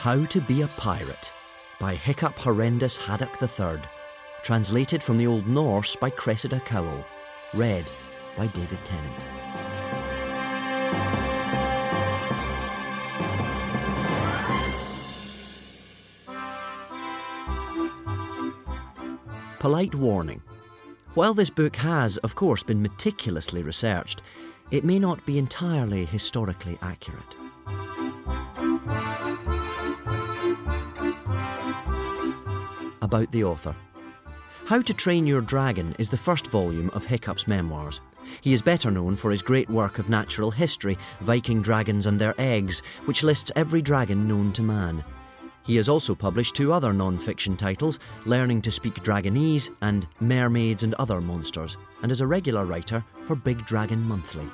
How to Be a Pirate by Hiccup Horrendous Haddock III. Translated from the Old Norse by Cressida Cowell. Read by David Tennant. Polite warning. While this book has, of course, been meticulously researched, it may not be entirely historically accurate. About the author. How to Train Your Dragon is the first volume of Hiccup's memoirs. He is better known for his great work of natural history, Viking Dragons and Their Eggs, which lists every dragon known to man. He has also published two other non-fiction titles, Learning to Speak Dragonese and Mermaids and Other Monsters, and is a regular writer for Big Dragon Monthly.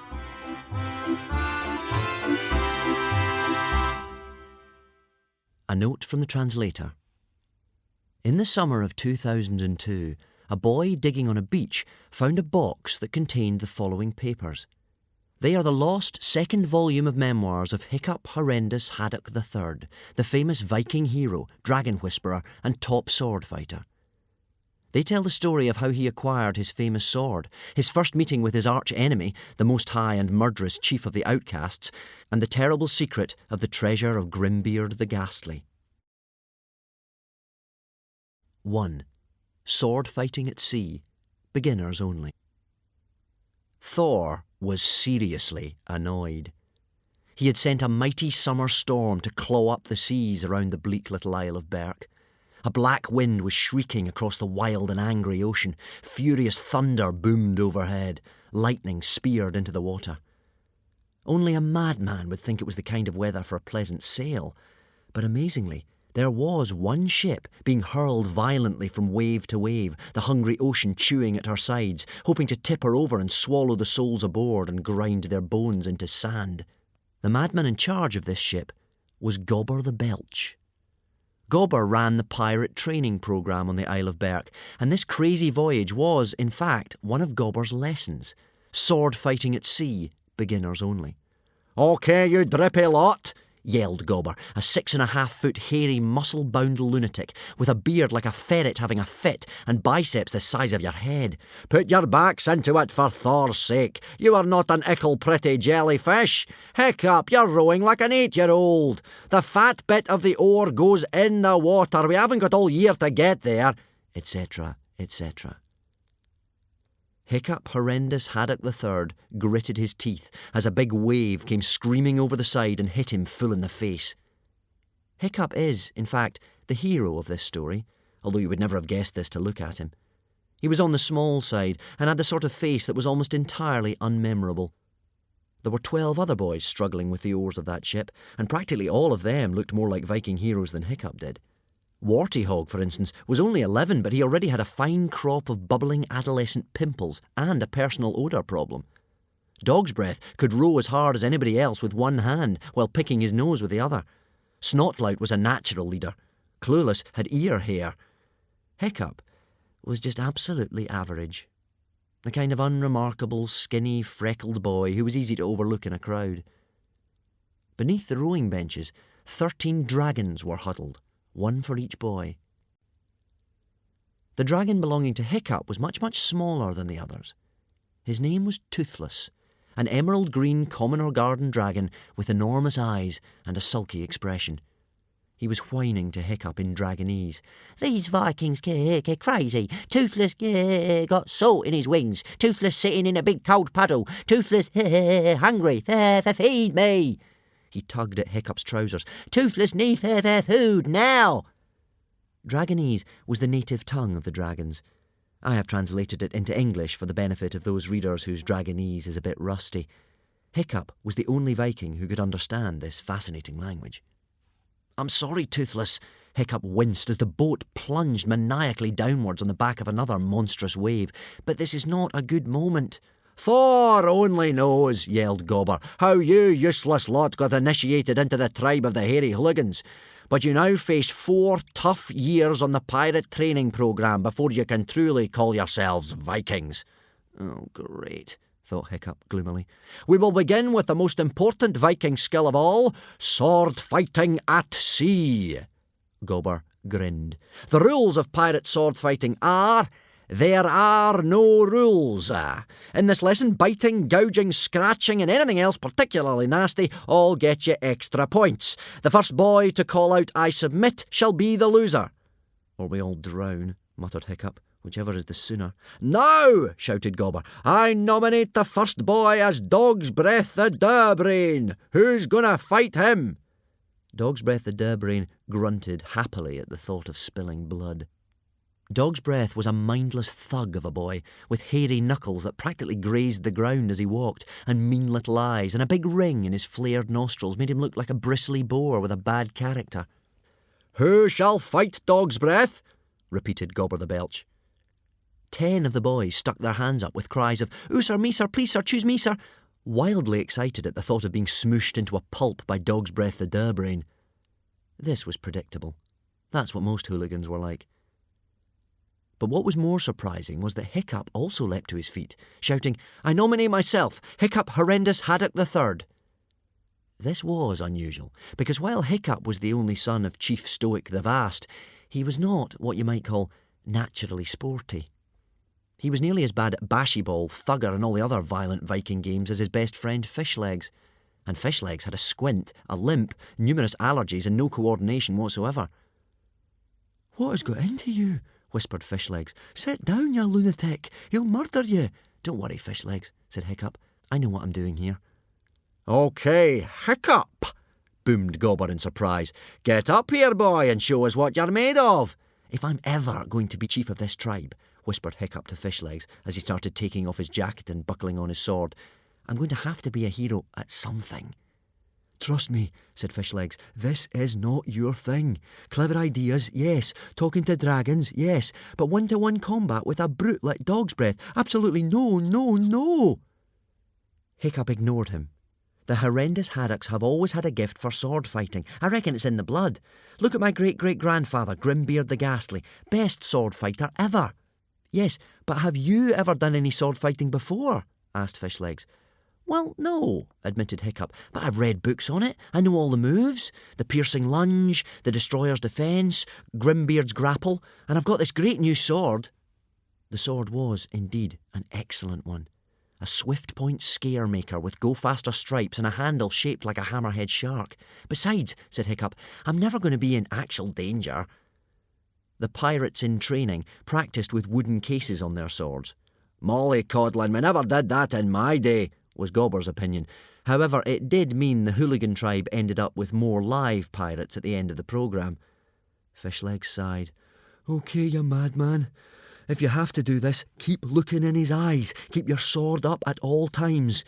A note from the translator. In the summer of 2002, a boy digging on a beach found a box that contained the following papers. They are the lost second volume of memoirs of Hiccup Horrendous Haddock III, the famous Viking hero, dragon whisperer, and top sword fighter. They tell the story of how he acquired his famous sword, his first meeting with his arch-enemy, the Most High and murderous chief of the outcasts, and the terrible secret of the treasure of Grimbeard the Ghastly. 1. Sword Fighting at Sea. Beginners only. Thor was seriously annoyed. He had sent a mighty summer storm to claw up the seas around the bleak little Isle of Berk. A black wind was shrieking across the wild and angry ocean. Furious thunder boomed overhead. Lightning speared into the water. Only a madman would think it was the kind of weather for a pleasant sail. But amazingly, there was one ship being hurled violently from wave to wave, the hungry ocean chewing at her sides, hoping to tip her over and swallow the souls aboard and grind their bones into sand. The madman in charge of this ship was Gobber the Belch. Gobber ran the pirate training programme on the Isle of Berk, and this crazy voyage was, in fact, one of Gobber's lessons. Sword fighting at sea, beginners only. "Okay, you drippy lot," yelled Gobber, a 6.5-foot hairy, muscle-bound lunatic with a beard like a ferret having a fit and biceps the size of your head. "Put your backs into it for Thor's sake. You are not an ickle pretty jellyfish. Hiccup, you're rowing like an 8-year-old. The fat bit of the oar goes in the water. We haven't got all year to get there," etc., etc. Hiccup Horrendous Haddock III gritted his teeth as a big wave came screaming over the side and hit him full in the face. Hiccup is, in fact, the hero of this story, although you would never have guessed this to look at him. He was on the small side and had the sort of face that was almost entirely unmemorable. There were 12 other boys struggling with the oars of that ship, and practically all of them looked more like Viking heroes than Hiccup did. Wartyhog, for instance, was only 11, but he already had a fine crop of bubbling adolescent pimples and a personal odour problem. Dog's Breath could row as hard as anybody else with one hand while picking his nose with the other. Snotlout was a natural leader. Clueless had ear hair. Hiccup was just absolutely average. The kind of unremarkable, skinny, freckled boy who was easy to overlook in a crowd. Beneath the rowing benches, 13 dragons were huddled. One for each boy. The dragon belonging to Hiccup was much, much smaller than the others. His name was Toothless, an emerald green common or garden dragon with enormous eyes and a sulky expression. He was whining to Hiccup in Dragonese. "These Vikings get crazy. Toothless got salt in his wings. Toothless sitting in a big cold puddle. Toothless hungry. Feed me." He tugged at Hiccup's trousers. "Toothless need food, now!" Dragonese was the native tongue of the dragons. I have translated it into English for the benefit of those readers whose Dragonese is a bit rusty. Hiccup was the only Viking who could understand this fascinating language. "I'm sorry, Toothless." Hiccup winced as the boat plunged maniacally downwards on the back of another monstrous wave. "But this is not a good moment." "Thor only knows," yelled Gobber, "how you useless lot got initiated into the tribe of the hairy hooligans. But you now face 4 tough years on the pirate training programme before you can truly call yourselves Vikings." "Oh, great," thought Hiccup gloomily. "We will begin with the most important Viking skill of all, sword fighting at sea." Gobber grinned. "The rules of pirate sword fighting are... there are no rules. In this lesson, biting, gouging, scratching, and anything else particularly nasty all get you extra points. The first boy to call out 'I submit' shall be the loser." "Or we all drown," muttered Hiccup. "Whichever is the sooner." "Now," shouted Gobber, "I nominate the first boy as Dogbreath the Duhbrain. Who's gonna fight him?" Dogbreath the Duhbrain grunted happily at the thought of spilling blood. Dogbreath was a mindless thug of a boy, with hairy knuckles that practically grazed the ground as he walked, and mean little eyes, and a big ring in his flared nostrils made him look like a bristly boar with a bad character. "Who shall fight Dogbreath?" repeated Gobber the Belch. 10 of the boys stuck their hands up with cries of, "Oo sir, me sir, please sir, choose me sir," wildly excited at the thought of being smooshed into a pulp by Dogbreath the Duhbrain. This was predictable. That's what most hooligans were like. But what was more surprising was that Hiccup also leapt to his feet, shouting, "I nominate myself, Hiccup Horrendous Haddock III." This was unusual, because while Hiccup was the only son of Chief Stoic the Vast, he was not what you might call naturally sporty. He was nearly as bad at bashyball, thugger, and all the other violent Viking games as his best friend Fishlegs. And Fishlegs had a squint, a limp, numerous allergies, and no coordination whatsoever. "What has got into you?" whispered Fishlegs. "Sit down, you lunatic. He'll murder you." "Don't worry, Fishlegs," said Hiccup. "I know what I'm doing here." "OK, Hiccup," boomed Gobber in surprise. "Get up here, boy, and show us what you're made of." "If I'm ever going to be chief of this tribe," whispered Hiccup to Fishlegs as he started taking off his jacket and buckling on his sword, "I'm going to have to be a hero at something." "Trust me," said Fishlegs, "this is not your thing. Clever ideas, yes. Talking to dragons, yes. But one-to-one combat with a brute like Dogbreath, absolutely no, no, no." Hiccup ignored him. "The horrendous haddocks have always had a gift for sword fighting. I reckon it's in the blood. Look at my great-great-grandfather, Grimbeard the Ghastly, best sword fighter ever." "Yes, but have you ever done any sword fighting before?" asked Fishlegs. "Well, no," admitted Hiccup, "but I've read books on it. I know all the moves. The piercing lunge, the destroyer's defence, Grimbeard's grapple, and I've got this great new sword." The sword was, indeed, an excellent one. A swift-point scare-maker with go-faster stripes and a handle shaped like a hammerhead shark. "Besides," said Hiccup, "I'm never going to be in actual danger." The pirates in training practised with wooden cases on their swords. "Mollycoddling, we never did that in my day," was Gobber's opinion. However, it did mean the hooligan tribe ended up with more live pirates at the end of the programme. Fishlegs sighed. "OK, you madman. If you have to do this, keep looking in his eyes. Keep your sword up at all times.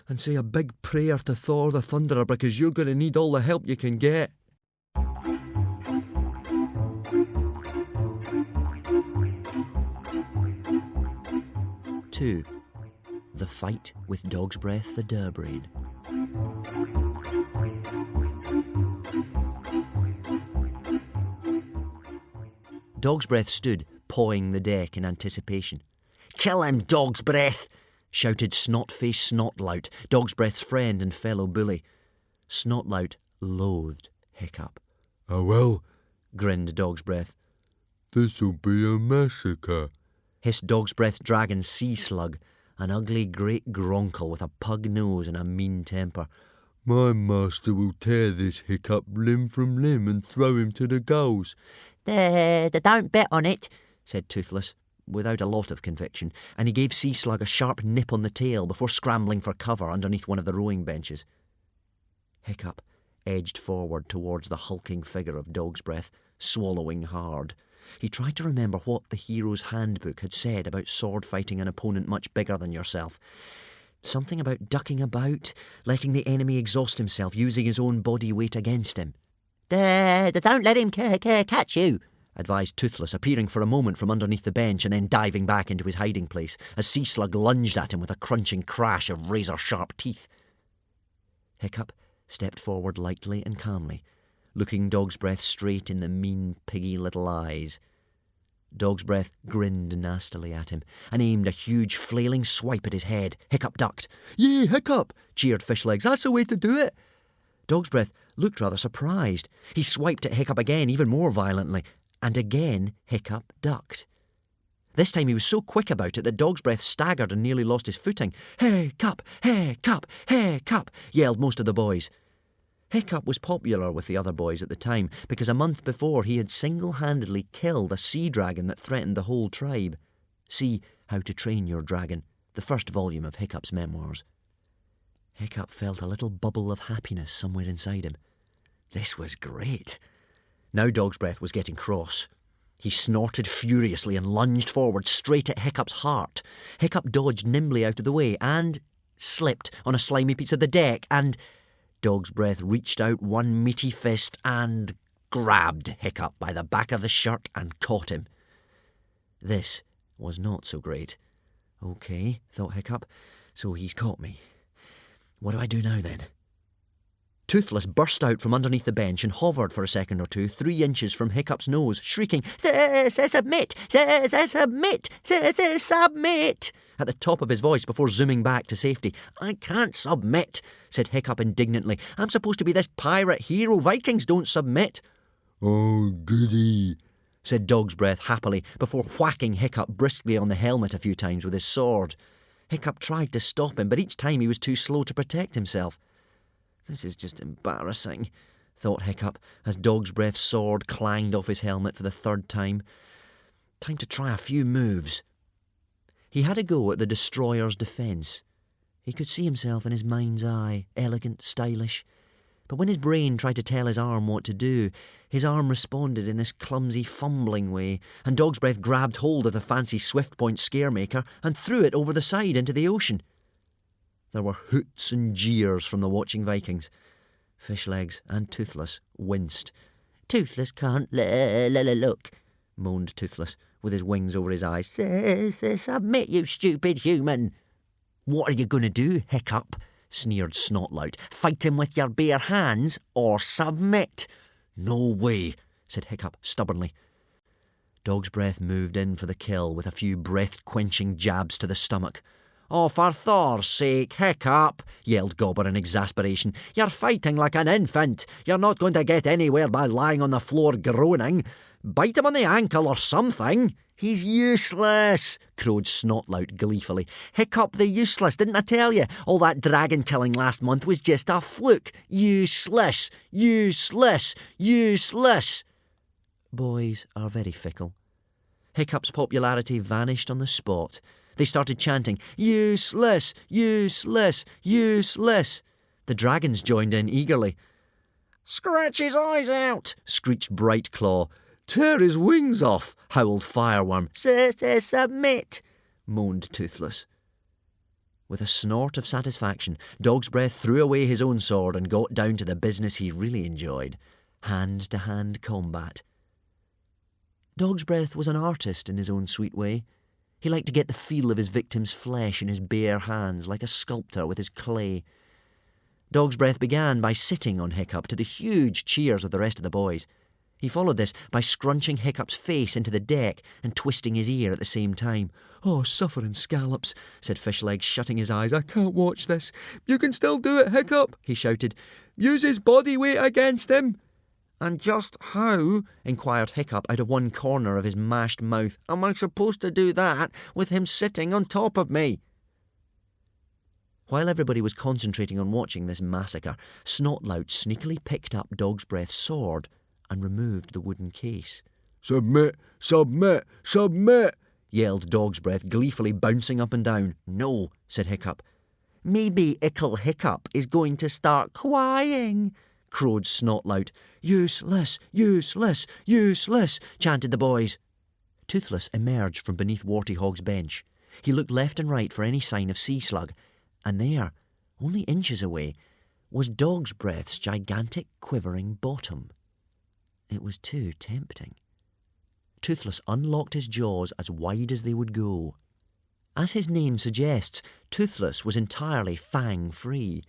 And say a big prayer to Thor the Thunderer, because you're going to need all the help you can get." Two. The Fight with Dogbreath the Duhbrain. Dogbreath stood, pawing the deck in anticipation. "Kill him, Dogbreath!" shouted Snotface Snotlout, Dogbreath's friend and fellow bully. Snotlout loathed Hiccup. "I will," grinned Dogbreath. "This'll be a massacre," hissed Dogbreath Dragon's sea slug, an ugly great gronkle with a pug nose and a mean temper. "My master will tear this Hiccup limb from limb and throw him to the gulls." Don't bet on it," said Toothless, without a lot of conviction, and he gave Sea Slug a sharp nip on the tail before scrambling for cover underneath one of the rowing benches. Hiccup edged forward towards the hulking figure of Dogbreath, swallowing hard. He tried to remember what the hero's handbook had said about sword fighting an opponent much bigger than yourself. Something about ducking about, letting the enemy exhaust himself, using his own body weight against him. Don't let him catch you," advised Toothless, appearing for a moment from underneath the bench and then diving back into his hiding place as Sea Slug lunged at him with a crunching crash of razor-sharp teeth. Hiccup stepped forward lightly and calmly, looking Dogbreath straight in the mean, piggy little eyes. Dog's Breath grinned nastily at him and aimed a huge flailing swipe at his head. Hiccup ducked. "Yay, Hiccup!" cheered Fishlegs. "That's the way to do it!" Dog's Breath looked rather surprised. He swiped at Hiccup again, even more violently, and again Hiccup ducked. This time he was so quick about it that Dog's Breath staggered and nearly lost his footing. "Hey, Cup! Hey, Cup! Hey, Cup!" yelled most of the boys. Hiccup was popular with the other boys at the time because a month before he had single-handedly killed a sea dragon that threatened the whole tribe. See How to Train Your Dragon, the first volume of Hiccup's memoirs. Hiccup felt a little bubble of happiness somewhere inside him. This was great. Now Dog's Breath was getting cross. He snorted furiously and lunged forward straight at Hiccup's heart. Hiccup dodged nimbly out of the way and slipped on a slimy piece of the deck, and Dog's Breath reached out one meaty fist and grabbed Hiccup by the back of the shirt and caught him. This was not so great. "Okay," thought Hiccup, "so he's caught me. What do I do now, then?" Toothless burst out from underneath the bench and hovered for a second or two 3 inches from Hiccup's nose, shrieking, "Submit! Submit! Submit!" at the top of his voice before zooming back to safety. "I can't submit," said Hiccup indignantly. "I'm supposed to be this pirate hero. Vikings don't submit." "Oh, goody," said Dog's Breath happily before whacking Hiccup briskly on the helmet a few times with his sword. Hiccup tried to stop him, but each time he was too slow to protect himself. "This is just embarrassing," thought Hiccup as Dog's Breath's sword clanged off his helmet for the 3rd time. Time to try a few moves. He had a go at the destroyer's defence. He could see himself in his mind's eye, elegant, stylish. But when his brain tried to tell his arm what to do, his arm responded in this clumsy, fumbling way, and Dog's Breath grabbed hold of the fancy Swift-Point Scaremaker and threw it over the side into the ocean. There were hoots and jeers from the watching Vikings. Fishlegs and Toothless winced. "Toothless can't look," moaned Toothless, with his wings over his eyes. "Submit, you stupid human." "What are you going to do, Hiccup?" sneered Snotlout. "Fight him with your bare hands, or submit?" "No way," said Hiccup stubbornly. Dog's Breath moved in for the kill with a few breath-quenching jabs to the stomach. "Oh, for Thor's sake, Hiccup," yelled Gobber in exasperation. "You're fighting like an infant. You're not going to get anywhere by lying on the floor groaning. Bite him on the ankle or something." "He's useless," crowed Snotlout gleefully. "Hiccup the useless, didn't I tell you? All that dragon killing last month was just a fluke. Useless, useless, useless." Boys are very fickle. Hiccup's popularity vanished on the spot. They started chanting, "Useless, useless, useless." The dragons joined in eagerly. "Scratch his eyes out," screeched Brightclaw. "Tear his wings off," howled Fireworm. "Submit," moaned Toothless. With a snort of satisfaction, Dog's Breath threw away his own sword and got down to the business he really enjoyed, hand-to-hand combat. Dog's Breath was an artist in his own sweet way. He liked to get the feel of his victim's flesh in his bare hands, like a sculptor with his clay. Dog's Breath began by sitting on Hiccup to the huge cheers of the rest of the boys. He followed this by scrunching Hiccup's face into the deck and twisting his ear at the same time. "Oh, suffering scallops," said Fishlegs, shutting his eyes. "I can't watch this." "You can still do it, Hiccup," he shouted. "Use his body weight against him." "And just how," inquired Hiccup out of one corner of his mashed mouth, "am I supposed to do that with him sitting on top of me?" While everybody was concentrating on watching this massacre, Snotlout sneakily picked up Dog's Breath's sword and removed the wooden case. "Submit, submit, submit," yelled Dog's Breath, gleefully bouncing up and down. "No," said Hiccup. "Maybe Ickle Hiccup is going to start crying," crowed Snotlout. "Useless, useless, useless," chanted the boys. Toothless emerged from beneath Wartyhog's bench. He looked left and right for any sign of sea slug, and there, only inches away, was Dog's Breath's gigantic quivering bottom. It was too tempting. Toothless unlocked his jaws as wide as they would go. As his name suggests, Toothless was entirely fang-free,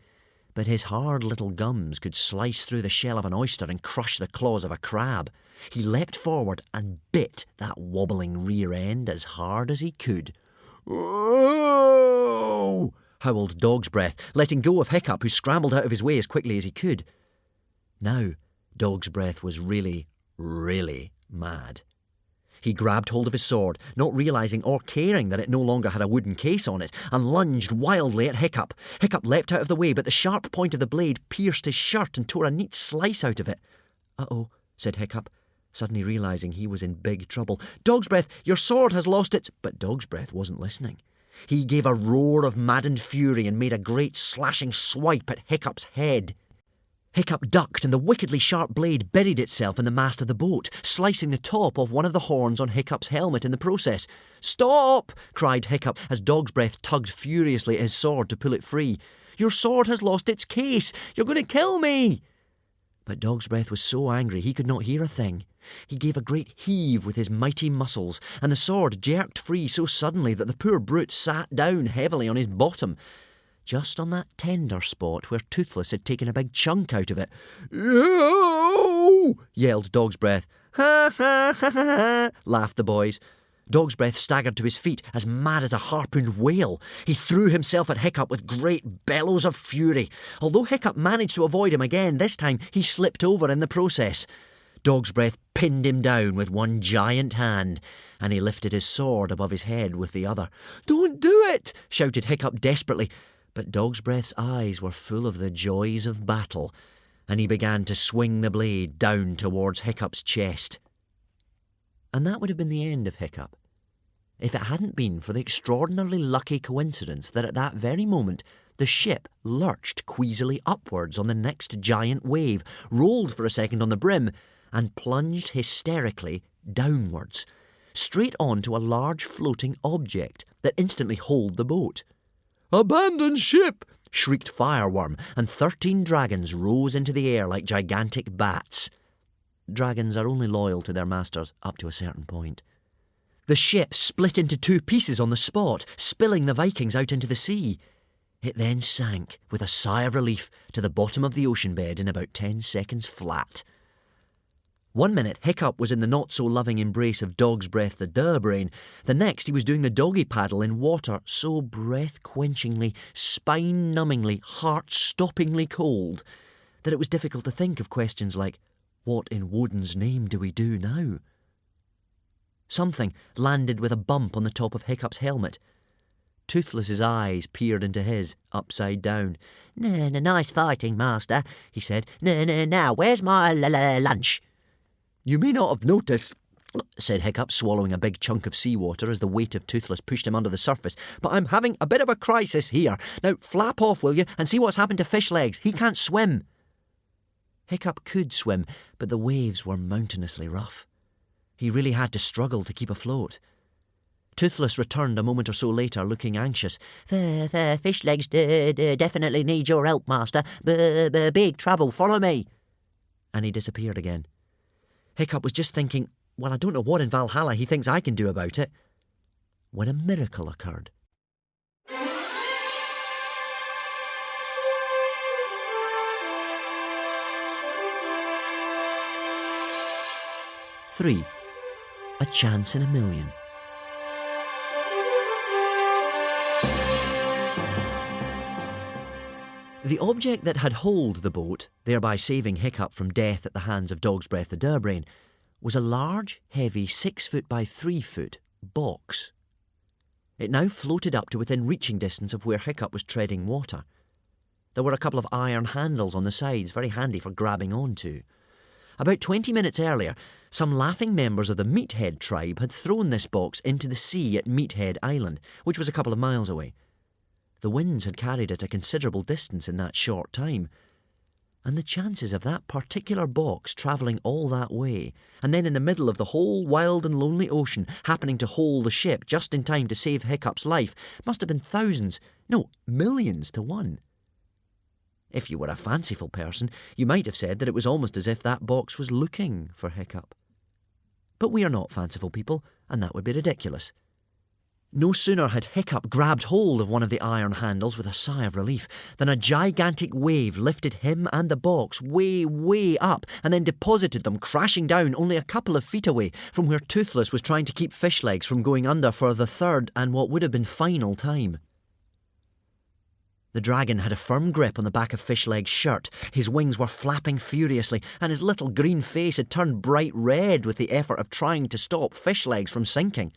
but his hard little gums could slice through the shell of an oyster and crush the claws of a crab. He leapt forward and bit that wobbling rear end as hard as he could. "Oh!" howled Dogbreath, letting go of Hiccup, who scrambled out of his way as quickly as he could. Now, Dogbreath was really, really mad. He grabbed hold of his sword, not realising or caring that it no longer had a wooden case on it, and lunged wildly at Hiccup. Hiccup leapt out of the way, but the sharp point of the blade pierced his shirt and tore a neat slice out of it. "Uh-oh," said Hiccup, suddenly realising he was in big trouble. "Dogbreath, your sword has lost its—" But Dogbreath wasn't listening. He gave a roar of maddened fury and made a great slashing swipe at Hiccup's head. Hiccup ducked, and the wickedly sharp blade buried itself in the mast of the boat, slicing the top of one of the horns on Hiccup's helmet in the process. "Stop!" cried Hiccup as Dogbreath tugged furiously at his sword to pull it free. "Your sword has lost its case! You're going to kill me!" But Dogbreath was so angry he could not hear a thing. He gave a great heave with his mighty muscles, and the sword jerked free so suddenly that the poor brute sat down heavily on his bottom, just on that tender spot where Toothless had taken a big chunk out of it. "Yo!" yelled Dogbreath. "Ha ha ha ha!" laughed the boys. Dogbreath staggered to his feet, as mad as a harpooned whale. He threw himself at Hiccup with great bellows of fury. Although Hiccup managed to avoid him again, this time he slipped over in the process. Dogbreath pinned him down with one giant hand, and he lifted his sword above his head with the other. "Don't do it!" shouted Hiccup desperately. But Dogbreath's eyes were full of the joys of battle, and he began to swing the blade down towards Hiccup's chest. And that would have been the end of Hiccup, if it hadn't been for the extraordinarily lucky coincidence that at that very moment the ship lurched queasily upwards on the next giant wave, rolled for a second on the brim, and plunged hysterically downwards, straight on to a large floating object that instantly holed the boat. "Abandon ship!" shrieked Fireworm, and 13 dragons rose into the air like gigantic bats. Dragons are only loyal to their masters up to a certain point. The ship split into 2 pieces on the spot, spilling the Vikings out into the sea. It then sank, with a sigh of relief, to the bottom of the ocean bed in about 10 seconds flat. 1 minute, Hiccup was in the not-so-loving embrace of Dogbreath the Duhbrain. The next, he was doing the doggy paddle in water so breath-quenchingly, spine-numbingly, heart-stoppingly cold that it was difficult to think of questions like, "What in Woden's name do we do now?" Something landed with a bump on the top of Hiccup's helmet. Toothless's eyes peered into his, upside down. Nice fighting, master," he said. Now, where's my lunch?" "You may not have noticed," said Hiccup, swallowing a big chunk of seawater as the weight of Toothless pushed him under the surface, "but I'm having a bit of a crisis here. Now, flap off, will you, and see what's happened to Fishlegs. He can't swim." Hiccup could swim, but the waves were mountainously rough. He really had to struggle to keep afloat. Toothless returned a moment or so later, looking anxious. The Fishlegs definitely need your help, master. Big trouble, follow me." And he disappeared again. Hiccup was just thinking, well, I don't know what in Valhalla he thinks I can do about it, when a miracle occurred. Three, a chance in a million. The object that had holed the boat, thereby saving Hiccup from death at the hands of Dogbreath the Duhbrain, was a large, heavy 6 foot by 3 foot box. It now floated up to within reaching distance of where Hiccup was treading water. There were a couple of iron handles on the sides, very handy for grabbing onto. About 20 minutes earlier, some laughing members of the Meathead tribe had thrown this box into the sea at Meathead Island, which was a couple of miles away. The winds had carried it a considerable distance in that short time, and the chances of that particular box travelling all that way, and then in the middle of the whole wild and lonely ocean happening to hole the ship just in time to save Hiccup's life, must have been thousands, no, millions to one. If you were a fanciful person, you might have said that it was almost as if that box was looking for Hiccup. But we are not fanciful people, and that would be ridiculous. No sooner had Hiccup grabbed hold of one of the iron handles with a sigh of relief than a gigantic wave lifted him and the box way, way up and then deposited them crashing down only a couple of feet away from where Toothless was trying to keep Fishlegs from going under for the third and what would have been final time. The dragon had a firm grip on the back of Fishleg's shirt, his wings were flapping furiously, and his little green face had turned bright red with the effort of trying to stop Fishlegs from sinking.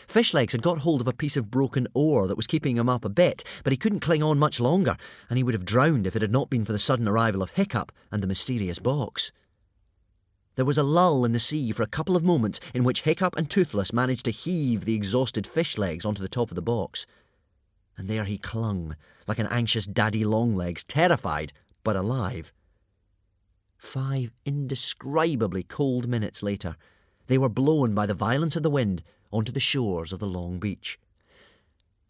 Fishlegs had got hold of a piece of broken oar that was keeping him up a bit, but he couldn't cling on much longer, and he would have drowned if it had not been for the sudden arrival of Hiccup and the mysterious box. There was a lull in the sea for a couple of moments in which Hiccup and Toothless managed to heave the exhausted Fishlegs onto the top of the box. And there he clung, like an anxious daddy longlegs, terrified but alive. 5 indescribably cold minutes later, they were blown by the violence of the wind onto the shores of the long beach.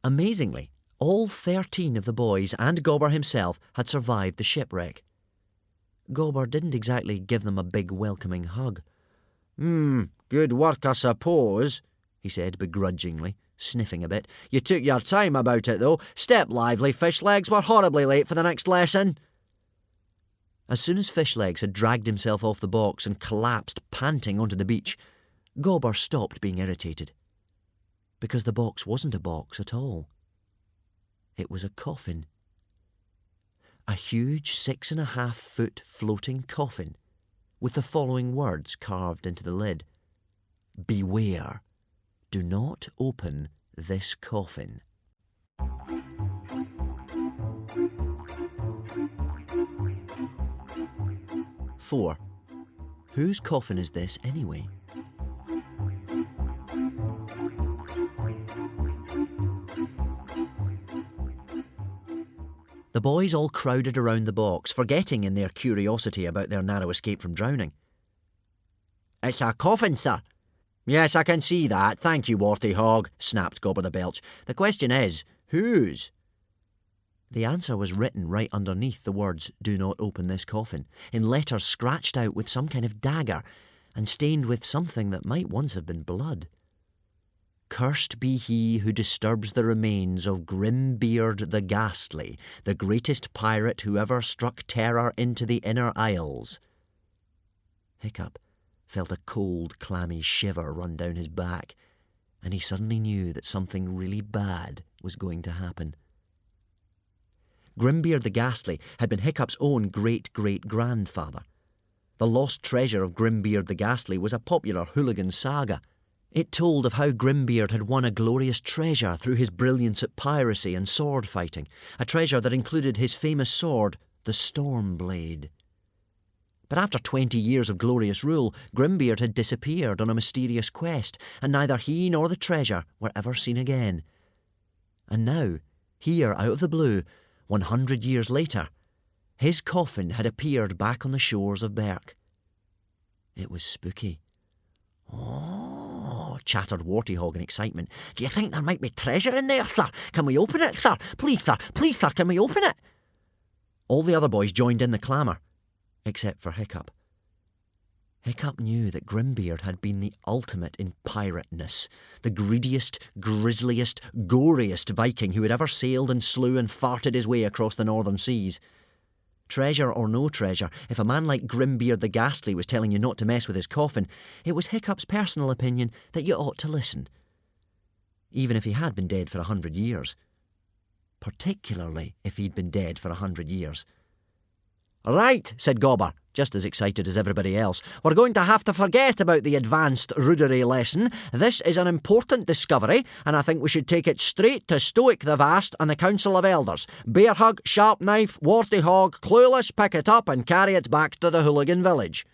Amazingly, all 13 of the boys and Gobber himself had survived the shipwreck. Gobber didn't exactly give them a big welcoming hug. Good work, I suppose, he said begrudgingly, sniffing a bit. You took your time about it, though. Step lively, Fishlegs. We're horribly late for the next lesson. As soon as Fishlegs had dragged himself off the box and collapsed panting onto the beach, Gobber stopped being irritated. Because the box wasn't a box at all. It was a coffin. A huge 6.5-foot floating coffin with the following words carved into the lid. Beware. Do not open this coffin. Four. Whose coffin is this anyway? The boys all crowded around the box, forgetting in their curiosity about their narrow escape from drowning. It's a coffin, sir. Yes, I can see that. Thank you, Warty Hog, snapped Gobber the Belch. The question is, whose? The answer was written right underneath the words, "Do not open this coffin," in letters scratched out with some kind of dagger and stained with something that might once have been blood. Cursed be he who disturbs the remains of Grimbeard the Ghastly, the greatest pirate who ever struck terror into the inner isles. Hiccup felt a cold, clammy shiver run down his back, and he suddenly knew that something really bad was going to happen. Grimbeard the Ghastly had been Hiccup's own great-great-grandfather. The lost treasure of Grimbeard the Ghastly was a popular hooligan saga. It told of how Grimbeard had won a glorious treasure through his brilliance at piracy and sword fighting, a treasure that included his famous sword, the Stormblade. But after 20 years of glorious rule, Grimbeard had disappeared on a mysterious quest, and neither he nor the treasure were ever seen again. And now, here out of the blue, 100 years later, his coffin had appeared back on the shores of Berk. It was spooky. "Oh," chattered Wartyhog in excitement. "Do you think there might be treasure in there, sir? Can we open it, sir? Please, sir, can we open it?" All the other boys joined in the clamour, except for Hiccup. Hiccup knew that Grimbeard had been the ultimate in pirateness, the greediest, grisliest, goriest Viking who had ever sailed and slew and farted his way across the northern seas. Treasure or no treasure, if a man like Grimbeard the Ghastly was telling you not to mess with his coffin, it was Hiccup's personal opinion that you ought to listen. Even if he had been dead for 100 years. Particularly if he'd been dead for 100 years. "Right," said Gobber, just as excited as everybody else. "We're going to have to forget about the advanced Rudery lesson. This is an important discovery, and I think we should take it straight to Stoic the Vast and the Council of Elders. Bear hug, sharp knife, warty hog, clueless, pick it up and carry it back to the hooligan village."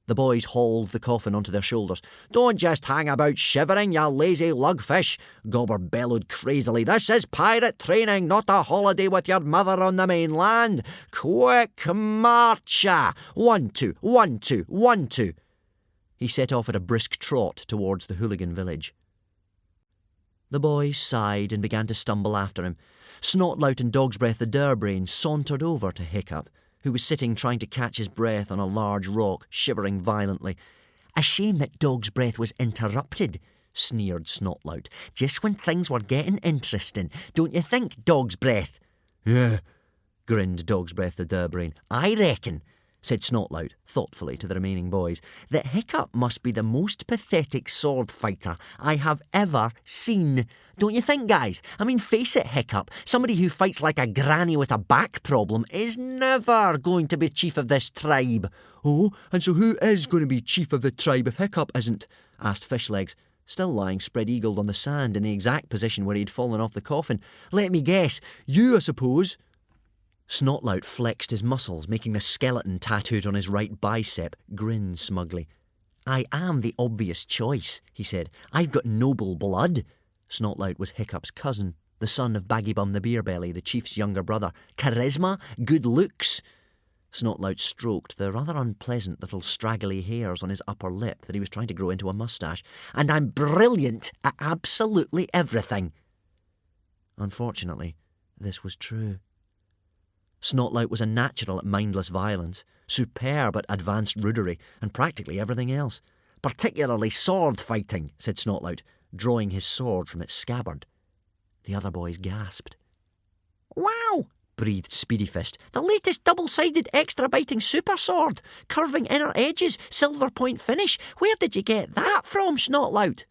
The boys hauled the coffin onto their shoulders. "Don't just hang about shivering, you lazy lugfish," Gobber bellowed crazily. "This is pirate training, not a holiday with your mother on the mainland. Quick marcha! 1, 2, 1, 2, 1, 2. He set off at a brisk trot towards the hooligan village. The boys sighed and began to stumble after him. Snotlout and Dogbreath the Duhbrain sauntered over to Hiccup, who was sitting trying to catch his breath on a large rock, shivering violently. "A shame that Dog's breath was interrupted," sneered Snotlout. "Just when things were getting interesting, don't you think, Dog's Breath?" Yeah, grinned Dog's Breath the Duhbrain. "I reckon," said Snotlout thoughtfully to the remaining boys, "that Hiccup must be the most pathetic sword fighter I have ever seen. Don't you think, guys? I mean, face it, Hiccup, somebody who fights like a granny with a back problem is never going to be chief of this tribe." Oh, and so who is going to be chief of the tribe if Hiccup isn't? asked Fishlegs, still lying spread-eagled on the sand in the exact position where he'd fallen off the coffin. "Let me guess, you, I suppose?" Snotlout flexed his muscles, making the skeleton tattooed on his right bicep grin smugly. "I am the obvious choice," he said. "I've got noble blood." Snotlout was Hiccup's cousin, the son of Baggybum the Beerbelly, the chief's younger brother. "Charisma, good looks." Snotlout stroked the rather unpleasant little straggly hairs on his upper lip that he was trying to grow into a moustache. "And I'm brilliant at absolutely everything." Unfortunately, this was true. Snotlout was a natural at mindless violence, superb at advanced rudery, and practically everything else. "Particularly sword fighting," said Snotlout, drawing his sword from its scabbard. The other boys gasped. "Wow!" breathed Speedyfist. "The latest double-sided extra-biting super sword! Curving inner edges, silver point finish. Where did you get that from, Snotlout?"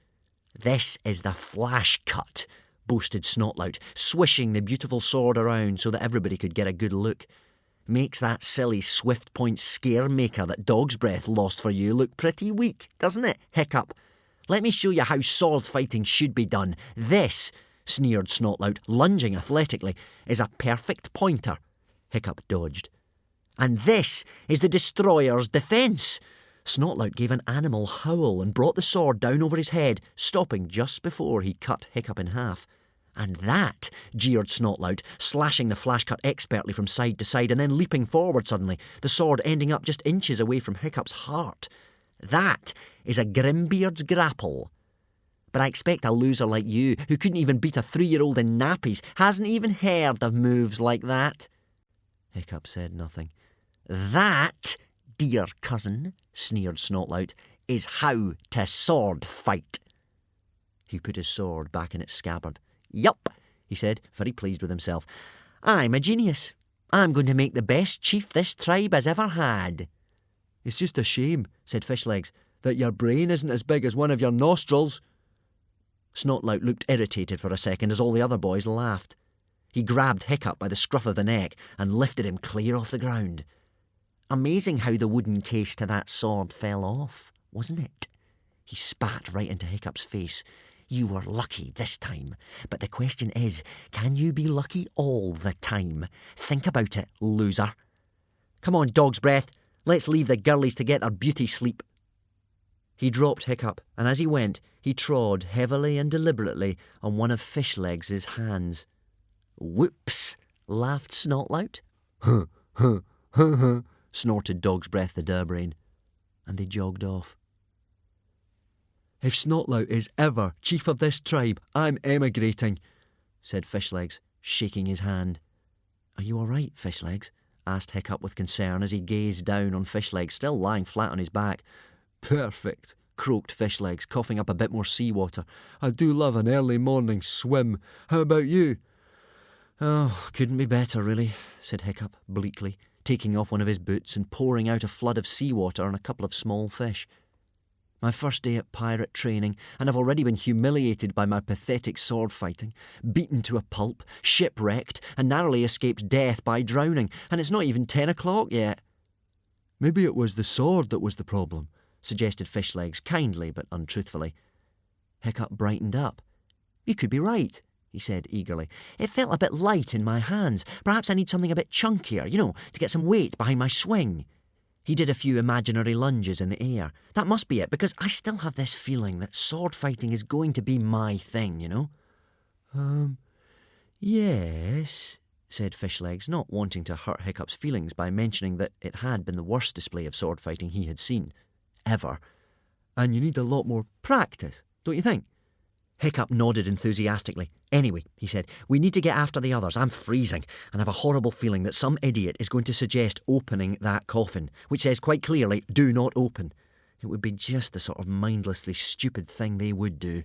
"This is the flash cut," boasted Snotlout, swishing the beautiful sword around so that everybody could get a good look. "Makes that silly swift point scare maker that Dog's Breath lost for you look pretty weak, doesn't it, Hiccup? Let me show you how sword fighting should be done. This," sneered Snotlout, lunging athletically, "is a perfect pointer." Hiccup dodged. "And this is the Destroyer's defence." Snotlout gave an animal howl and brought the sword down over his head, stopping just before he cut Hiccup in half. "And that," jeered Snotlout, slashing the flash cut expertly from side to side and then leaping forward suddenly, the sword ending up just inches away from Hiccup's heart. "That is a Grimbeard's grapple. But I expect a loser like you, who couldn't even beat a 3-year-old in nappies, hasn't even heard of moves like that." Hiccup said nothing. "That, dear cousin," sneered Snotlout, "is how to sword fight." He put his sword back in its scabbard. "Yup," he said, very pleased with himself. "I'm a genius. I'm going to make the best chief this tribe has ever had." "It's just a shame," said Fishlegs, "that your brain isn't as big as one of your nostrils." Snotlout looked irritated for a second as all the other boys laughed. He grabbed Hiccup by the scruff of the neck and lifted him clear off the ground. "Amazing how the wooden case to that sword fell off, wasn't it?" He spat right into Hiccup's face. "You were lucky this time, but the question is, can you be lucky all the time? Think about it, loser. Come on, Dog's Breath, let's leave the girlies to get their beauty sleep." He dropped Hiccup, and as he went, he trod heavily and deliberately on one of Fishlegs' hands. "Whoops," laughed Snotlout. "Huh, huh, huh, huh," snorted Dog's Breath the Duhbrain, and they jogged off. "If Snotlout is ever chief of this tribe, I'm emigrating," said Fishlegs, shaking his hand. "Are you all right, Fishlegs?" asked Hiccup with concern as he gazed down on Fishlegs, still lying flat on his back. "Perfect," croaked Fishlegs, coughing up a bit more seawater. "I do love an early morning swim. How about you?" "Oh, couldn't be better, really," said Hiccup bleakly, taking off one of his boots and pouring out a flood of seawater on a couple of small fish. "My first day at pirate training, and I've already been humiliated by my pathetic sword fighting, beaten to a pulp, shipwrecked, and narrowly escaped death by drowning, and it's not even 10 o'clock yet." "Maybe it was the sword that was the problem," suggested Fishlegs, kindly but untruthfully. Hiccup brightened up. "You could be right," he said eagerly. "It felt a bit light in my hands. Perhaps I need something a bit chunkier, to get some weight behind my swing." He did a few imaginary lunges in the air. "That must be it, because I still have this feeling that sword fighting is going to be my thing, Yes, said Fishlegs, not wanting to hurt Hiccup's feelings by mentioning that it had been the worst display of sword fighting he had seen. Ever. "And you need a lot more practice, don't you think?" Hiccup nodded enthusiastically. "Anyway," he said, "we need to get after the others. I'm freezing, and have a horrible feeling that some idiot is going to suggest opening that coffin, which says quite clearly, 'Do not open.' It would be just the sort of mindlessly stupid thing they would do."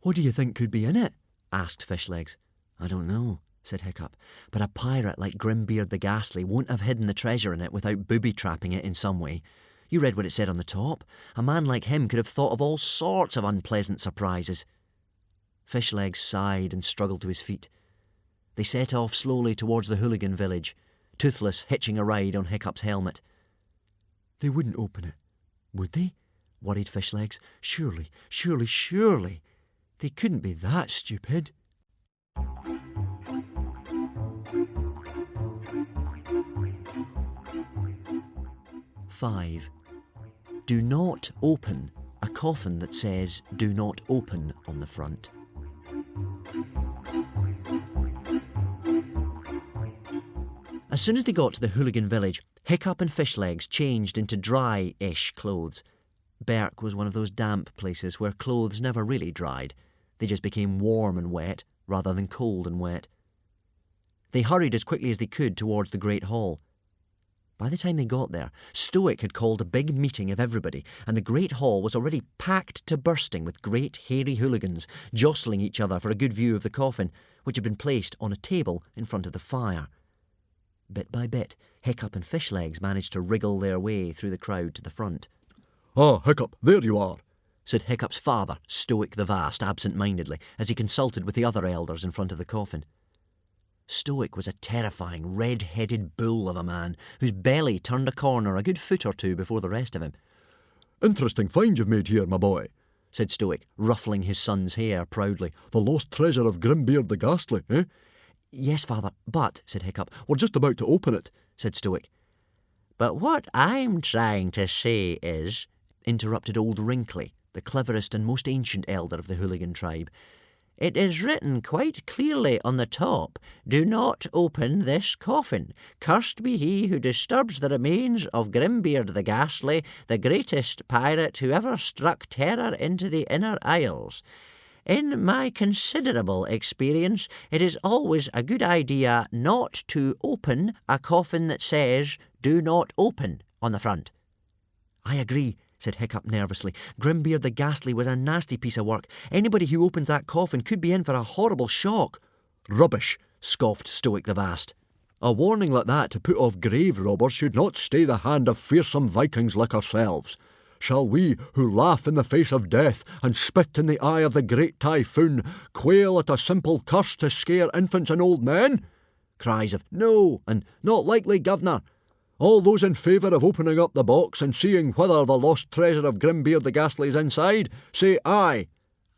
"What do you think could be in it?" asked Fishlegs. "I don't know," said Hiccup, "but a pirate like Grimbeard the Ghastly won't have hidden the treasure in it without booby-trapping it in some way. You read what it said on the top. A man like him could have thought of all sorts of unpleasant surprises." Fishlegs sighed and struggled to his feet. They set off slowly towards the hooligan village, Toothless hitching a ride on Hiccup's helmet. "They wouldn't open it, would they?" worried Fishlegs. Surely. They couldn't be that stupid." "5. Do not open a coffin that says 'Do not open' on the front." As soon as they got to the hooligan village, Hiccup and Fishlegs changed into dry-ish clothes. Berk was one of those damp places where clothes never really dried. They just became warm and wet, rather than cold and wet. They hurried as quickly as they could towards the Great Hall. By the time they got there, Stoic had called a big meeting of everybody, and the Great Hall was already packed to bursting with great hairy hooligans, jostling each other for a good view of the coffin, which had been placed on a table in front of the fire. Bit by bit, Hiccup and Fishlegs managed to wriggle their way through the crowd to the front. "Ah, Hiccup, there you are," said Hiccup's father, Stoic the Vast, absent-mindedly, as he consulted with the other elders in front of the coffin. Stoic was a terrifying, red-headed bull of a man, whose belly turned a corner a good foot or two before the rest of him. "Interesting find you've made here, my boy," said Stoic, ruffling his son's hair proudly. "The lost treasure of Grimbeard the Ghastly, eh?" "Yes, father, but," said Hiccup. "We're just about to open it," said Stoic. "But what I'm trying to say is," interrupted old Wrinkly, the cleverest and most ancient elder of the hooligan tribe, "it is written quite clearly on the top, 'Do not open this coffin. Cursed be he who disturbs the remains of Grimbeard the Ghastly, the greatest pirate who ever struck terror into the Inner Isles.' In my considerable experience, it is always a good idea not to open a coffin that says, 'Do not open' on the front." "I agree," said Hiccup nervously. "Grimbeard the Ghastly was a nasty piece of work. Anybody who opens that coffin could be in for a horrible shock." "Rubbish," scoffed Stoic the Vast. "A warning like that to put off grave robbers should not stay the hand of fearsome Vikings like ourselves. Shall we, who laugh in the face of death and spit in the eye of the great typhoon, quail at a simple curse to scare infants and old men?" Cries of "No" and "Not likely, governor." "All those in favour of opening up the box and seeing whether the lost treasure of Grimbeard the Ghastly is inside, say aye."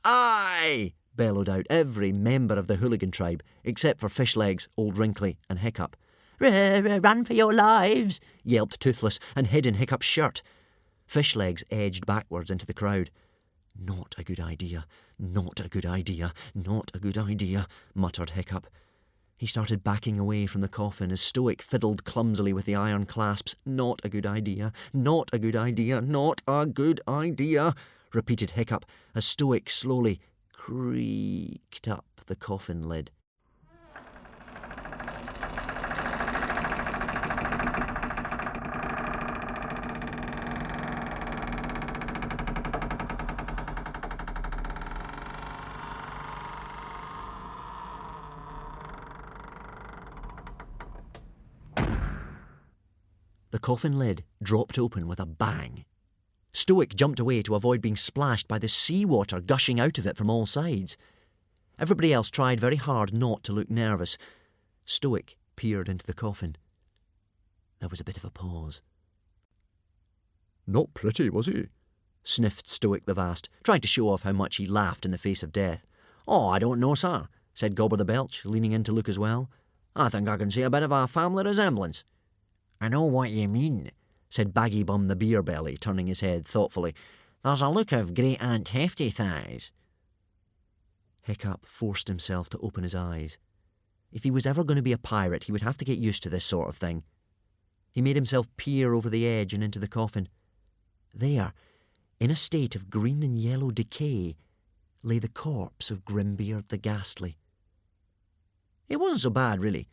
"Aye!" bellowed out every member of the hooligan tribe, except for Fishlegs, old Wrinkly, and Hiccup. "Run for your lives!" yelped Toothless, and hid in Hiccup's shirt. Fishlegs edged backwards into the crowd. "Not a good idea, not a good idea, not a good idea," muttered Hiccup. He started backing away from the coffin as Stoic fiddled clumsily with the iron clasps. "Not a good idea, not a good idea, not a good idea," repeated Hiccup as Stoic slowly creaked up the coffin lid. The coffin lid dropped open with a bang. Stoic jumped away to avoid being splashed by the seawater gushing out of it from all sides. Everybody else tried very hard not to look nervous. Stoic peered into the coffin. There was a bit of a pause. "Not pretty, was he?" sniffed Stoic the Vast, trying to show off how much he laughed in the face of death. "Oh, I don't know, sir," said Gobber the Belch, leaning in to look as well. "I think I can see a bit of a family resemblance." "I know what you mean," said Baggy Bum the Beer Belly, turning his head thoughtfully. "There's a look of Great Aunt Hefty thighs." Hiccup forced himself to open his eyes. If he was ever going to be a pirate, he would have to get used to this sort of thing. He made himself peer over the edge and into the coffin. There, in a state of green and yellow decay, lay the corpse of Grimbeard the Ghastly. It wasn't so bad, really.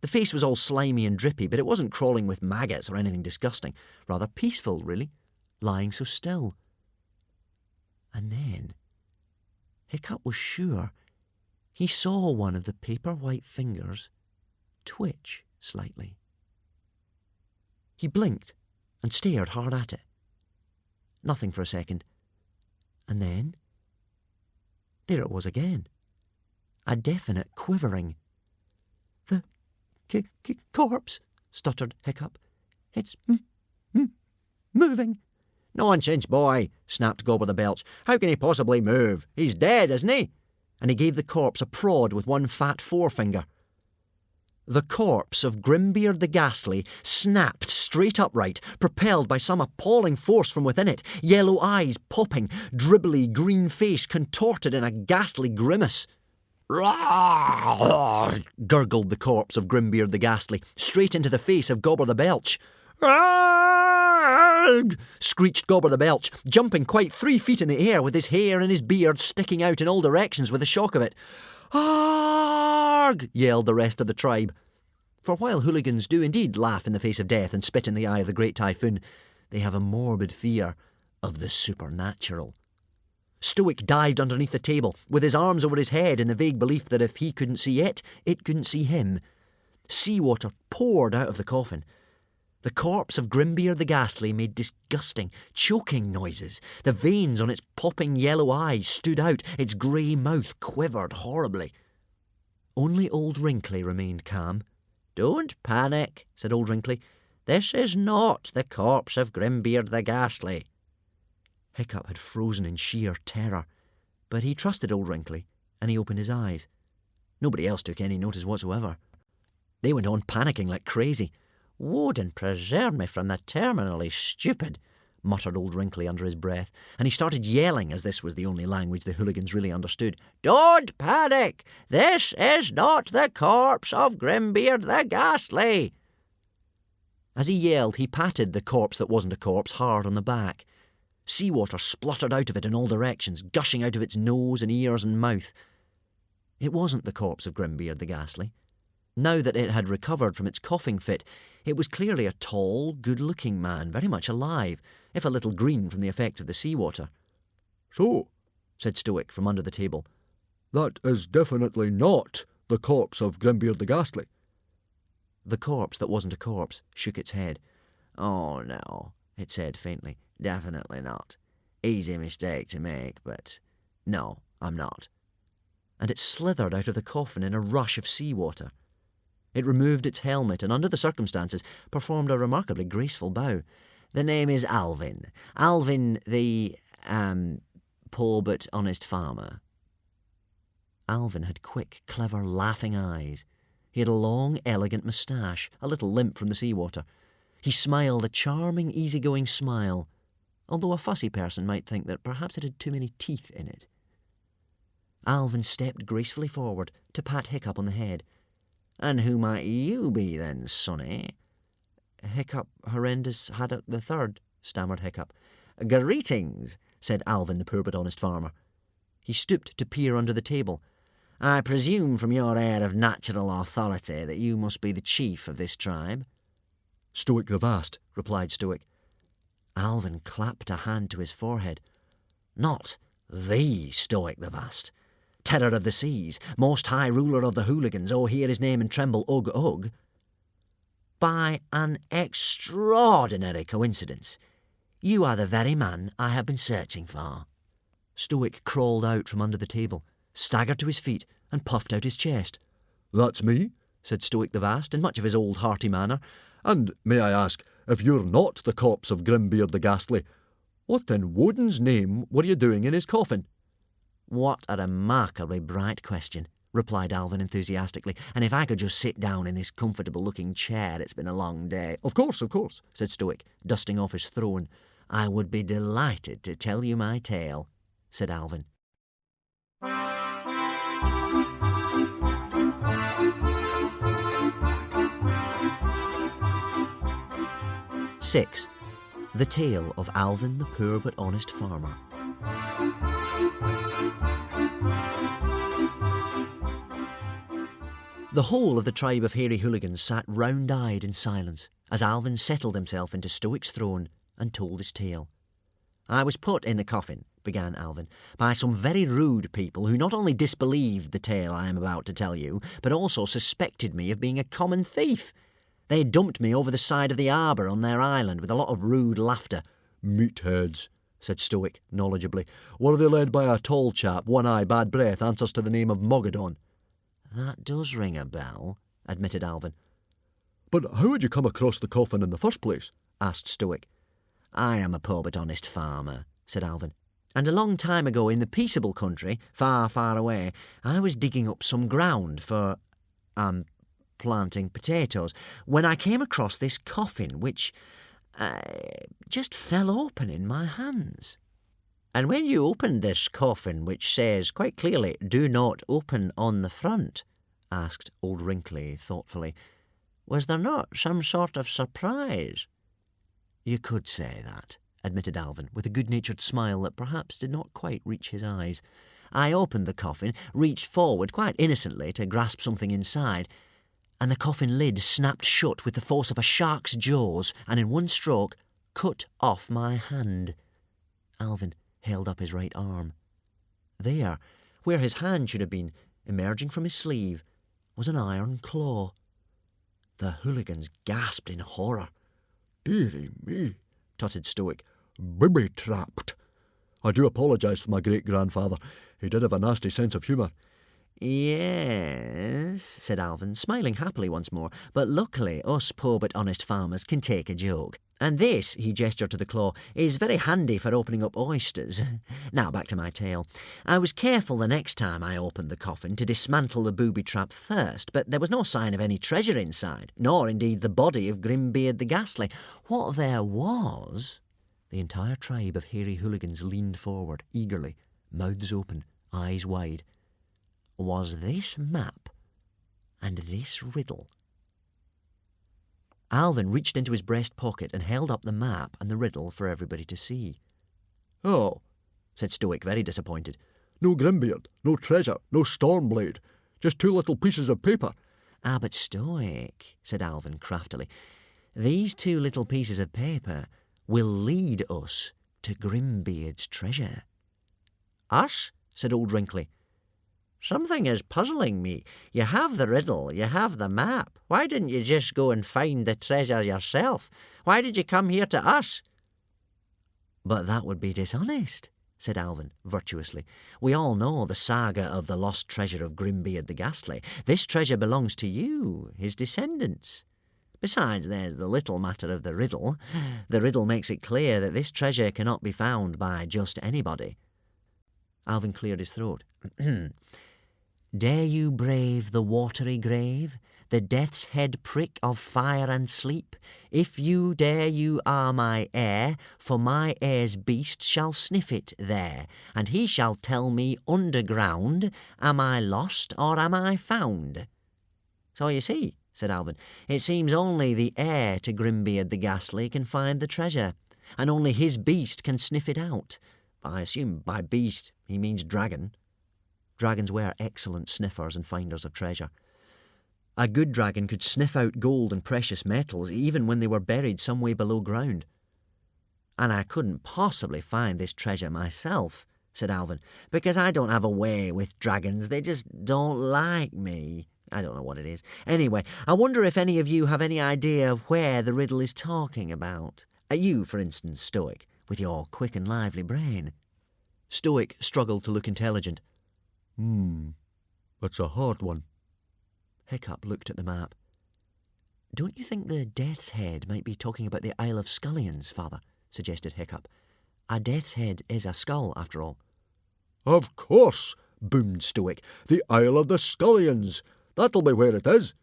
The face was all slimy and drippy, but it wasn't crawling with maggots or anything disgusting. Rather peaceful, really, lying so still. And then Hiccup was sure he saw one of the paper-white fingers twitch slightly. He blinked and stared hard at it. Nothing for a second. And then, there it was again. A definite quivering. "The corpse," stuttered Hiccup. "It's moving." "Nonsense, boy," snapped Gobber the Belch. "How can he possibly move? He's dead, isn't he?" And he gave the corpse a prod with one fat forefinger. The corpse of Grimbeard the Ghastly snapped straight upright, propelled by some appalling force from within it, yellow eyes popping, dribbly green face contorted in a ghastly grimace. Gurgled the corpse of Grimbeard the Ghastly, straight into the face of Gobber the Belch. "Argh!" screeched Gobber the Belch, jumping quite 3 feet in the air with his hair and his beard sticking out in all directions with the shock of it. "Argh!" yelled the rest of the tribe. For while hooligans do indeed laugh in the face of death and spit in the eye of the great typhoon, they have a morbid fear of the supernatural. Stoic dived underneath the table, with his arms over his head in the vague belief that if he couldn't see it couldn't see him. Seawater poured out of the coffin. The corpse of Grimbeard the Ghastly made disgusting, choking noises. The veins on its popping yellow eyes stood out, its grey mouth quivered horribly. Only old Wrinkly remained calm. "Don't panic," said old Wrinkly. "This is not the corpse of Grimbeard the Ghastly." Hiccup had frozen in sheer terror, but he trusted old Wrinkly, and he opened his eyes. Nobody else took any notice whatsoever. They went on panicking like crazy. "Woden preserve me from the terminally stupid," muttered old Wrinkly under his breath, and he started yelling, as this was the only language the hooligans really understood. "Don't panic! This is not the corpse of Grimbeard the Ghastly!" As he yelled, he patted the corpse that wasn't a corpse hard on the back. Seawater spluttered out of it in all directions, gushing out of its nose and ears and mouth. It wasn't the corpse of Grimbeard the Ghastly. Now that it had recovered from its coughing fit, it was clearly a tall, good-looking man, very much alive, if a little green from the effects of the seawater. "So," said Stoic from under the table, "that is definitely not the corpse of Grimbeard the Ghastly." The corpse that wasn't a corpse shook its head. "Oh, no," it said faintly. "Definitely not. Easy mistake to make, but no, I'm not." And it slithered out of the coffin in a rush of seawater. It removed its helmet and, under the circumstances, performed a remarkably graceful bow. "The name is Alvin. Alvin the, poor but honest farmer." Alvin had quick, clever, laughing eyes. He had a long, elegant moustache, a little limp from the seawater. He smiled a charming, easygoing smile, although a fussy person might think that perhaps it had too many teeth in it. Alvin stepped gracefully forward to pat Hiccup on the head. "And who might you be then, sonny?" "Hiccup Horrendous Haddock the Third," stammered Hiccup. "Greetings," said Alvin, the poor but honest farmer. He stooped to peer under the table. "I presume from your air of natural authority that you must be the chief of this tribe?" "Stoic the Vast," replied Stoic. Alvin clapped a hand to his forehead. "Not the Stoic the Vast. Terror of the seas, most high ruler of the hooligans, oh, hear his name and tremble, ugh, ugh. By an extraordinary coincidence, you are the very man I have been searching for." Stoic crawled out from under the table, staggered to his feet, and puffed out his chest. "That's me," said Stoic the Vast, in much of his old hearty manner. "And may I ask, if you're not the corpse of Grimbeard the Ghastly, what in Woden's name were you doing in his coffin?" "What a remarkably bright question," replied Alvin enthusiastically. "And if I could just sit down in this comfortable-looking chair, it's been a long day." Of course," said Stoic, dusting off his throne. "I would be delighted to tell you my tale," said Alvin. "6. The Tale of Alvin the Poor but Honest Farmer." The whole of the tribe of hairy hooligans sat round-eyed in silence as Alvin settled himself into Stoic's throne and told his tale. "I was put in the coffin began Alvin, by some very rude people who not only disbelieved the tale I am about to tell you, but also suspected me of being a common thief. They dumped me over the side of the arbour on their island with a lot of rude laughter. Meatheads, said Stoic, knowledgeably. Were they led by a tall chap, one eye, bad breath, answers to the name of Mogadon? That does ring a bell, admitted Alvin. But how would you come across the coffin in the first place? Asked Stoic. I am a poor but honest farmer, said Alvin. And a long time ago in the peaceable country, far, far away, I was digging up some ground for, planting potatoes, when I came across this coffin, which just fell open in my hands. And when you opened this coffin, which says quite clearly, do not open on the front, asked Old Wrinkly thoughtfully, was there not some sort of surprise? You could say that, admitted Alvin, with a good-natured smile that perhaps did not quite reach his eyes. I opened the coffin, reached forward quite innocently to grasp something inside, and the coffin lid snapped shut with the force of a shark's jaws, and in one stroke cut off my hand. Alvin held up his right arm. There, where his hand should have been, emerging from his sleeve, was an iron claw. The hooligans gasped in horror. Dearie me, tutted Stoic. Bibby-trapped. I do apologise for my great-grandfather. He did have a nasty sense of humour. Yes, said Alvin, smiling happily once more, but luckily us poor but honest farmers can take a joke. And this, he gestured to the claw, is very handy for opening up oysters. Now back to my tale. I was careful the next time I opened the coffin to dismantle the booby trap first, but there was no sign of any treasure inside, nor indeed the body of Grimbeard the Ghastly. What there was... The entire tribe of hairy hooligans leaned forward, eagerly, mouths open, eyes wide. Was this map and this riddle. Alvin reached into his breast pocket and held up the map and the riddle for everybody to see. Oh, said Stoic, very disappointed. No Grimbeard, no treasure, no Stormblade, just two little pieces of paper. Ah, but Stoic, said Alvin craftily, these two little pieces of paper will lead us to Grimbeard's treasure. Us? Said Old Wrinkly. Something is puzzling me. You have the riddle, you have the map. Why didn't you just go and find the treasure yourself? Why did you come here to us? But that would be dishonest, said Alvin virtuously. We all know the saga of the lost treasure of Grimbeard the Ghastly. This treasure belongs to you, his descendants. Besides, there's the little matter of the riddle. The riddle makes it clear that this treasure cannot be found by just anybody. Alvin cleared his throat. Dare you brave the watery grave, the death's head prick of fire and sleep? If you dare, you are my heir, for my heir's beast shall sniff it there, and he shall tell me underground, am I lost or am I found? So you see, said Alvin, it seems only the heir to Grimbeard the Ghastly can find the treasure, and only his beast can sniff it out. I assume by beast he means dragon. Dragons were excellent sniffers and finders of treasure. A good dragon could sniff out gold and precious metals even when they were buried some way below ground. And I couldn't possibly find this treasure myself, said Alvin, because I don't have a way with dragons. They just don't like me. I don't know what it is. Anyway, I wonder if any of you have any idea of where the riddle is talking about. You, for instance, Stoic, with your quick and lively brain. Stoic struggled to look intelligent. That's a hard one. Hiccup looked at the map. Don't you think the Death's Head might be talking about the Isle of Skullions, Father? Suggested Hiccup. A Death's Head is a skull, after all. Of course, boomed Stoic. The Isle of the Skullions. That'll be where it is.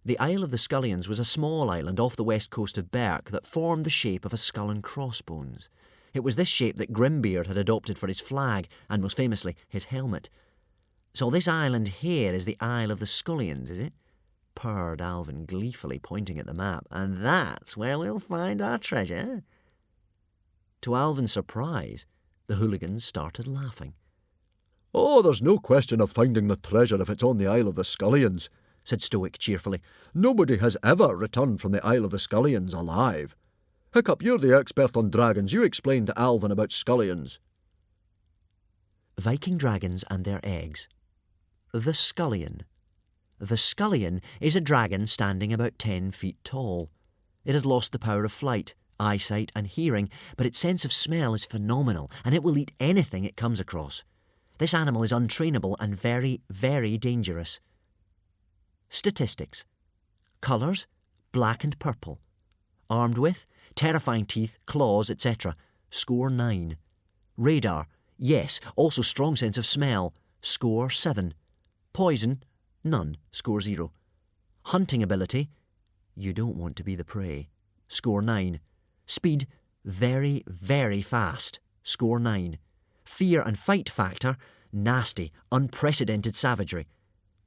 The Isle of the Skullions was a small island off the west coast of Berk that formed the shape of a skull and crossbones. It was this shape that Grimbeard had adopted for his flag, and most famously, his helmet. So this island here is the Isle of the Skullions, is it? Purred Alvin, gleefully pointing at the map. And that's where we'll find our treasure. To Alvin's surprise, the hooligans started laughing. Oh, there's no question of finding the treasure if it's on the Isle of the Skullions, said Stoic cheerfully. Nobody has ever returned from the Isle of the Skullions alive. Hiccup, you're the expert on dragons. You explain to Alvin about Skullions. Viking dragons and their eggs. The Skullion. The Skullion is a dragon standing about 10 feet tall. It has lost the power of flight, eyesight and hearing, but its sense of smell is phenomenal, and it will eat anything it comes across. This animal is untrainable and very, very dangerous. Statistics. Colours, black and purple. Armed with, terrifying teeth, claws, etc. Score 9. Radar, yes, also strong sense of smell. Score 7. Poison, none. Score 0. Hunting ability, you don't want to be the prey. Score 9. Speed, very, very fast. Score 9. Fear and fight factor, nasty, unprecedented savagery.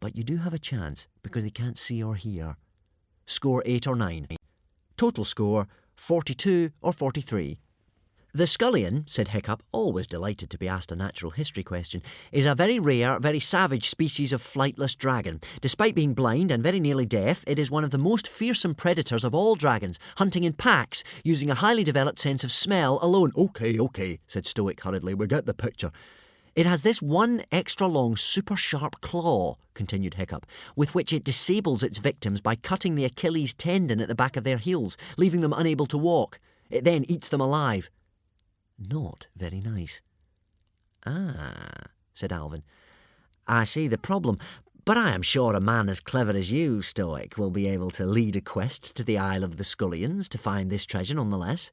But you do have a chance because they can't see or hear. Score 8 or 9. Total score, 42 or 43. The Skullion, said Hiccup, always delighted to be asked a natural history question, is a very rare, very savage species of flightless dragon. Despite being blind and very nearly deaf, it is one of the most fearsome predators of all dragons, hunting in packs, using a highly developed sense of smell alone. Okay, said Stoic hurriedly. We get the picture. It has this one extra long, super sharp claw, continued Hiccup, with which it disables its victims by cutting the Achilles tendon at the back of their heels, leaving them unable to walk. It then eats them alive. Not very nice. Ah, said Alvin. I see the problem, but I am sure a man as clever as you, Stoic, will be able to lead a quest to the Isle of the Skullions to find this treasure nonetheless.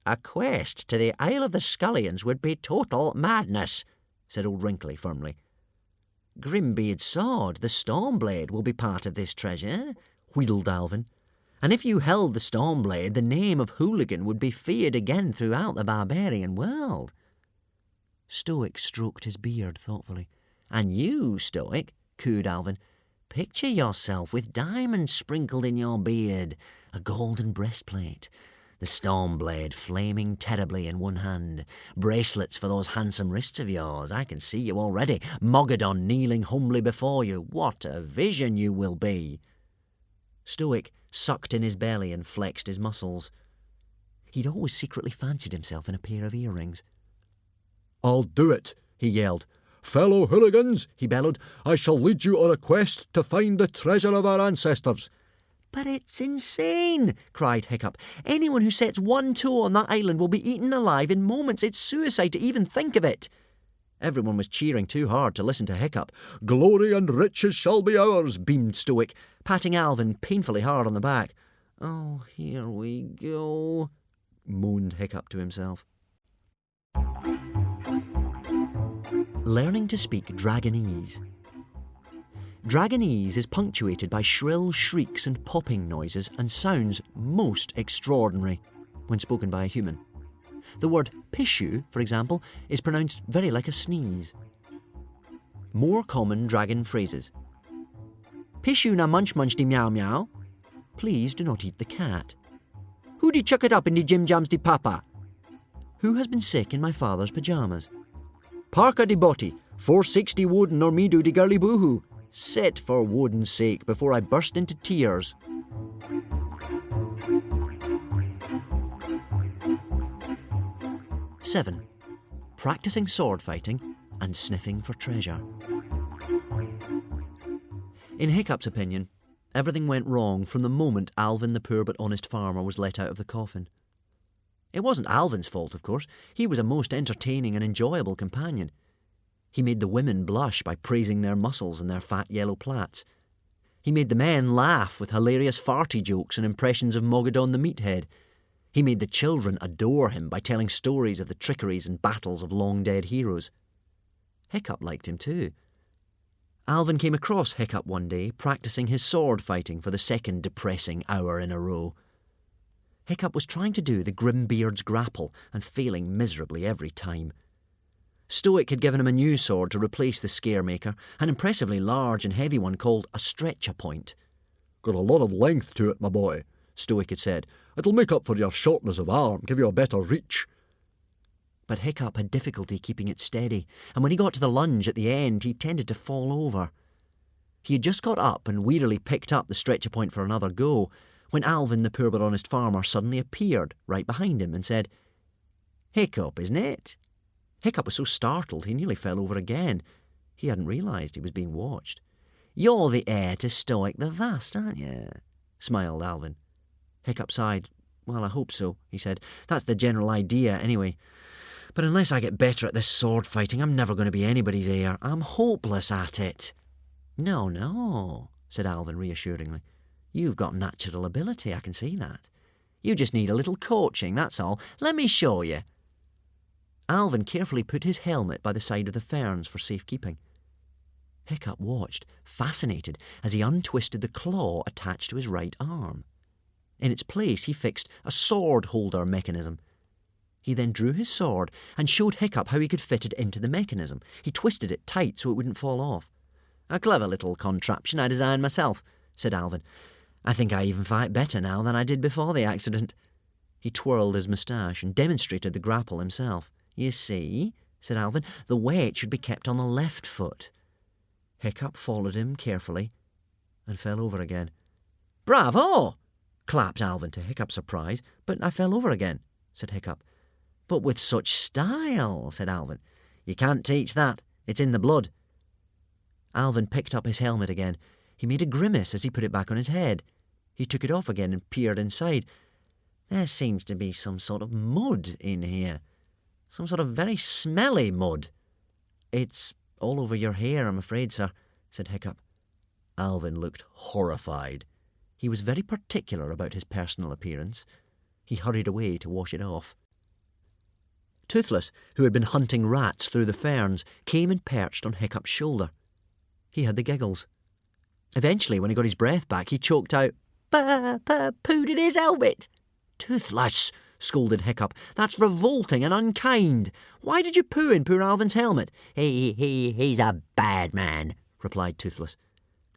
A quest to the Isle of the Skullions would be total madness, said old Wrinkly firmly. Grimbeard's sword, the Stormblade, will be part of this treasure, wheedled Alvin. And if you held the Stormblade, the name of Hooligan would be feared again throughout the barbarian world. Stoic stroked his beard thoughtfully. And you, Stoic, cooed Alvin, picture yourself with diamonds sprinkled in your beard, a golden breastplate, the Stormblade flaming terribly in one hand, bracelets for those handsome wrists of yours. I can see you already, Mogadon kneeling humbly before you. What a vision you will be! Stoic sucked in his belly and flexed his muscles. He'd always secretly fancied himself in a pair of earrings. I'll do it, he yelled. Fellow hooligans, he bellowed, I shall lead you on a quest to find the treasure of our ancestors. But it's insane, cried Hiccup. Anyone who sets one toe on that island will be eaten alive in moments. It's suicide to even think of it. Everyone was cheering too hard to listen to Hiccup. Glory and riches shall be ours, beamed Stoic, patting Alvin painfully hard on the back. Oh, here we go, moaned Hiccup to himself. Learning to speak Dragonese. Dragonese is punctuated by shrill shrieks and popping noises and sounds most extraordinary when spoken by a human. The word pishu, for example, is pronounced very like a sneeze. More common dragon phrases. Pishu na munch munch di meow meow. Please do not eat the cat. Who di chuck it up in di jim jams di papa? Who has been sick in my father's pyjamas? Parka di botti, 460 Woden or me do di girly boohoo. Sit for Woden's sake before I burst into tears. Seven. Practicing sword fighting and sniffing for treasure. In Hiccup's opinion, everything went wrong from the moment Alvin the poor but honest farmer was let out of the coffin. It wasn't Alvin's fault, of course. He was a most entertaining and enjoyable companion. He made the women blush by praising their muscles and their fat yellow plaits. He made the men laugh with hilarious farty jokes and impressions of Mogadon the Meathead. He made the children adore him by telling stories of the trickeries and battles of long-dead heroes. Hiccup liked him too. Alvin came across Hiccup one day practicing his sword fighting for the second depressing hour in a row. Hiccup was trying to do the Grimbeard's grapple and failing miserably every time. Stoic had given him a new sword to replace the Scaremaker, an impressively large and heavy one called a stretcher point. Got a lot of length to it, my boy, Stoic had said. It'll make up for your shortness of arm, give you a better reach. But Hiccup had difficulty keeping it steady, and when he got to the lunge at the end, he tended to fall over. He had just got up and wearily picked up the stretcher point for another go, when Alvin the poor but honest farmer suddenly appeared right behind him and said, "Hiccup, isn't it?" Hiccup was so startled he nearly fell over again. He hadn't realised he was being watched. "You're the heir to Stoic the Vast, aren't you?" smiled Alvin. Hiccup sighed. "Well, I hope so," he said. "That's the general idea, anyway. But unless I get better at this sword fighting, I'm never going to be anybody's heir. I'm hopeless at it." "No, no," said Alvin reassuringly. "You've got natural ability, I can see that. You just need a little coaching, that's all. Let me show you." Alvin carefully put his helmet by the side of the ferns for safekeeping. Hiccup watched, fascinated, as he untwisted the claw attached to his right arm. In its place he fixed a sword-holder mechanism. He then drew his sword and showed Hiccup how he could fit it into the mechanism. He twisted it tight so it wouldn't fall off. "A clever little contraption I designed myself," said Alvin. "I think I even fight better now than I did before the accident." He twirled his moustache and demonstrated the grapple himself. "You see," said Alvin, "the weight should be kept on the left foot." Hiccup followed him carefully and fell over again. "Bravo!" clapped Alvin to Hiccup's surprise. "But I fell over again," said Hiccup. "But with such style," said Alvin. "You can't teach that. It's in the blood." Alvin picked up his helmet again. He made a grimace as he put it back on his head. He took it off again and peered inside. "There seems to be some sort of mud in here. Some sort of very smelly mud." "It's all over your hair, I'm afraid, sir," said Hiccup. Alvin looked horrified. He was very particular about his personal appearance. He hurried away to wash it off. Toothless, who had been hunting rats through the ferns, came and perched on Hiccup's shoulder. He had the giggles. Eventually, when he got his breath back, he choked out, "Pooed in his helmet." "Toothless," scolded Hiccup, "that's revolting and unkind. Why did you poo in poor Alvin's helmet?" He's a bad man," replied Toothless.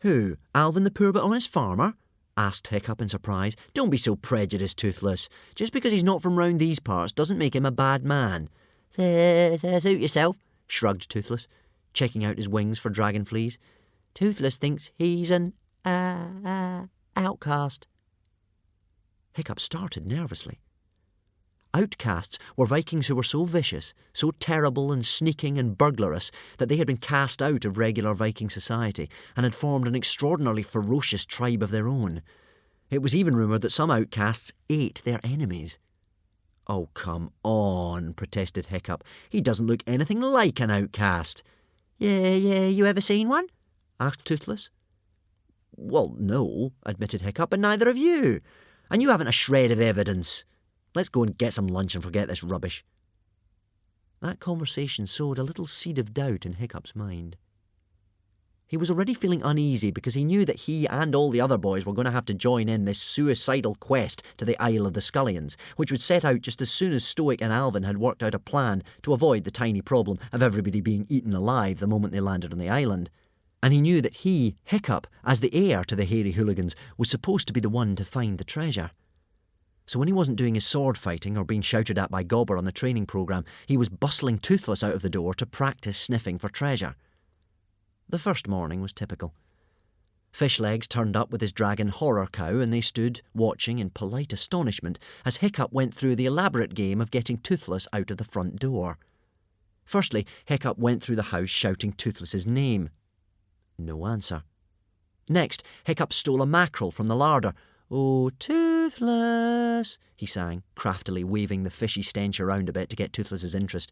"Who, Alvin the poor but honest farmer?" asked Hiccup in surprise. "Don't be so prejudiced, Toothless. Just because he's not from round these parts doesn't make him a bad man." Suit yourself," shrugged Toothless, checking out his wings for dragon fleas. "Toothless thinks he's an outcast." Hiccup started nervously. Outcasts were Vikings who were so vicious, so terrible and sneaking and burglarious that they had been cast out of regular Viking society and had formed an extraordinarily ferocious tribe of their own. It was even rumoured that some outcasts ate their enemies. "Oh, come on," protested Hiccup. "He doesn't look anything like an outcast." Yeah, you ever seen one?" asked Toothless. "Well, no," admitted Hiccup, "and neither have you. And you haven't a shred of evidence. Let's go and get some lunch and forget this rubbish." That conversation sowed a little seed of doubt in Hiccup's mind. He was already feeling uneasy because he knew that he and all the other boys were going to have to join in this suicidal quest to the Isle of the Skullions, which would set out just as soon as Stoic and Alvin had worked out a plan to avoid the tiny problem of everybody being eaten alive the moment they landed on the island. And he knew that he, Hiccup, as the heir to the hairy hooligans, was supposed to be the one to find the treasure. So when he wasn't doing his sword fighting or being shouted at by Gobber on the training programme, he was bustling Toothless out of the door to practice sniffing for treasure. The first morning was typical. Fishlegs turned up with his dragon Horror Cow, and they stood watching in polite astonishment as Hiccup went through the elaborate game of getting Toothless out of the front door. Firstly, Hiccup went through the house shouting Toothless's name. No answer. Next, Hiccup stole a mackerel from the larder. "Oh, Toothless," he sang, craftily waving the fishy stench around a bit to get Toothless's interest.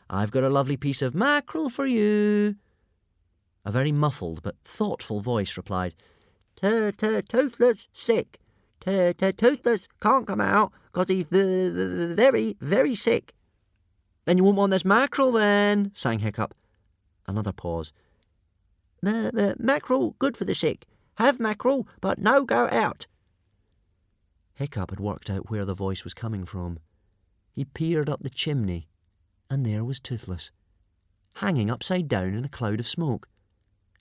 "I've got a lovely piece of mackerel for you." A very muffled but thoughtful voice replied, Toothless sick. Toothless can't come out because he's very, very sick." "Then you won't want this mackerel then," sang Hiccup. Another pause. Mackerel good for the sick. Have mackerel, but no go out." Hiccup had worked out where the voice was coming from. He peered up the chimney, and there was Toothless, hanging upside down in a cloud of smoke.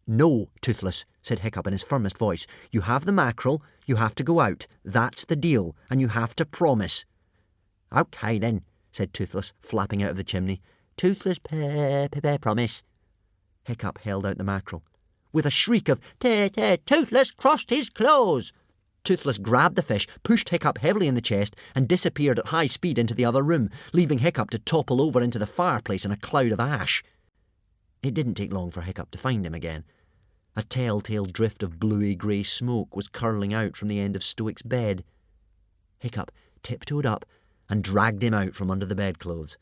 "No, Toothless," said Hiccup in his firmest voice. "You have the mackerel, you have to go out. That's the deal, and you have to promise." "OK then," said Toothless, flapping out of the chimney. "Toothless promise." Hiccup held out the mackerel. With a shriek of Toothless crossed his claws, Toothless grabbed the fish, pushed Hiccup heavily in the chest, and disappeared at high speed into the other room, leaving Hiccup to topple over into the fireplace in a cloud of ash. It didn't take long for Hiccup to find him again. A telltale drift of bluey-grey smoke was curling out from the end of Stoic's bed. Hiccup tiptoed up and dragged him out from under the bedclothes.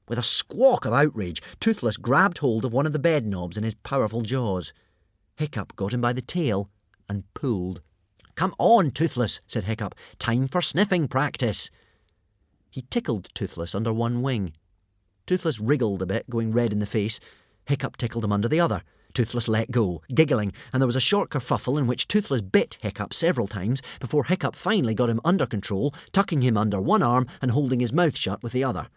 With a squawk of outrage, Toothless grabbed hold of one of the bed knobs in his powerful jaws. Hiccup got him by the tail and pulled. "Come on, Toothless," said Hiccup. "Time for sniffing practice." He tickled Toothless under one wing. Toothless wriggled a bit, going red in the face. Hiccup tickled him under the other. Toothless let go, giggling, and there was a short kerfuffle in which Toothless bit Hiccup several times before Hiccup finally got him under control, tucking him under one arm and holding his mouth shut with the other.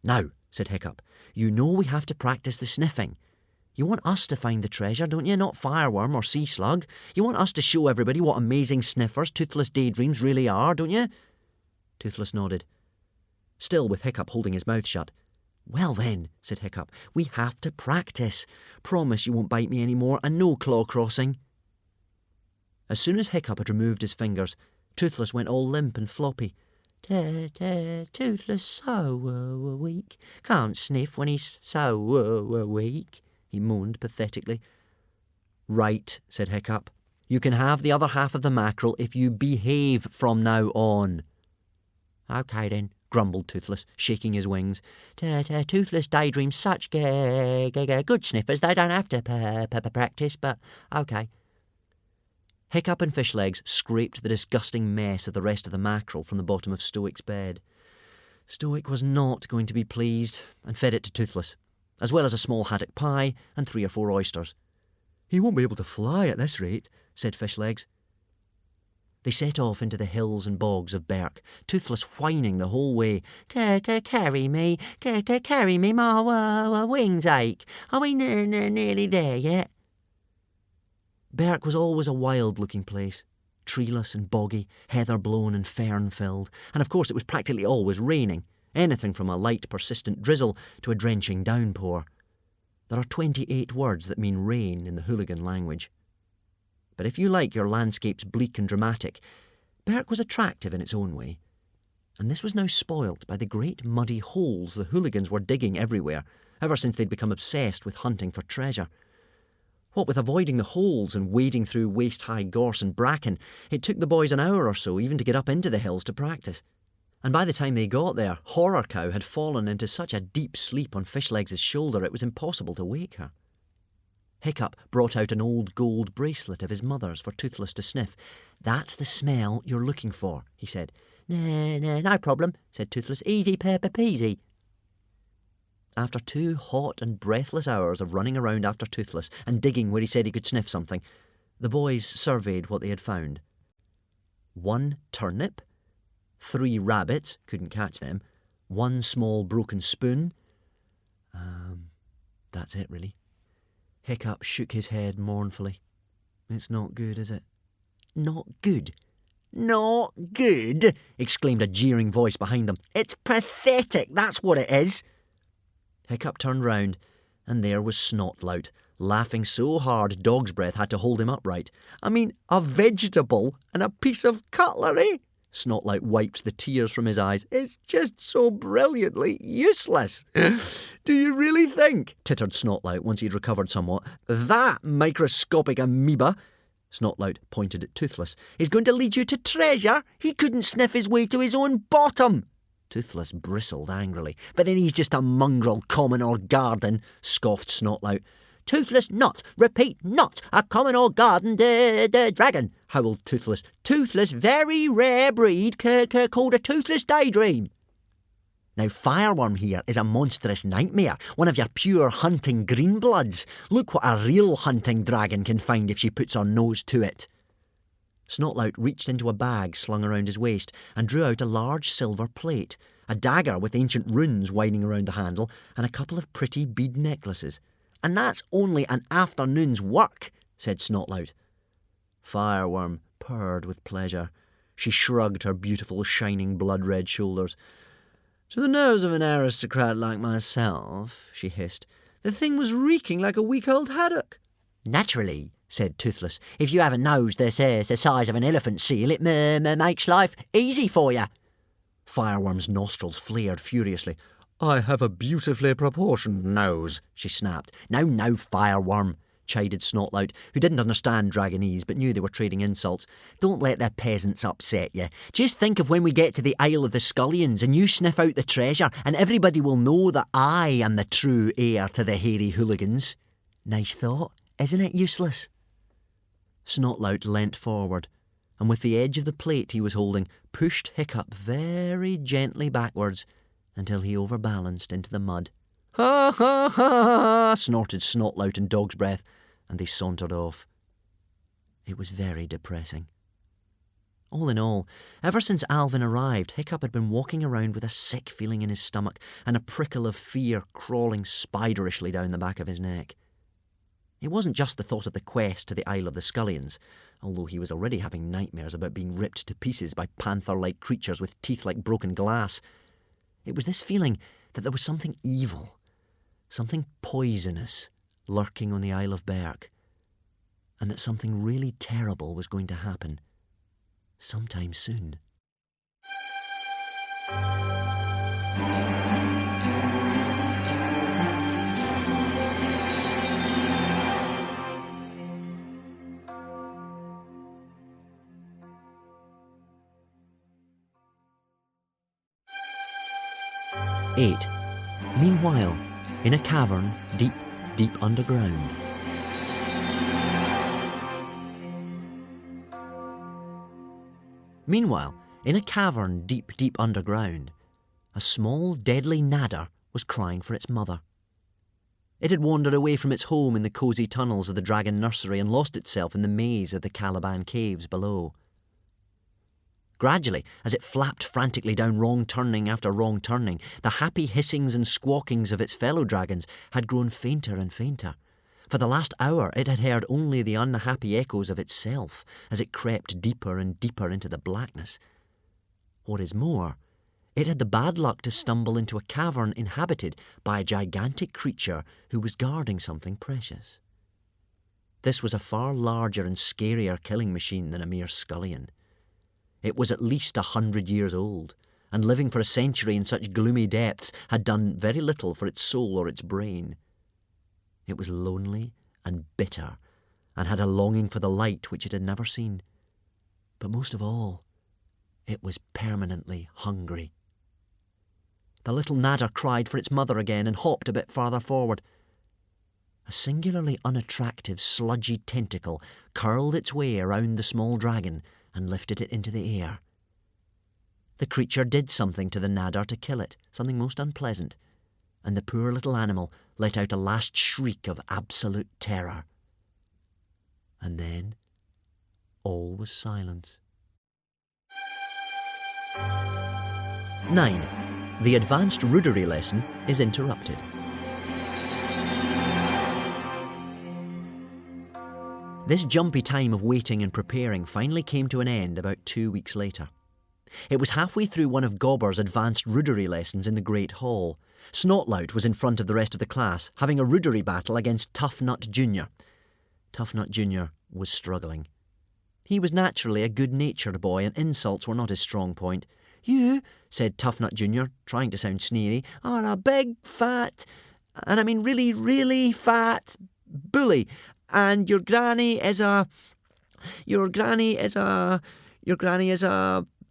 "Now," said Hiccup, "you know we have to practice the sniffing. You want us to find the treasure, don't you? Not fireworm or sea slug. You want us to show everybody what amazing sniffers Toothless daydreams really are, don't you?" Toothless nodded, still with Hiccup holding his mouth shut. "Well then," said Hiccup, "we have to practice. Promise you won't bite me any more, and no claw crossing." As soon as Hiccup had removed his fingers, Toothless went all limp and floppy. "Toothless so weak. Can't sniff when he's so weak," he moaned pathetically. "Right," said Hiccup. "You can have the other half of the mackerel if you behave from now on." "OK then," grumbled Toothless, shaking his wings. "Toothless daydreams such good sniffers they don't have to practice, but OK." Hiccup and Fishlegs scraped the disgusting mess of the rest of the mackerel from the bottom of Stoic's bed. Stoic was not going to be pleased, and fed it to Toothless, as well as a small haddock pie and 3 or 4 oysters. "He won't be able to fly at this rate," said Fishlegs. They set off into the hills and bogs of Berk, Toothless whining the whole way. Carry me, my wings ache. Are we nearly there yet?" Berk was always a wild-looking place, treeless and boggy, heather-blown and fern-filled, and of course it was practically always raining, anything from a light, persistent drizzle to a drenching downpour. There are 28 words that mean rain in the hooligan language. But if you like your landscapes bleak and dramatic, Berk was attractive in its own way. And this was now spoilt by the great muddy holes the hooligans were digging everywhere, ever since they'd become obsessed with hunting for treasure. What with avoiding the holes and wading through waist-high gorse and bracken, it took the boys an hour or so even to get up into the hills to practice. And by the time they got there, Horror Cow had fallen into such a deep sleep on Fishlegs' shoulder it was impossible to wake her. Hiccup brought out an old gold bracelet of his mother's for Toothless to sniff. "That's the smell you're looking for," he said. No problem," said Toothless. "Easy peasy." After 2 hot and breathless hours of running around after Toothless and digging where he said he could sniff something, the boys surveyed what they had found. 1 turnip, 3 rabbits, couldn't catch them, 1 small broken spoon. That's it, really. Hiccup shook his head mournfully. "It's not good, is it?" "Not good? Not good?" exclaimed a jeering voice behind them. "It's pathetic, that's what it is." Hiccup turned round, and there was Snotlout, laughing so hard Dog's Breath had to hold him upright. "I mean, a vegetable and a piece of cutlery?" Snotlout wiped the tears from his eyes. "It's just so brilliantly useless." "Do you really think," tittered Snotlout once he'd recovered somewhat, "that microscopic amoeba," Snotlout pointed at Toothless, "is going to lead you to treasure? He couldn't sniff his way to his own bottom." Toothless bristled angrily. "But then he's just a mongrel common or garden," scoffed Snotlout. "Toothless not, repeat, not a common or garden dragon," howled Toothless. "Toothless very rare breed called a Toothless daydream." "Now Fireworm here is a monstrous nightmare, one of your pure hunting greenbloods. Look what a real hunting dragon can find if she puts her nose to it." Snotlout reached into a bag slung around his waist and drew out a large silver plate, a dagger with ancient runes winding around the handle, and a couple of pretty bead necklaces. "And that's only an afternoon's work," said Snotlout. Fireworm purred with pleasure. She shrugged her beautiful, shining, blood-red shoulders. "To the nose of an aristocrat like myself," she hissed, "the thing was reeking like a week-old haddock." "Naturally," said Toothless. "If you have a nose this is the size of an elephant seal, it makes life easy for you." Fireworm's nostrils flared furiously. "I have a beautifully proportioned "Nose," she snapped. "Now, Fireworm," chided Snotlout, who didn't understand Dragonese but knew they were trading insults. "Don't let the peasants upset you. Just think of when we get to the Isle of the Skullions and you sniff out the treasure and everybody will know that I am the true heir to the hairy hooligans. Nice thought, isn't it, Useless?" Snotlout leant forward, and with the edge of the plate he was holding, pushed Hiccup very gently backwards until he overbalanced into the mud. "Ha, ha, ha," snorted Snotlout and Dog's Breath, and they sauntered off. It was very depressing. All in all, ever since Alvin arrived, Hiccup had been walking around with a sick feeling in his stomach and a prickle of fear crawling spiderishly down the back of his neck. It wasn't just the thought of the quest to the Isle of the Skullions, although he was already having nightmares about being ripped to pieces by panther-like creatures with teeth like broken glass. It was this feeling that there was something evil, something poisonous, lurking on the Isle of Berk, and that something really terrible was going to happen sometime soon. Eight. Meanwhile, in a cavern deep, deep underground. Meanwhile, in a cavern deep, deep underground, a small, deadly nadder was crying for its mother. It had wandered away from its home in the cosy tunnels of the dragon nursery and lost itself in the maze of the Caliban caves below. Gradually, as it flapped frantically down wrong turning after wrong turning, the happy hissings and squawkings of its fellow dragons had grown fainter and fainter. For the last hour it had heard only the unhappy echoes of itself as it crept deeper and deeper into the blackness. What is more, it had the bad luck to stumble into a cavern inhabited by a gigantic creature who was guarding something precious. This was a far larger and scarier killing machine than a mere scullion. It was at least 100 years old, and living for a century in such gloomy depths had done very little for its soul or its brain. It was lonely and bitter, and had a longing for the light which it had never seen. But most of all, it was permanently hungry. The little nadder cried for its mother again and hopped a bit farther forward. A singularly unattractive, sludgy tentacle curled its way around the small dragon and lifted it into the air. The creature did something to the nadder to kill it, something most unpleasant, and the poor little animal let out a last shriek of absolute terror. And then all was silence. 9. The advanced Rudery lesson is interrupted. This jumpy time of waiting and preparing finally came to an end about 2 weeks later. It was halfway through one of Gobber's advanced Rudery lessons in the Great Hall. Snotlout was in front of the rest of the class, having a Rudery battle against Toughnut Jr. Toughnut Jr. was struggling. He was naturally a good-natured boy, and insults were not his strong point. "You," said Toughnut Jr., trying to sound sneery, "are a big, fat, and I mean really, really fat bully. And your granny is a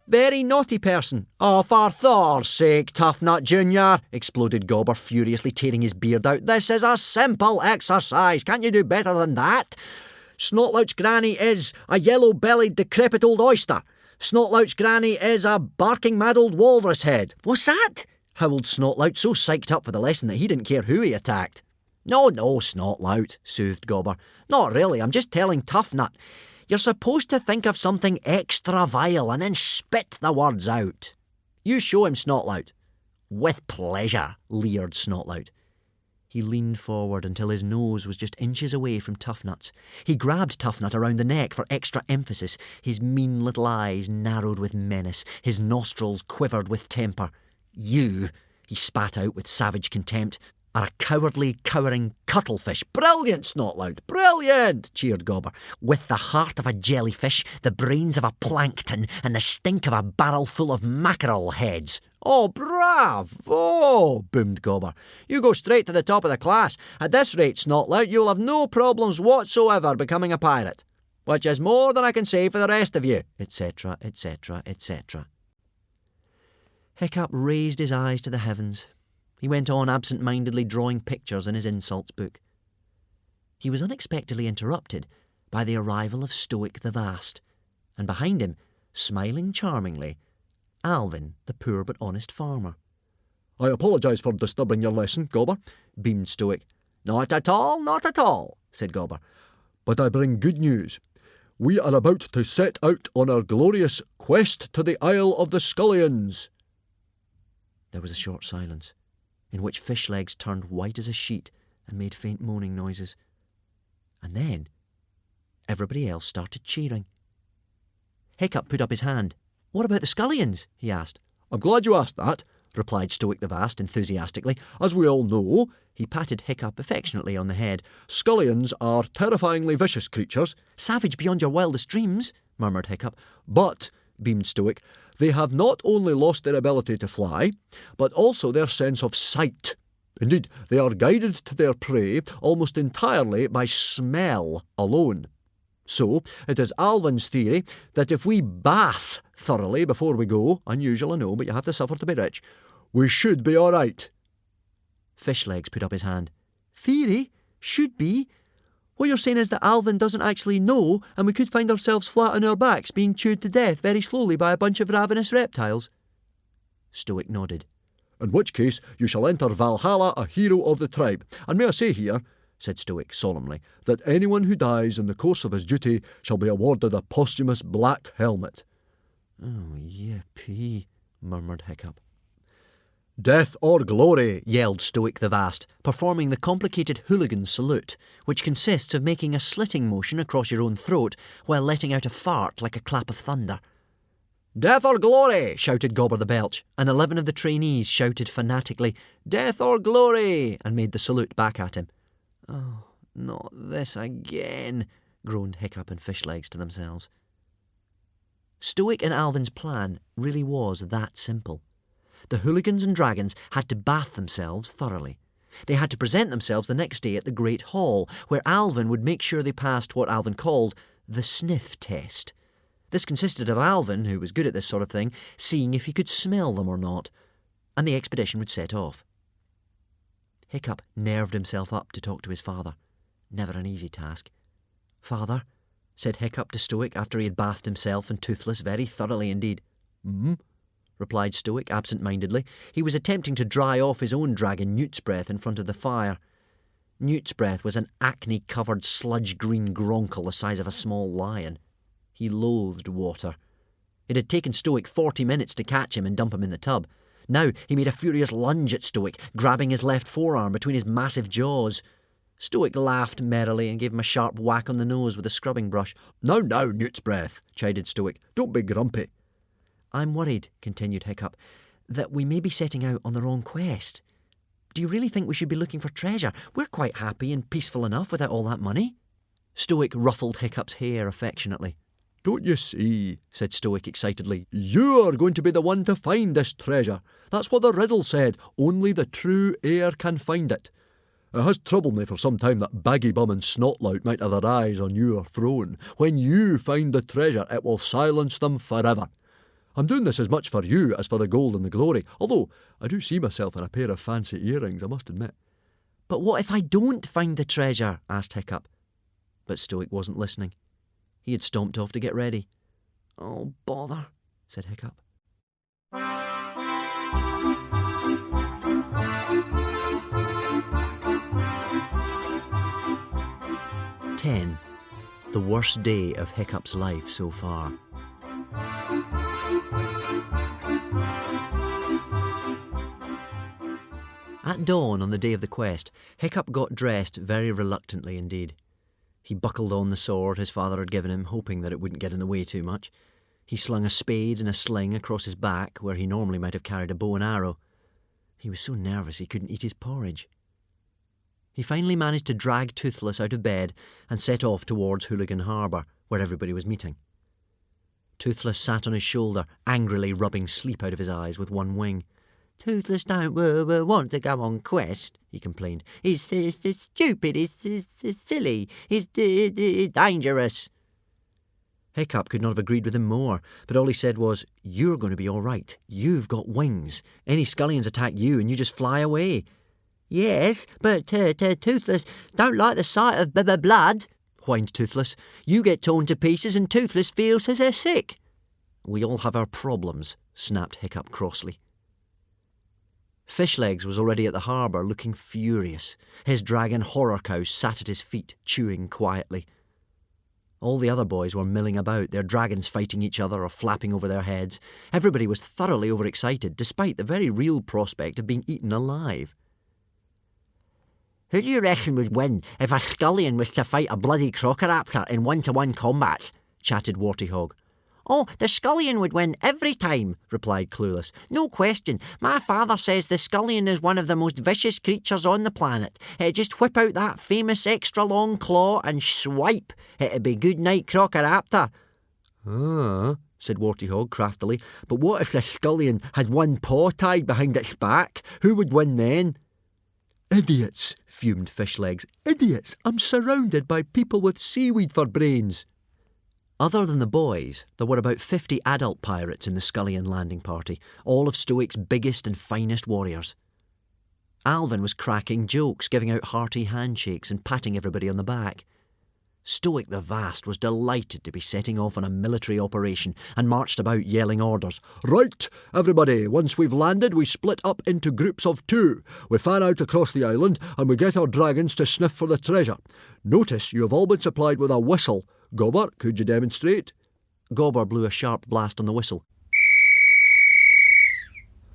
very naughty person." "Oh, for Thor's sake, Toughnut Jr., exploded Gobber, furiously tearing his beard out. "This is a simple exercise. Can't you do better than that? Snotlout's granny is a yellow-bellied, decrepit old oyster. Snotlout's granny is a barking mad old walrus head." "What's that?" howled Snotlout, so psyched up for the lesson that he didn't care who he attacked. No, Snotlout," soothed Gobber. "Not really, I'm just telling Toughnut. You're supposed to think of something extra vile and then spit the words out." "You show him, Snotlout." "With pleasure," leered Snotlout. He leaned forward until his nose was just inches away from Toughnut's. He grabbed Toughnut around the neck for extra emphasis. His mean little eyes narrowed with menace. His nostrils quivered with temper. "You," he spat out with savage contempt. are a cowardly, cowering cuttlefish. Brilliant, Snotlout, brilliant, cheered Gobber. With the heart of a jellyfish, the brains of a plankton, and the stink of a barrel full of mackerel heads. Oh, bravo, boomed Gobber. You go straight to the top of the class. At this rate, Snotlout, you'll have no problems whatsoever becoming a pirate. Which is more than I can say for the rest of you, etc., etc., etc. Hiccup raised his eyes to the heavens. He went on absent-mindedly drawing pictures in his insults book. He was unexpectedly interrupted by the arrival of Stoic the Vast, and behind him, smiling charmingly, Alvin, the poor but honest farmer. I apologise for disturbing your lesson, Gobber, beamed Stoic. Not at all, said Gobber. But I bring good news. We are about to set out on our glorious quest to the Isle of the Skullions. There was a short silence, in which fish legs turned white as a sheet and made faint moaning noises. And then everybody else started cheering. Hiccup put up his hand. What about the Skullions? He asked. I'm glad you asked that, replied Stoic the Vast enthusiastically. As we all know, he patted Hiccup affectionately on the head, Skullions are terrifyingly vicious creatures. Savage beyond your wildest dreams, murmured Hiccup. But, beamed Stoic, they have not only lost their ability to fly, but also their sense of sight. Indeed, they are guided to their prey almost entirely by smell alone. So, it is Alvin's theory that if we bath thoroughly before we go, unusual I know, but you have to suffer to be rich, we should be all right. Fishlegs put up his hand. Theory? Should be? What you're saying is that Alvin doesn't actually know, and we could find ourselves flat on our backs being chewed to death very slowly by a bunch of ravenous reptiles? Stoic nodded. In which case you shall enter Valhalla a hero of the tribe. And may I say here, said Stoic solemnly, that anyone who dies in the course of his duty shall be awarded a posthumous black helmet. Oh, yippee, murmured Hiccup. Death or glory, yelled Stoic the Vast, performing the complicated hooligan salute, which consists of making a slitting motion across your own throat while letting out a fart like a clap of thunder. Death or glory, shouted Gobber the Belch, and 11 of the trainees shouted fanatically, Death or glory, and made the salute back at him. Oh, not this again, groaned Hiccup and Fishlegs to themselves. Stoic and Alvin's plan really was that simple. The hooligans and dragons had to bath themselves thoroughly. They had to present themselves the next day at the Great Hall, where Alvin would make sure they passed what Alvin called the sniff test. This consisted of Alvin, who was good at this sort of thing, seeing if he could smell them or not, and the expedition would set off. Hiccup nerved himself up to talk to his father. Never an easy task. Father, said Hiccup to Stoic after he had bathed himself and Toothless very thoroughly indeed. Replied Stoic absent-mindedly. He was attempting to dry off his own dragon Newt's Breath in front of the fire. Newt's Breath was an acne-covered sludge-green gronkle the size of a small lion. He loathed water. It had taken Stoic 40 minutes to catch him and dump him in the tub. Now he made a furious lunge at Stoic, grabbing his left forearm between his massive jaws. Stoic laughed merrily and gave him a sharp whack on the nose with a scrubbing brush. Now, Newt's Breath, chided Stoic. Don't be grumpy. I'm worried, continued Hiccup, that we may be setting out on the wrong quest. Do you really think we should be looking for treasure? We're quite happy and peaceful enough without all that money. Stoic ruffled Hiccup's hair affectionately. Don't you see, said Stoic excitedly, you're going to be the one to find this treasure. That's what the riddle said. Only the true heir can find it. It has troubled me for some time that Baggybum and Snotlout might have their eyes on your throne. When you find the treasure, it will silence them forever. I'm doing this as much for you as for the gold and the glory, although I do see myself in a pair of fancy earrings, I must admit. But what if I don't find the treasure? Asked Hiccup. But Stoic wasn't listening. He had stomped off to get ready. Oh, bother, said Hiccup. 10. The worst day of Hiccup's life so far. At dawn on the day of the quest, Hiccup got dressed very reluctantly indeed. He buckled on the sword his father had given him, hoping that it wouldn't get in the way too much. He slung a spade and a sling across his back, where he normally might have carried a bow and arrow. He was so nervous he couldn't eat his porridge. He finally managed to drag Toothless out of bed and set off towards Hooligan Harbour, where everybody was meeting. Toothless sat on his shoulder, angrily rubbing sleep out of his eyes with one wing. "Toothless don't want to go on quest," he complained. He's stupid, he's silly, he's dangerous." Hiccup could not have agreed with him more, but all he said was, "You're going to be all right. You've got wings. Any Skullions attack you and you just fly away." "Yes, but Toothless don't like the sight of blood," whined Toothless. "You get torn to pieces and Toothless feels sick." "We all have our problems," snapped Hiccup crossly. Fishlegs was already at the harbour, looking furious. His dragon horror cow sat at his feet, chewing quietly. All the other boys were milling about, their dragons fighting each other or flapping over their heads. Everybody was thoroughly overexcited, despite the very real prospect of being eaten alive. "Who do you reckon would win if a Skullion was to fight a bloody Crocodile in one-to-one combat?" chatted Wartyhog. "Oh, the Skullion would win every time," replied Clueless. "No question. My father says the Skullion is one of the most vicious creatures on the planet. Just whip out that famous extra long claw and swipe. It'd be good night, Crocodile." "Ah," said Wartyhog craftily. "But what if the Skullion had one paw tied behind its back? Who would win then?" "Idiots," fumed Fishlegs. "Idiots! I'm surrounded by people with seaweed for brains." Other than the boys, there were about 50 adult pirates in the Skullion landing party, all of Stoic's biggest and finest warriors. Alvin was cracking jokes, giving out hearty handshakes and patting everybody on the back. Stoic the Vast was delighted to be setting off on a military operation and marched about yelling orders. "Right, everybody, once we've landed, we split up into groups of 2. We fan out across the island and we get our dragons to sniff for the treasure. Notice you have all been supplied with a whistle. Gobber, could you demonstrate?" Gobber blew a sharp blast on the whistle.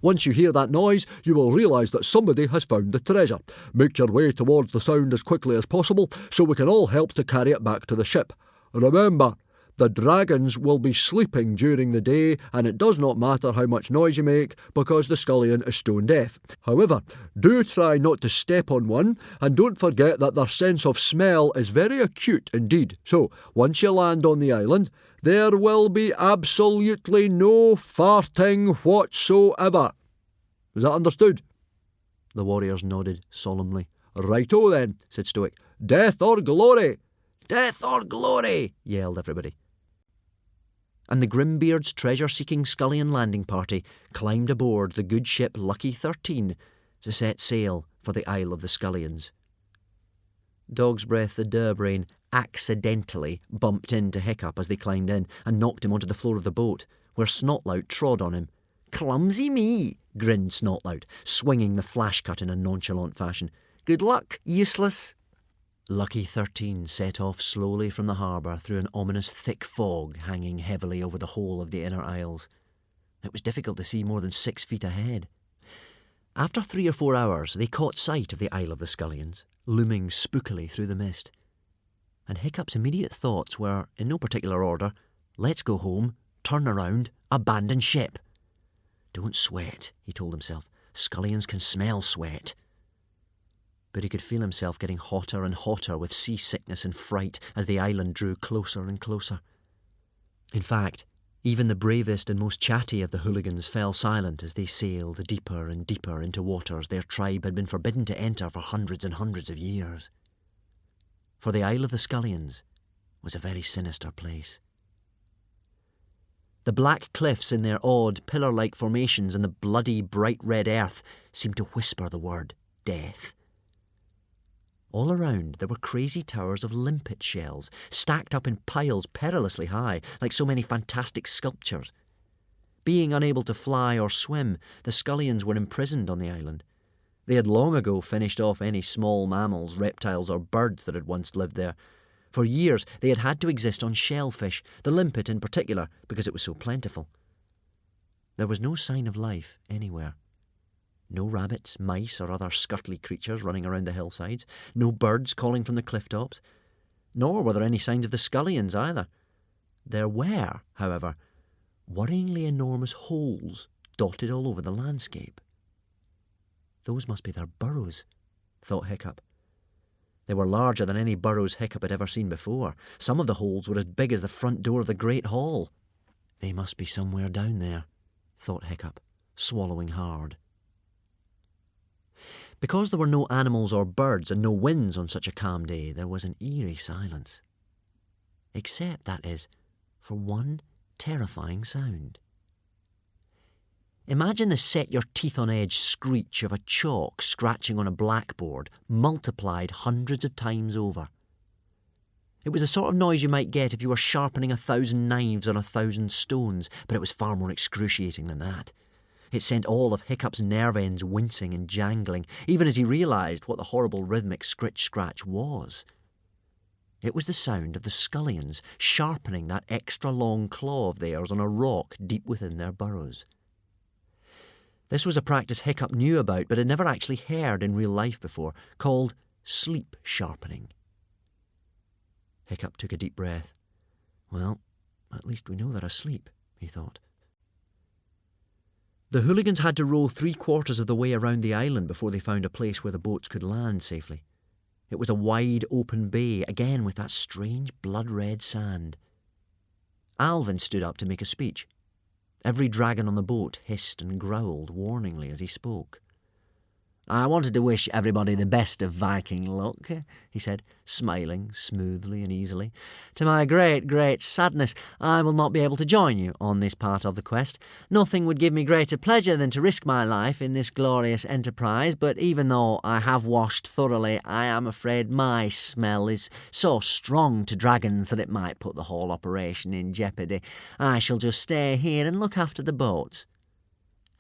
"Once you hear that noise, you will realise that somebody has found the treasure. Make your way towards the sound as quickly as possible so we can all help to carry it back to the ship. Remember, the dragons will be sleeping during the day and it does not matter how much noise you make because the Skullion is stone deaf. However, do try not to step on one and don't forget that their sense of smell is very acute indeed. So, once you land on the island, there will be absolutely no farting whatsoever. Is that understood?" The warriors nodded solemnly. "Righto then," said Stoic. "Death or glory?" "Death or glory!" yelled everybody. And the Grimbeard's treasure-seeking Skullion landing party climbed aboard the good ship Lucky 13 to set sail for the Isle of the Skullions. Dogbreath the Duhbrain accidentally bumped into Hiccup as they climbed in and knocked him onto the floor of the boat, where Snotlout trod on him. "Clumsy me," grinned Snotlout, swinging the flash cut in a nonchalant fashion. "Good luck, useless." Lucky 13 set off slowly from the harbour through an ominous thick fog hanging heavily over the whole of the inner isles. It was difficult to see more than 6 feet ahead. After 3 or 4 hours, they caught sight of the Isle of the Skullions, looming spookily through the mist. And Hiccup's immediate thoughts were, in no particular order, let's go home, turn around, abandon ship. Don't sweat, he told himself. Skullions can smell sweat. But he could feel himself getting hotter and hotter with seasickness and fright as the island drew closer and closer. In fact, even the bravest and most chatty of the hooligans fell silent as they sailed deeper and deeper into waters their tribe had been forbidden to enter for hundreds and hundreds of years. For the Isle of the Skullions was a very sinister place. The black cliffs in their odd, pillar-like formations and the bloody, bright red earth seemed to whisper the word death. All around there were crazy towers of limpet shells, stacked up in piles perilously high, like so many fantastic sculptures. Being unable to fly or swim, the Skullions were imprisoned on the island. They had long ago finished off any small mammals, reptiles or birds that had once lived there. For years they had had to exist on shellfish, the limpet in particular, because it was so plentiful. There was no sign of life anywhere. No rabbits, mice or other scuttly creatures running around the hillsides, no birds calling from the cliff tops, nor were there any signs of the Skullions either. There were, however, worryingly enormous holes dotted all over the landscape. Those must be their burrows, thought Hiccup. They were larger than any burrows Hiccup had ever seen before. Some of the holes were as big as the front door of the Great Hall. They must be somewhere down there, thought Hiccup, swallowing hard. Because there were no animals or birds and no winds on such a calm day, there was an eerie silence. Except, that is, for one terrifying sound. Imagine the set-your-teeth-on-edge screech of a chalk scratching on a blackboard, multiplied hundreds of times over. It was the sort of noise you might get if you were sharpening 1,000 knives on 1,000 stones, but it was far more excruciating than that. It sent all of Hiccup's nerve ends wincing and jangling, even as he realised what the horrible rhythmic scritch-scratch was. It was the sound of the Skullions sharpening that extra-long claw of theirs on a rock deep within their burrows. This was a practice Hiccup knew about but had never actually heard in real life before, called sleep sharpening. Hiccup took a deep breath. Well, at least we know they're asleep, he thought. The hooligans had to row 3/4 of the way around the island before they found a place where the boats could land safely. It was a wide open bay, again with that strange blood-red sand. Alvin stood up to make a speech. Every dragon on the boat hissed and growled warningly as he spoke. "I wanted to wish everybody the best of Viking luck," he said, smiling smoothly and easily. "To my great, great sadness, I will not be able to join you on this part of the quest. Nothing would give me greater pleasure than to risk my life in this glorious enterprise, but even though I have washed thoroughly, I am afraid my smell is so strong to dragons that it might put the whole operation in jeopardy. I shall just stay here and look after the boats."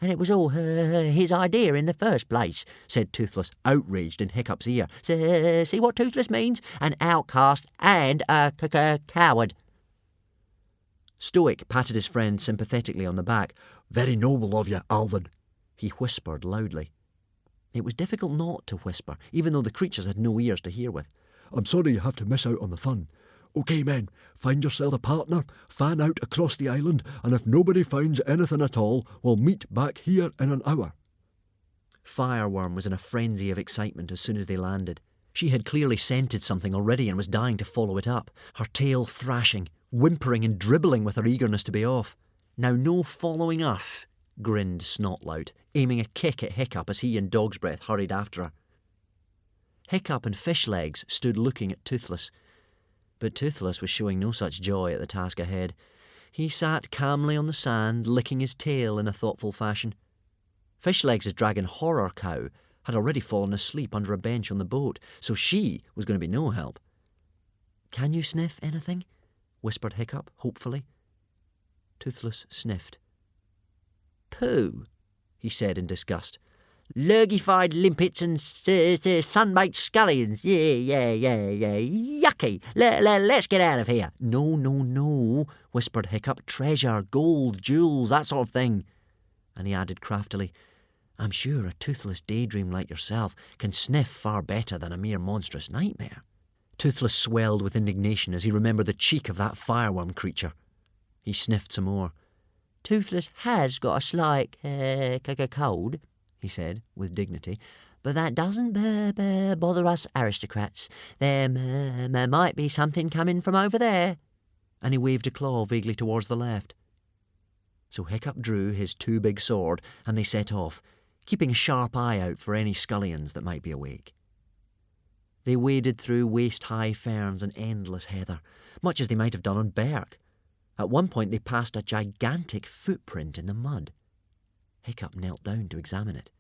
"And it was all his idea in the first place," said Toothless, outraged in Hiccup's ear. "See what Toothless means? An outcast and a coward." Stoic patted his friend sympathetically on the back. "Very noble of you, Alvin," he whispered loudly. It was difficult not to whisper, even though the creatures had no ears to hear with. "I'm sorry you have to miss out on the fun. OK, men, find yourself a partner, fan out across the island, and if nobody finds anything at all, we'll meet back here in an hour." Fireworm was in a frenzy of excitement as soon as they landed. She had clearly scented something already and was dying to follow it up, her tail thrashing, whimpering and dribbling with her eagerness to be off. "Now no following us," grinned Snotlout, aiming a kick at Hiccup as he and Dogbreath hurried after her. Hiccup and Fishlegs stood looking at Toothless, but Toothless was showing no such joy at the task ahead. He sat calmly on the sand, licking his tail in a thoughtful fashion. Fishlegs' dragon Horror Cow had already fallen asleep under a bench on the boat, so she was going to be no help. "Can you sniff anything?" whispered Hiccup, hopefully. Toothless sniffed. "Pooh," he said in disgust. "Lurgified limpets and sun-baked scullions. Yeah. Yucky. Let's get out of here." No, whispered Hiccup. "Treasure, gold, jewels, that sort of thing." And he added craftily, "I'm sure a toothless daydream like yourself can sniff far better than a mere monstrous nightmare." Toothless swelled with indignation as he remembered the cheek of that fireworm creature. He sniffed some more. "Toothless has got a slight cold," he said, with dignity, "but that doesn't bother us aristocrats. There might be something coming from over there." And he waved a claw vaguely towards the left. So Hiccup drew his too big sword, and they set off, keeping a sharp eye out for any Skullions that might be awake. They waded through waist-high ferns and endless heather, much as they might have done on Berk. At one point they passed a gigantic footprint in the mud. Hiccup knelt down to examine it.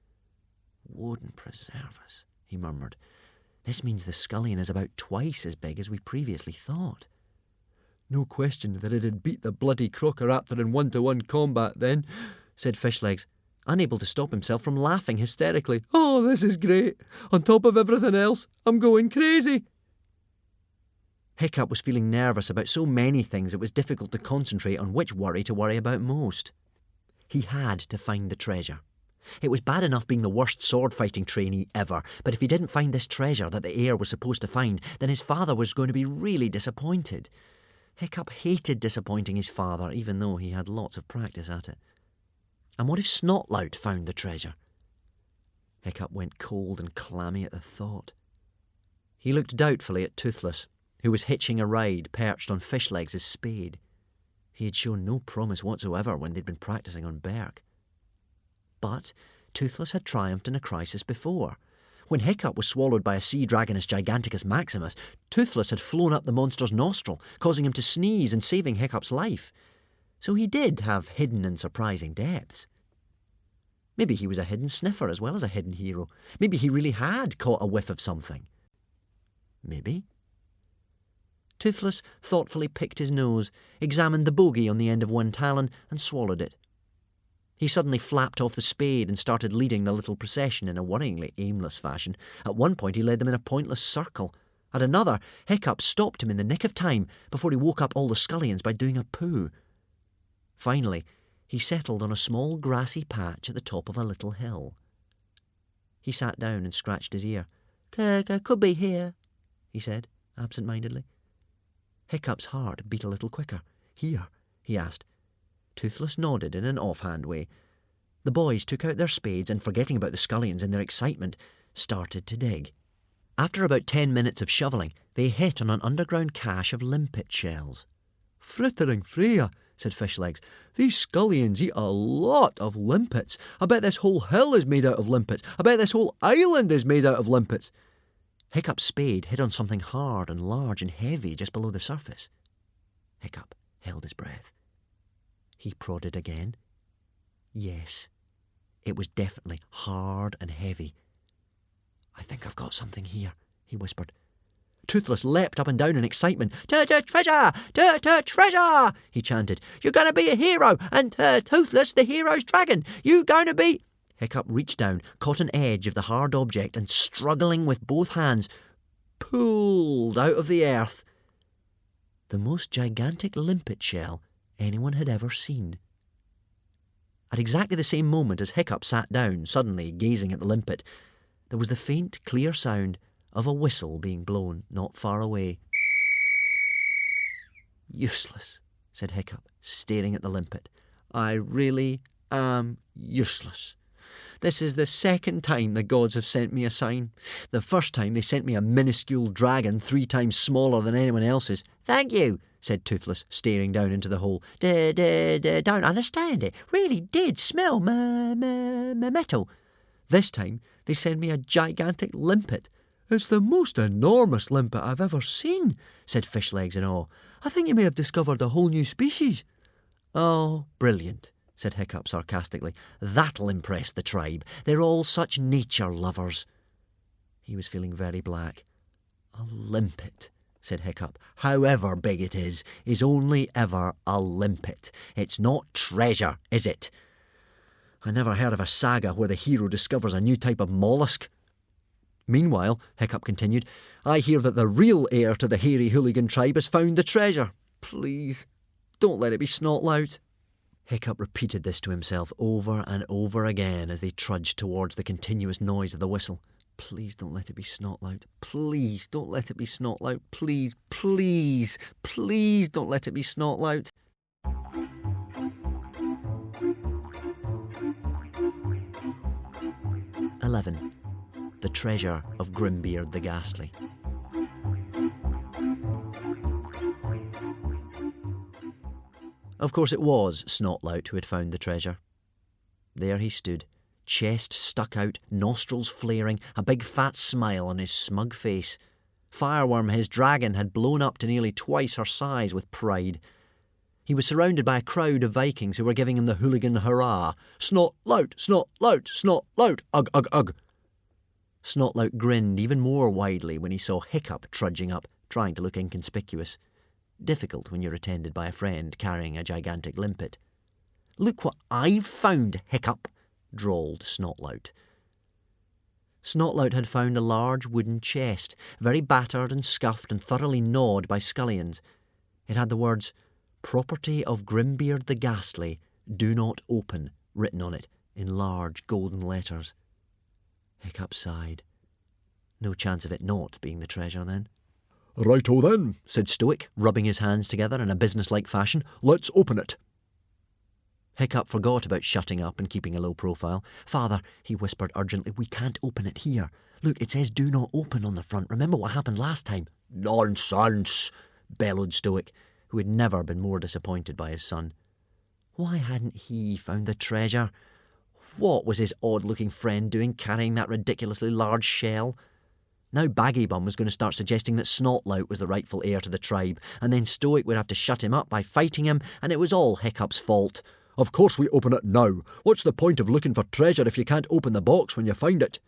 "Wouldn't preserve us," he murmured. "This means the Skullion is about twice as big as we previously thought." "No question that it had beat the bloody Crocodile in 1-to-1 combat then," said Fishlegs, unable to stop himself from laughing hysterically. "Oh, this is great. On top of everything else, I'm going crazy." Hiccup was feeling nervous about so many things it was difficult to concentrate on which worry to worry about most. He had to find the treasure. It was bad enough being the worst sword-fighting trainee ever, but if he didn't find this treasure that the heir was supposed to find, then his father was going to be really disappointed. Hiccup hated disappointing his father, even though he had lots of practice at it. And what if Snotlout found the treasure? Hiccup went cold and clammy at the thought. He looked doubtfully at Toothless, who was hitching a ride perched on Fishlegs' spade. He had shown no promise whatsoever when they'd been practising on Berk. But Toothless had triumphed in a crisis before. When Hiccup was swallowed by a sea dragon as giganticus maximus, Toothless had flown up the monster's nostril, causing him to sneeze and saving Hiccup's life. So he did have hidden and surprising depths. Maybe he was a hidden sniffer as well as a hidden hero. Maybe he really had caught a whiff of something. Maybe. Toothless thoughtfully picked his nose, examined the bogey on the end of one talon, and swallowed it. He suddenly flapped off the spade and started leading the little procession in a worryingly aimless fashion. At one point he led them in a pointless circle. At another, Hiccup stopped him in the nick of time before he woke up all the Skullions by doing a poo. Finally, he settled on a small grassy patch at the top of a little hill. He sat down and scratched his ear. Could be here, he said, absent-mindedly. Hiccup's heart beat a little quicker. Here? He asked. Toothless nodded in an offhand way. The boys took out their spades and, forgetting about the Skullions in their excitement, started to dig. After about 10 minutes of shovelling, they hit on an underground cache of limpet shells. Frittering Freya, said Fishlegs, these Skullions eat a lot of limpets. I bet this whole hill is made out of limpets. I bet this whole island is made out of limpets. Hiccup's spade hit on something hard and large and heavy just below the surface. Hiccup held his breath. He prodded again. Yes, it was definitely hard and heavy. I think I've got something here, he whispered. Toothless leapt up and down in excitement. Treasure! Treasure! He chanted. You're going to be a hero, and Toothless, the hero's dragon. You're going to be... Hiccup reached down, caught an edge of the hard object, and struggling with both hands, pulled out of the earth the most gigantic limpet shell anyone had ever seen. At exactly the same moment as Hiccup sat down, suddenly gazing at the limpet, there was the faint, clear sound of a whistle being blown not far away. Useless, said Hiccup, staring at the limpet. I really am useless. This is the second time the gods have sent me a sign. The first time they sent me a minuscule dragon 3 times smaller than anyone else's. Thank you, said Toothless, staring down into the hole. Don't understand it. Really did smell metal. This time they send me a gigantic limpet. It's the most enormous limpet I've ever seen, said Fishlegs in awe. I think you may have discovered a whole new species. Oh, brilliant, said Hiccup sarcastically. That'll impress the tribe. They're all such nature lovers. He was feeling very black. A limpet, said Hiccup, however big it is only ever a limpet. It's not treasure, is it? I never heard of a saga where the hero discovers a new type of mollusk. Meanwhile, Hiccup continued, I hear that the real heir to the hairy hooligan tribe has found the treasure. Please, don't let it be Snotlout. Hiccup repeated this to himself over and over again as they trudged towards the continuous noise of the whistle. Please don't let it be Snotlout. Please don't let it be Snotlout. Please, please, please don't let it be Snotlout. The Treasure of Grimbeard the Ghastly. Of course it was Snotlout who had found the treasure. There he stood, chest stuck out, nostrils flaring, a big fat smile on his smug face. Fireworm, his dragon, had blown up to nearly twice her size with pride. He was surrounded by a crowd of Vikings who were giving him the hooligan hurrah. Snotlout! Snotlout! Snotlout! Ugh, ugh, ugh! Snotlout grinned even more widely when he saw Hiccup trudging up, trying to look inconspicuous. Difficult when you're attended by a friend carrying a gigantic limpet. Look what I've found, Hiccup, drawled Snotlout. Snotlout had found a large wooden chest, very battered and scuffed and thoroughly gnawed by Skullions. It had the words, Property of Grimbeard the Ghastly, do not open, written on it in large golden letters. Hiccup sighed. No chance of it not being the treasure, then. Righto then, said Stoic, rubbing his hands together in a businesslike fashion. Let's open it. Hiccup forgot about shutting up and keeping a low profile. "Father," he whispered urgently, "we can't open it here. Look, it says do not open on the front. Remember what happened last time?" "Nonsense," bellowed Stoic, who had never been more disappointed by his son. Why hadn't he found the treasure? What was his odd-looking friend doing carrying that ridiculously large shell? Now Baggybum was going to start suggesting that Snotlout was the rightful heir to the tribe, and then Stoic would have to shut him up by fighting him, and it was all Hiccup's fault. "Of course we open it now. What's the point of looking for treasure if you can't open the box when you find it?"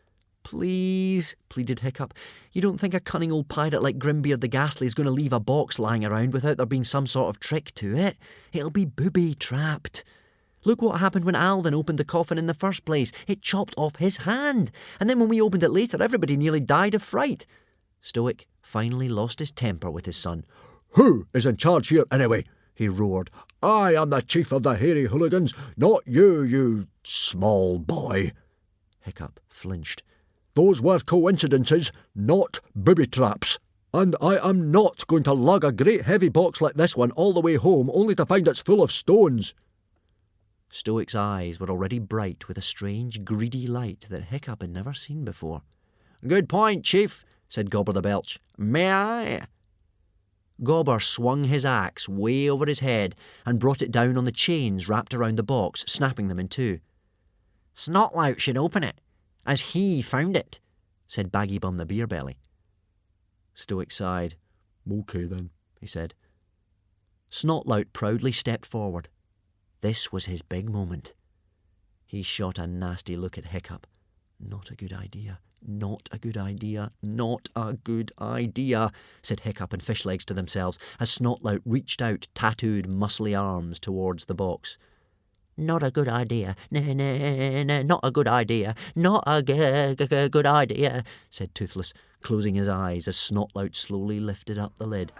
"Please," pleaded Hiccup. "You don't think a cunning old pirate like Grimbeard the Ghastly is going to leave a box lying around without there being some sort of trick to it? It'll be booby-trapped. Look what happened when Alvin opened the coffin in the first place. It chopped off his hand. And then when we opened it later, everybody nearly died of fright." Stoic finally lost his temper with his son. "Who is in charge here anyway?" he roared. "I am the chief of the hairy hooligans, not you, you small boy." Hiccup flinched. "Those were coincidences, not booby traps. And I am not going to lug a great heavy box like this one all the way home only to find it's full of stones." Stoic's eyes were already bright with a strange, greedy light that Hiccup had never seen before. "Good point, Chief," said Gobber the Belch. "May I?" Gobber swung his axe way over his head and brought it down on the chains wrapped around the box, snapping them in two. "Snotlout should open it, as he found it," said Baggybum the Beerbelly. Stoic sighed. "OK then," he said. Snotlout proudly stepped forward. This was his big moment. He shot a nasty look at Hiccup. "Not a good idea. Not a good idea. Not a good idea," said Hiccup and Fishlegs to themselves as Snotlout reached out tattooed, muscly arms towards the box. "Not a good idea. Not a good idea. Not a good idea," said Toothless, closing his eyes as Snotlout slowly lifted up the lid.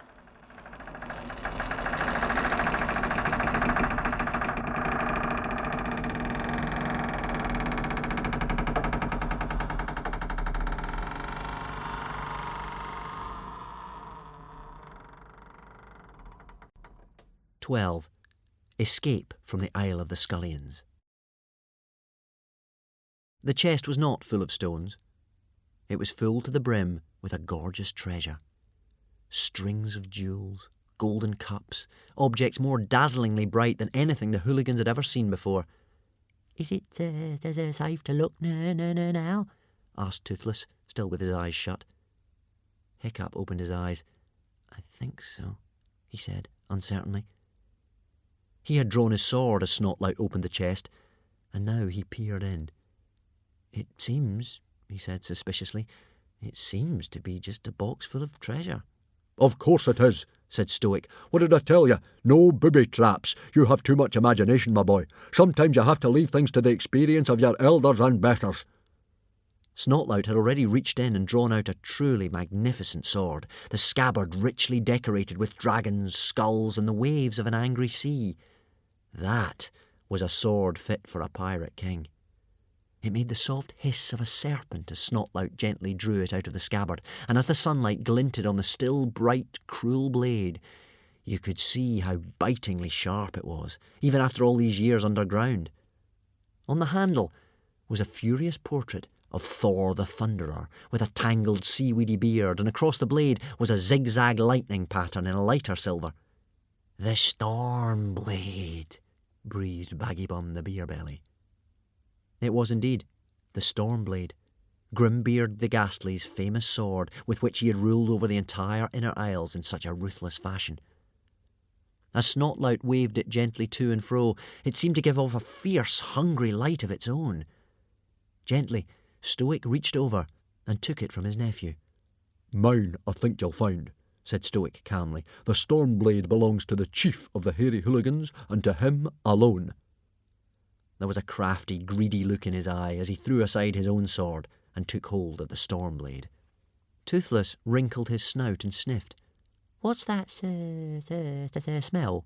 "12. Escape from the Isle of the Skullions." The chest was not full of stones. It was full to the brim with a gorgeous treasure. Strings of jewels, golden cups, objects more dazzlingly bright than anything the hooligans had ever seen before. "Is it safe to look now?" asked Toothless, still with his eyes shut. Hiccup opened his eyes. "I think so," he said, uncertainly. He had drawn his sword as Snotlout opened the chest, and now he peered in. "It seems," he said suspiciously, "it seems to be just a box full of treasure." "Of course it is," said Stoic. "What did I tell you? No booby traps. You have too much imagination, my boy. Sometimes you have to leave things to the experience of your elders and betters." Snotlout had already reached in and drawn out a truly magnificent sword, the scabbard richly decorated with dragons, skulls, and the waves of an angry sea. That was a sword fit for a pirate king. It made the soft hiss of a serpent as Snotlout gently drew it out of the scabbard, and as the sunlight glinted on the still bright, cruel blade, you could see how bitingly sharp it was, even after all these years underground. On the handle was a furious portrait of Thor the Thunderer, with a tangled seaweedy beard, and across the blade was a zigzag lightning pattern in a lighter silver. "The Storm Blade," breathed Baggybum the Beerbelly. It was indeed the Storm Blade, Grimbeard the Ghastly's famous sword with which he had ruled over the entire Inner Isles in such a ruthless fashion. As Snotlout waved it gently to and fro, it seemed to give off a fierce, hungry light of its own. Gently, Stoic reached over and took it from his nephew. "Mine, I think you'll find," said Stoic calmly. "The Stormblade belongs to the chief of the hairy hooligans, and to him alone." There was a crafty, greedy look in his eye as he threw aside his own sword and took hold of the Stormblade. Toothless wrinkled his snout and sniffed. "What's that smell?"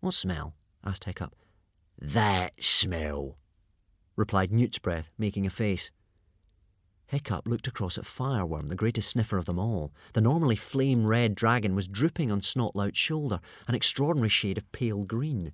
"What smell?" asked Hiccup. "That smell," replied Newt's Breath, making a face. Hiccup looked across at Fireworm, the greatest sniffer of them all. The normally flame-red dragon was drooping on Snotlout's shoulder, an extraordinary shade of pale green.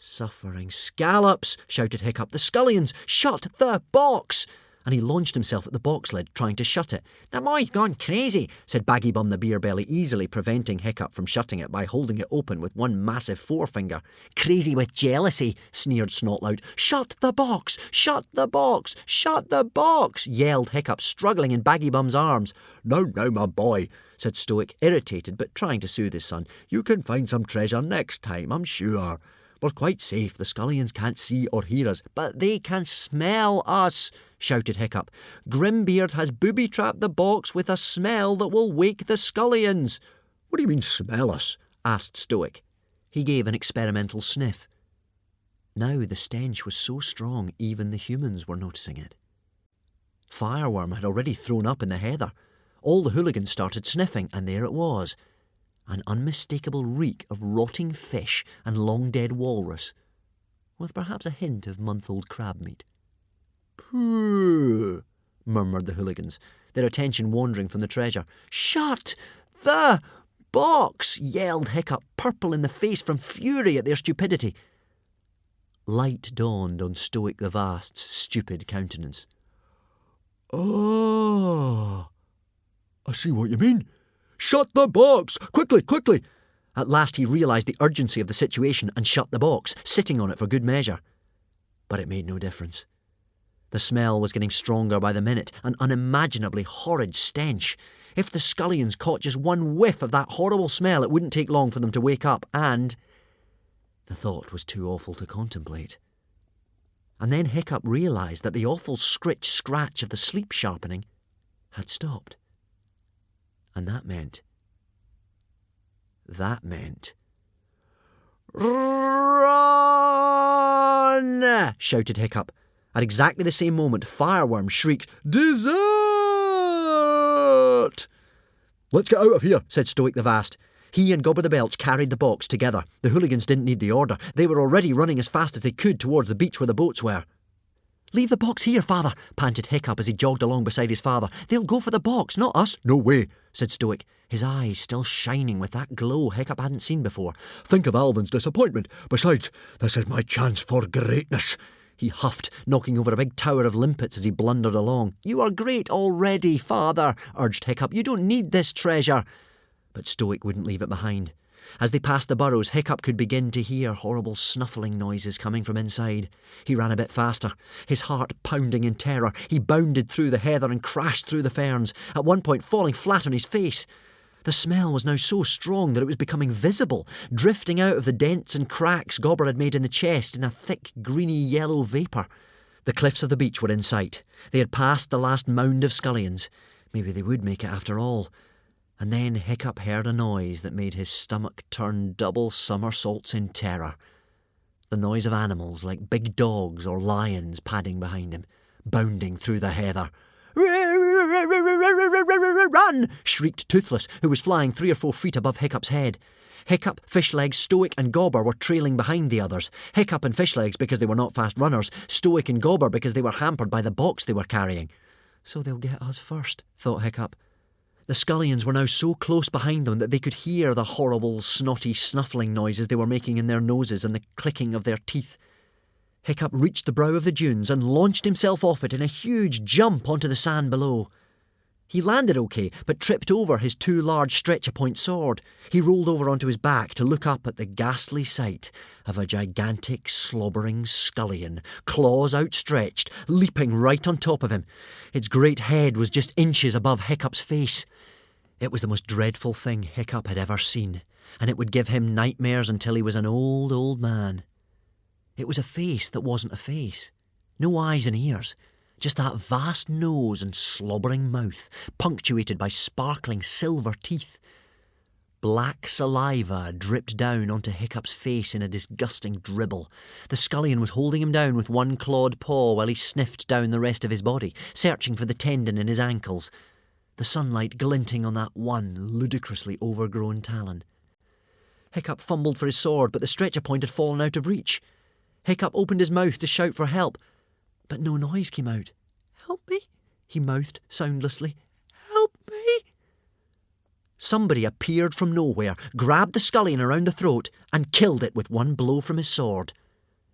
"Suffering scallops!" shouted Hiccup. "The Skullions! Shut the box!" And he launched himself at the box lid, trying to shut it. "The boy's gone crazy," said Baggy Bum the beer belly, easily preventing Hiccup from shutting it by holding it open with one massive forefinger. "Crazy with jealousy," sneered Snotlout. "Shut the box! Shut the box! Shut the box!" yelled Hiccup, struggling in Baggy Bum's arms. "Now, my boy," said Stoic, irritated but trying to soothe his son. "You can find some treasure next time, I'm sure. We're quite safe. The Skullions can't see or hear us." "But they can smell us," shouted Hiccup. "Grimbeard has booby-trapped the box with a smell that will wake the Skullions." "What do you mean, smell us?" asked Stoic. He gave an experimental sniff. Now the stench was so strong even the humans were noticing it. Fireworm had already thrown up in the heather. All the hooligans started sniffing, and there it was. An unmistakable reek of rotting fish and long-dead walrus, with perhaps a hint of month-old crab meat. "Pooh," murmured the hooligans, their attention wandering from the treasure. "Shut the box!" yelled Hiccup, purple in the face from fury at their stupidity. Light dawned on Stoic the Vast's stupid countenance. "Oh, I see what you mean. Shut the box! Quickly, quickly!" At last he realised the urgency of the situation and shut the box, sitting on it for good measure. But it made no difference. The smell was getting stronger by the minute, an unimaginably horrid stench. If the Skullions caught just one whiff of that horrible smell, it wouldn't take long for them to wake up, and the thought was too awful to contemplate. And then Hiccup realised that the awful scritch-scratch of the sleep sharpening had stopped. And that meant... "Run!" shouted Hiccup. At exactly the same moment, Fireworm shrieked, "Dessert!" "Let's get out of here," said Stoic the Vast. He and Gobber the Belch carried the box together. The hooligans didn't need the order. They were already running as fast as they could towards the beach where the boats were. "Leave the box here, father," panted Hiccup as he jogged along beside his father. "They'll go for the box, not us." "No way," said Stoic, his eyes still shining with that glow Hiccup hadn't seen before. "Think of Alvin's disappointment. Besides, this is my chance for greatness." He huffed, knocking over a big tower of limpets as he blundered along. "You are great already, father," urged Hiccup. "You don't need this treasure." But Stoic wouldn't leave it behind. As they passed the burrows, Hiccup could begin to hear horrible snuffling noises coming from inside. He ran a bit faster, his heart pounding in terror. He bounded through the heather and crashed through the ferns, at one point falling flat on his face. The smell was now so strong that it was becoming visible, drifting out of the dents and cracks Gobber had made in the chest in a thick, greeny-yellow vapour. The cliffs of the beach were in sight. They had passed the last mound of Skullions. Maybe they would make it after all. And then Hiccup heard a noise that made his stomach turn double somersaults in terror. The noise of animals like big dogs or lions padding behind him, bounding through the heather. "Run!" shrieked Toothless, who was flying 3 or 4 feet above Hiccup's head. Hiccup, Fishlegs, Stoic and Gobber were trailing behind the others. Hiccup and Fishlegs because they were not fast runners, Stoic and Gobber because they were hampered by the box they were carrying. "So they'll get us first," thought Hiccup. The Skullions were now so close behind them that they could hear the horrible, snotty, snuffling noises they were making in their noses and the clicking of their teeth. Hiccup reached the brow of the dunes and launched himself off it in a huge jump onto the sand below. He landed okay, but tripped over his 2 large stretcher-point sword. He rolled over onto his back to look up at the ghastly sight of a gigantic, slobbering Skullion, claws outstretched, leaping right on top of him. Its great head was just inches above Hiccup's face. It was the most dreadful thing Hiccup had ever seen, and it would give him nightmares until he was an old, old man. It was a face that wasn't a face. No eyes and ears. Just that vast nose and slobbering mouth, punctuated by sparkling silver teeth. Black saliva dripped down onto Hiccup's face in a disgusting dribble. The Skullion was holding him down with one clawed paw while he sniffed down the rest of his body, searching for the tendon in his ankles, the sunlight glinting on that one ludicrously overgrown talon. Hiccup fumbled for his sword, but the stretcher point had fallen out of reach. Hiccup opened his mouth to shout for help, but no noise came out. "Help me," he mouthed soundlessly. "Help me." Somebody appeared from nowhere, grabbed the Skullion around the throat, and killed it with one blow from his sword.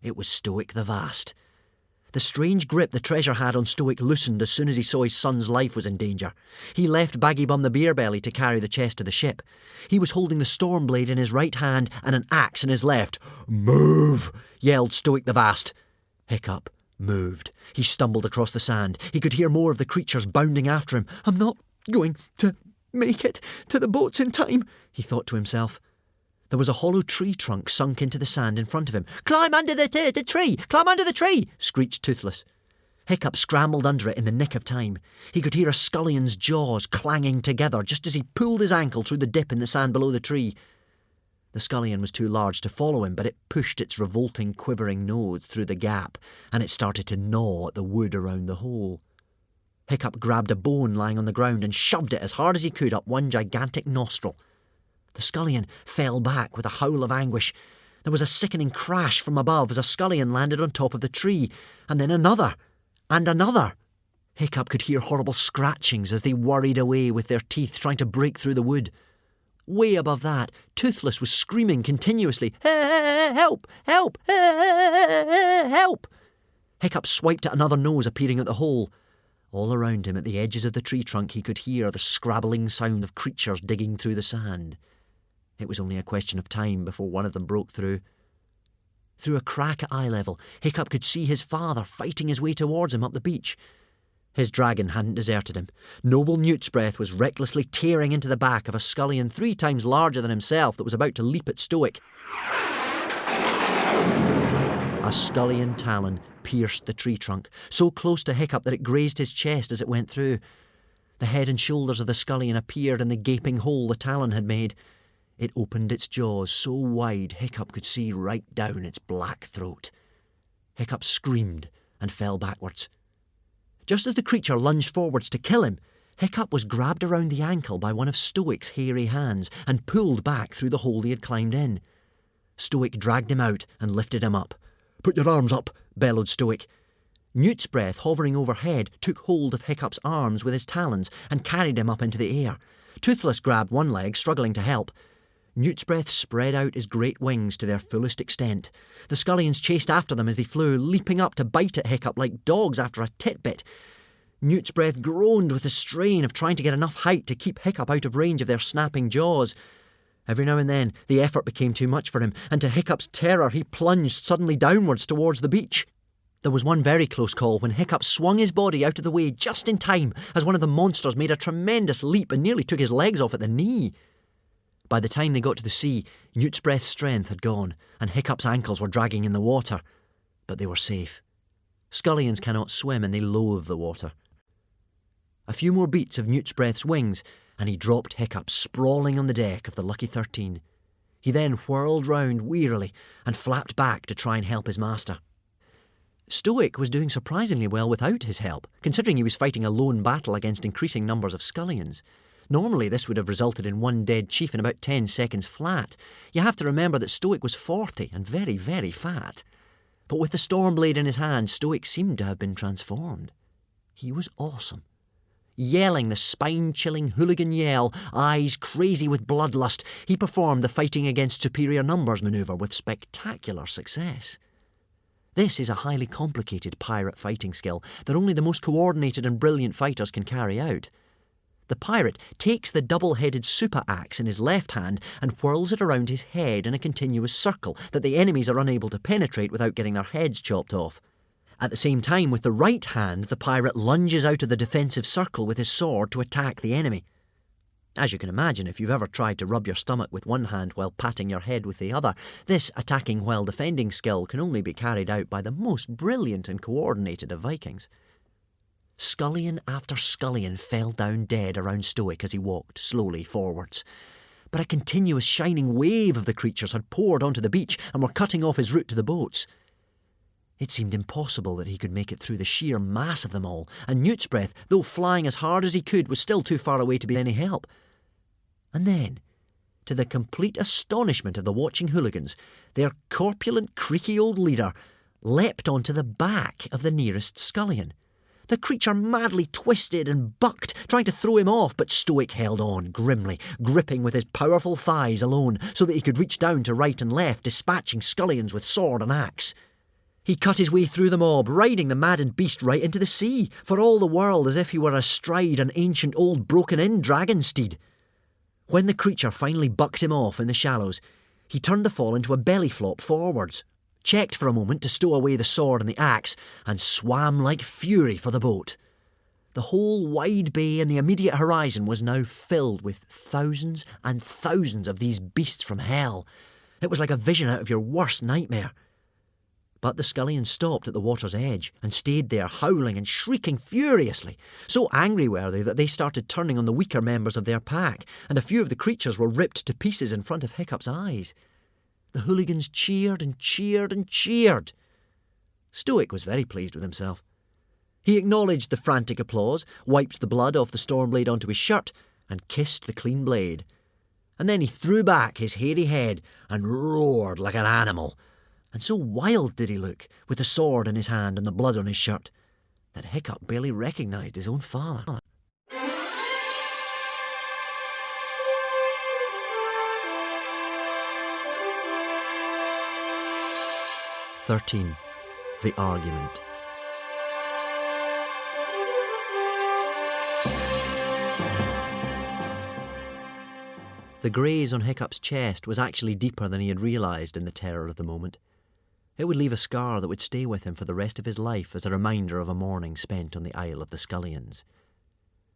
It was Stoic the Vast. The strange grip the treasure had on Stoic loosened as soon as he saw his son's life was in danger. He left Baggybum the Beerbelly to carry the chest to the ship. He was holding the Stormblade in his right hand and an axe in his left. "Move!" yelled Stoic the Vast. Hiccup moved. He stumbled across the sand. He could hear more of the creatures bounding after him. "I'm not going to make it to the boats in time," he thought to himself. There was a hollow tree trunk sunk into the sand in front of him. "Climb under the tree! Climb under the tree!" screeched Toothless. Hiccup scrambled under it in the nick of time. He could hear a Skullion's jaws clanging together just as he pulled his ankle through the dip in the sand below the tree. The Skullion was too large to follow him, but it pushed its revolting, quivering nose through the gap, and it started to gnaw at the wood around the hole. Hiccup grabbed a bone lying on the ground and shoved it as hard as he could up one gigantic nostril. The Skullion fell back with a howl of anguish. There was a sickening crash from above as a Skullion landed on top of the tree, and then another, and another. Hiccup could hear horrible scratchings as they worried away with their teeth, trying to break through the wood. Way above that, Toothless was screaming continuously, "Help! Help! Help!" Hiccup swiped at another nose appearing at the hole. All around him at the edges of the tree trunk he could hear the scrabbling sound of creatures digging through the sand. It was only a question of time before one of them broke through. Through a crack at eye level, Hiccup could see his father fighting his way towards him up the beach. His dragon hadn't deserted him. Noble Newt's Breath was recklessly tearing into the back of a Skullion 3 times larger than himself that was about to leap at Stoic. A Skullion talon pierced the tree trunk, so close to Hiccup that it grazed his chest as it went through. The head and shoulders of the Skullion appeared in the gaping hole the talon had made. It opened its jaws so wide Hiccup could see right down its black throat. Hiccup screamed and fell backwards. Just as the creature lunged forwards to kill him, Hiccup was grabbed around the ankle by one of Stoic's hairy hands and pulled back through the hole he had climbed in. Stoic dragged him out and lifted him up. "Put your arms up," bellowed Stoic. Newt's Breath, hovering overhead, took hold of Hiccup's arms with his talons and carried him up into the air. Toothless grabbed one leg, struggling to help. Newt's Breath spread out his great wings to their fullest extent. The Skullions chased after them as they flew, leaping up to bite at Hiccup like dogs after a titbit. Newt's Breath groaned with the strain of trying to get enough height to keep Hiccup out of range of their snapping jaws. Every now and then, the effort became too much for him, and to Hiccup's terror, he plunged suddenly downwards towards the beach. There was one very close call when Hiccup swung his body out of the way just in time as one of the monsters made a tremendous leap and nearly took his legs off at the knee. By the time they got to the sea, Newt's Breath's strength had gone, and Hiccup's ankles were dragging in the water. But they were safe. Skullions cannot swim, and they loathe the water. A few more beats of Newt's Breath's wings, and he dropped Hiccup sprawling on the deck of the Lucky 13. He then whirled round wearily and flapped back to try and help his master. Stoic was doing surprisingly well without his help, considering he was fighting a lone battle against increasing numbers of Skullions. Normally this would have resulted in one dead chief in about 10 seconds flat. You have to remember that Stoic was 40 and very, very fat. But with the Stormblade in his hand, Stoic seemed to have been transformed. He was awesome. Yelling the spine-chilling hooligan yell, eyes crazy with bloodlust, he performed the fighting against superior numbers manoeuvre with spectacular success. This is a highly complicated pirate fighting skill that only the most coordinated and brilliant fighters can carry out. The pirate takes the double-headed super axe in his left hand and whirls it around his head in a continuous circle that the enemies are unable to penetrate without getting their heads chopped off. At the same time, with the right hand, the pirate lunges out of the defensive circle with his sword to attack the enemy. As you can imagine, if you've ever tried to rub your stomach with one hand while patting your head with the other, this attacking while defending skill can only be carried out by the most brilliant and coordinated of Vikings. Skullion after Skullion fell down dead around Stoic as he walked slowly forwards. But a continuous shining wave of the creatures had poured onto the beach and were cutting off his route to the boats. It seemed impossible that he could make it through the sheer mass of them all, and Newt's Breath, though flying as hard as he could, was still too far away to be any help. And then, to the complete astonishment of the watching hooligans, their corpulent, creaky old leader leapt onto the back of the nearest Skullion. The creature madly twisted and bucked, trying to throw him off, but Stoic held on grimly, gripping with his powerful thighs alone so that he could reach down to right and left, dispatching Skullions with sword and axe. He cut his way through the mob, riding the maddened beast right into the sea, for all the world as if he were astride an ancient old broken-in dragon steed. When the creature finally bucked him off in the shallows, he turned the fall into a belly flop forwards, checked for a moment to stow away the sword and the axe, and swam like fury for the boat. The whole wide bay and the immediate horizon was now filled with thousands and thousands of these beasts from hell. It was like a vision out of your worst nightmare. But the Skullions stopped at the water's edge and stayed there howling and shrieking furiously. So angry were they that they started turning on the weaker members of their pack, and a few of the creatures were ripped to pieces in front of Hiccup's eyes. The hooligans cheered and cheered and cheered. Stoic was very pleased with himself. He acknowledged the frantic applause, wiped the blood off the Stormblade onto his shirt, and kissed the clean blade. And then he threw back his hairy head and roared like an animal. And so wild did he look, with the sword in his hand and the blood on his shirt, that Hiccup barely recognised his own father. "13. The Argument. The graze on Hiccup's chest was actually deeper than he had realised in the terror of the moment. It would leave a scar that would stay with him for the rest of his life as a reminder of a morning spent on the Isle of the Skullions.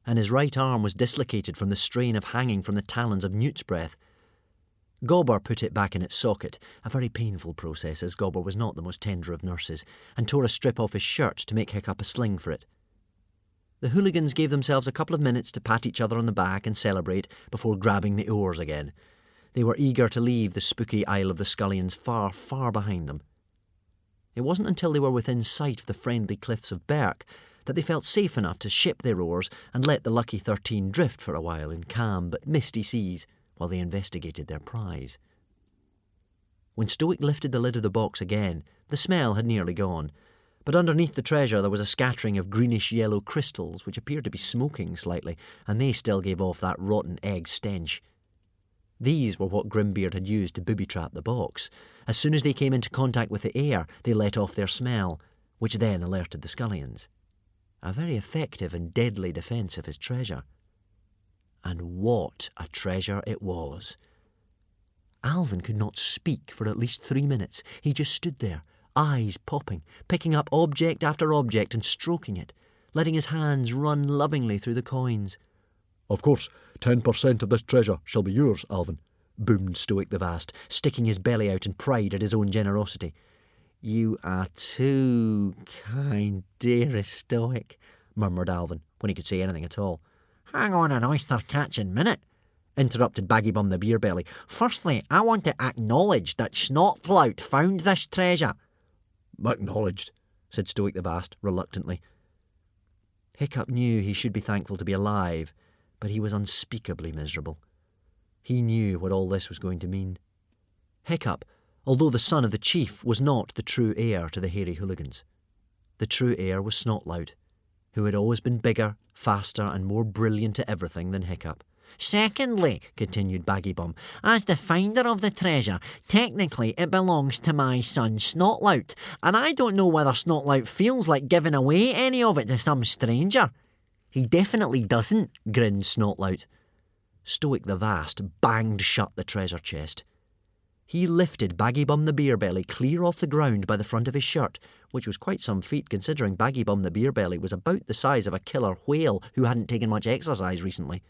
And his right arm was dislocated from the strain of hanging from the talons of Newt's breath. Gobber put it back in its socket, a very painful process as Gobber was not the most tender of nurses, and tore a strip off his shirt to make Hiccup a sling for it. The hooligans gave themselves a couple of minutes to pat each other on the back and celebrate before grabbing the oars again. They were eager to leave the spooky Isle of the Skullions far, far behind them. It wasn't until they were within sight of the friendly cliffs of Berk that they felt safe enough to ship their oars and let the lucky 13 drift for a while in calm but misty seas while they investigated their prize. When Stoic lifted the lid of the box again, the smell had nearly gone, but underneath the treasure there was a scattering of greenish-yellow crystals which appeared to be smoking slightly, and they still gave off that rotten egg stench. These were what Grimbeard had used to booby-trap the box. As soon as they came into contact with the air, they let off their smell, which then alerted the Skullions. A very effective and deadly defence of his treasure. And what a treasure it was! Alvin could not speak for at least 3 minutes. He just stood there, eyes popping, picking up object after object and stroking it, letting his hands run lovingly through the coins. "Of course, 10% of this treasure shall be yours, Alvin," boomed Stoic the Vast, sticking his belly out in pride at his own generosity. "You are too kind, dearest Stoic," murmured Alvin, when he could say anything at all. "Hang on an oyster-catching minute," interrupted Baggybum the Beerbelly. "Firstly, I want to acknowledge that Snotlout found this treasure." "Acknowledged," said Stoic the Vast, reluctantly. Hiccup knew he should be thankful to be alive, but he was unspeakably miserable. He knew what all this was going to mean. Hiccup, although the son of the chief, was not the true heir to the hairy hooligans. The true heir was Snotlout, who had always been bigger, faster, and more brilliant at everything than Hiccup. "Secondly," continued Baggybum, "as the finder of the treasure, technically it belongs to my son Snotlout, and I don't know whether Snotlout feels like giving away any of it to some stranger." "He definitely doesn't," grinned Snotlout. Stoic the Vast banged shut the treasure chest. He lifted Baggybum the Beerbelly clear off the ground by the front of his shirt, which was quite some feat considering Baggybum the Beerbelly was about the size of a killer whale who hadn't taken much exercise recently.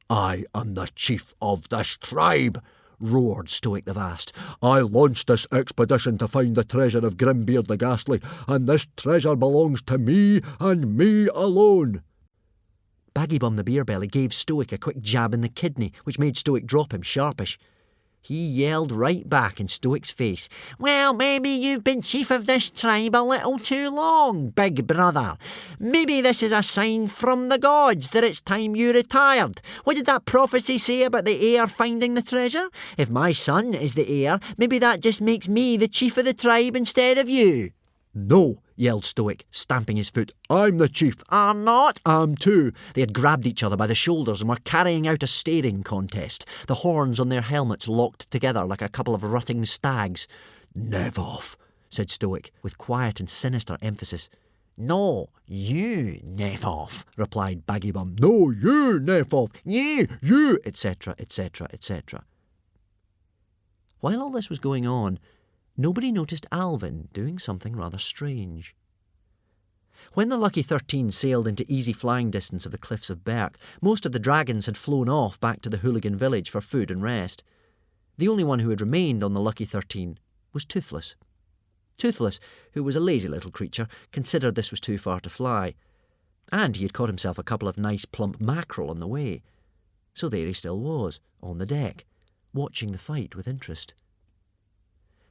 "I am the chief of this tribe," roared Stoic the Vast. "I launched this expedition to find the treasure of Grimbeard the Ghastly, and this treasure belongs to me and me alone." Baggybum the Beerbelly gave Stoic a quick jab in the kidney, which made Stoic drop him sharpish. He yelled right back in Stoic's face. "Well, maybe you've been chief of this tribe a little too long, big brother. Maybe this is a sign from the gods that it's time you retired. What did that prophecy say about the heir finding the treasure? If my son is the heir, maybe that just makes me the chief of the tribe instead of you." "No," yelled Stoic, stamping his foot. "I'm the chief." "Are not?" "Am too." They had grabbed each other by the shoulders and were carrying out a staring contest, the horns on their helmets locked together like a couple of rutting stags. "Nevoth," said Stoic, with quiet and sinister emphasis. No, you, Nefoff, replied Baggybum. No, you, Nefoff. You, etc., etc., etc. While all this was going on, nobody noticed Alvin doing something rather strange. When the Lucky 13 sailed into easy flying distance of the cliffs of Berk, most of the dragons had flown off back to the hooligan village for food and rest. The only one who had remained on the Lucky 13 was Toothless. Toothless, who was a lazy little creature, considered this was too far to fly, and he had caught himself a couple of nice plump mackerel on the way. So there he still was, on the deck, watching the fight with interest.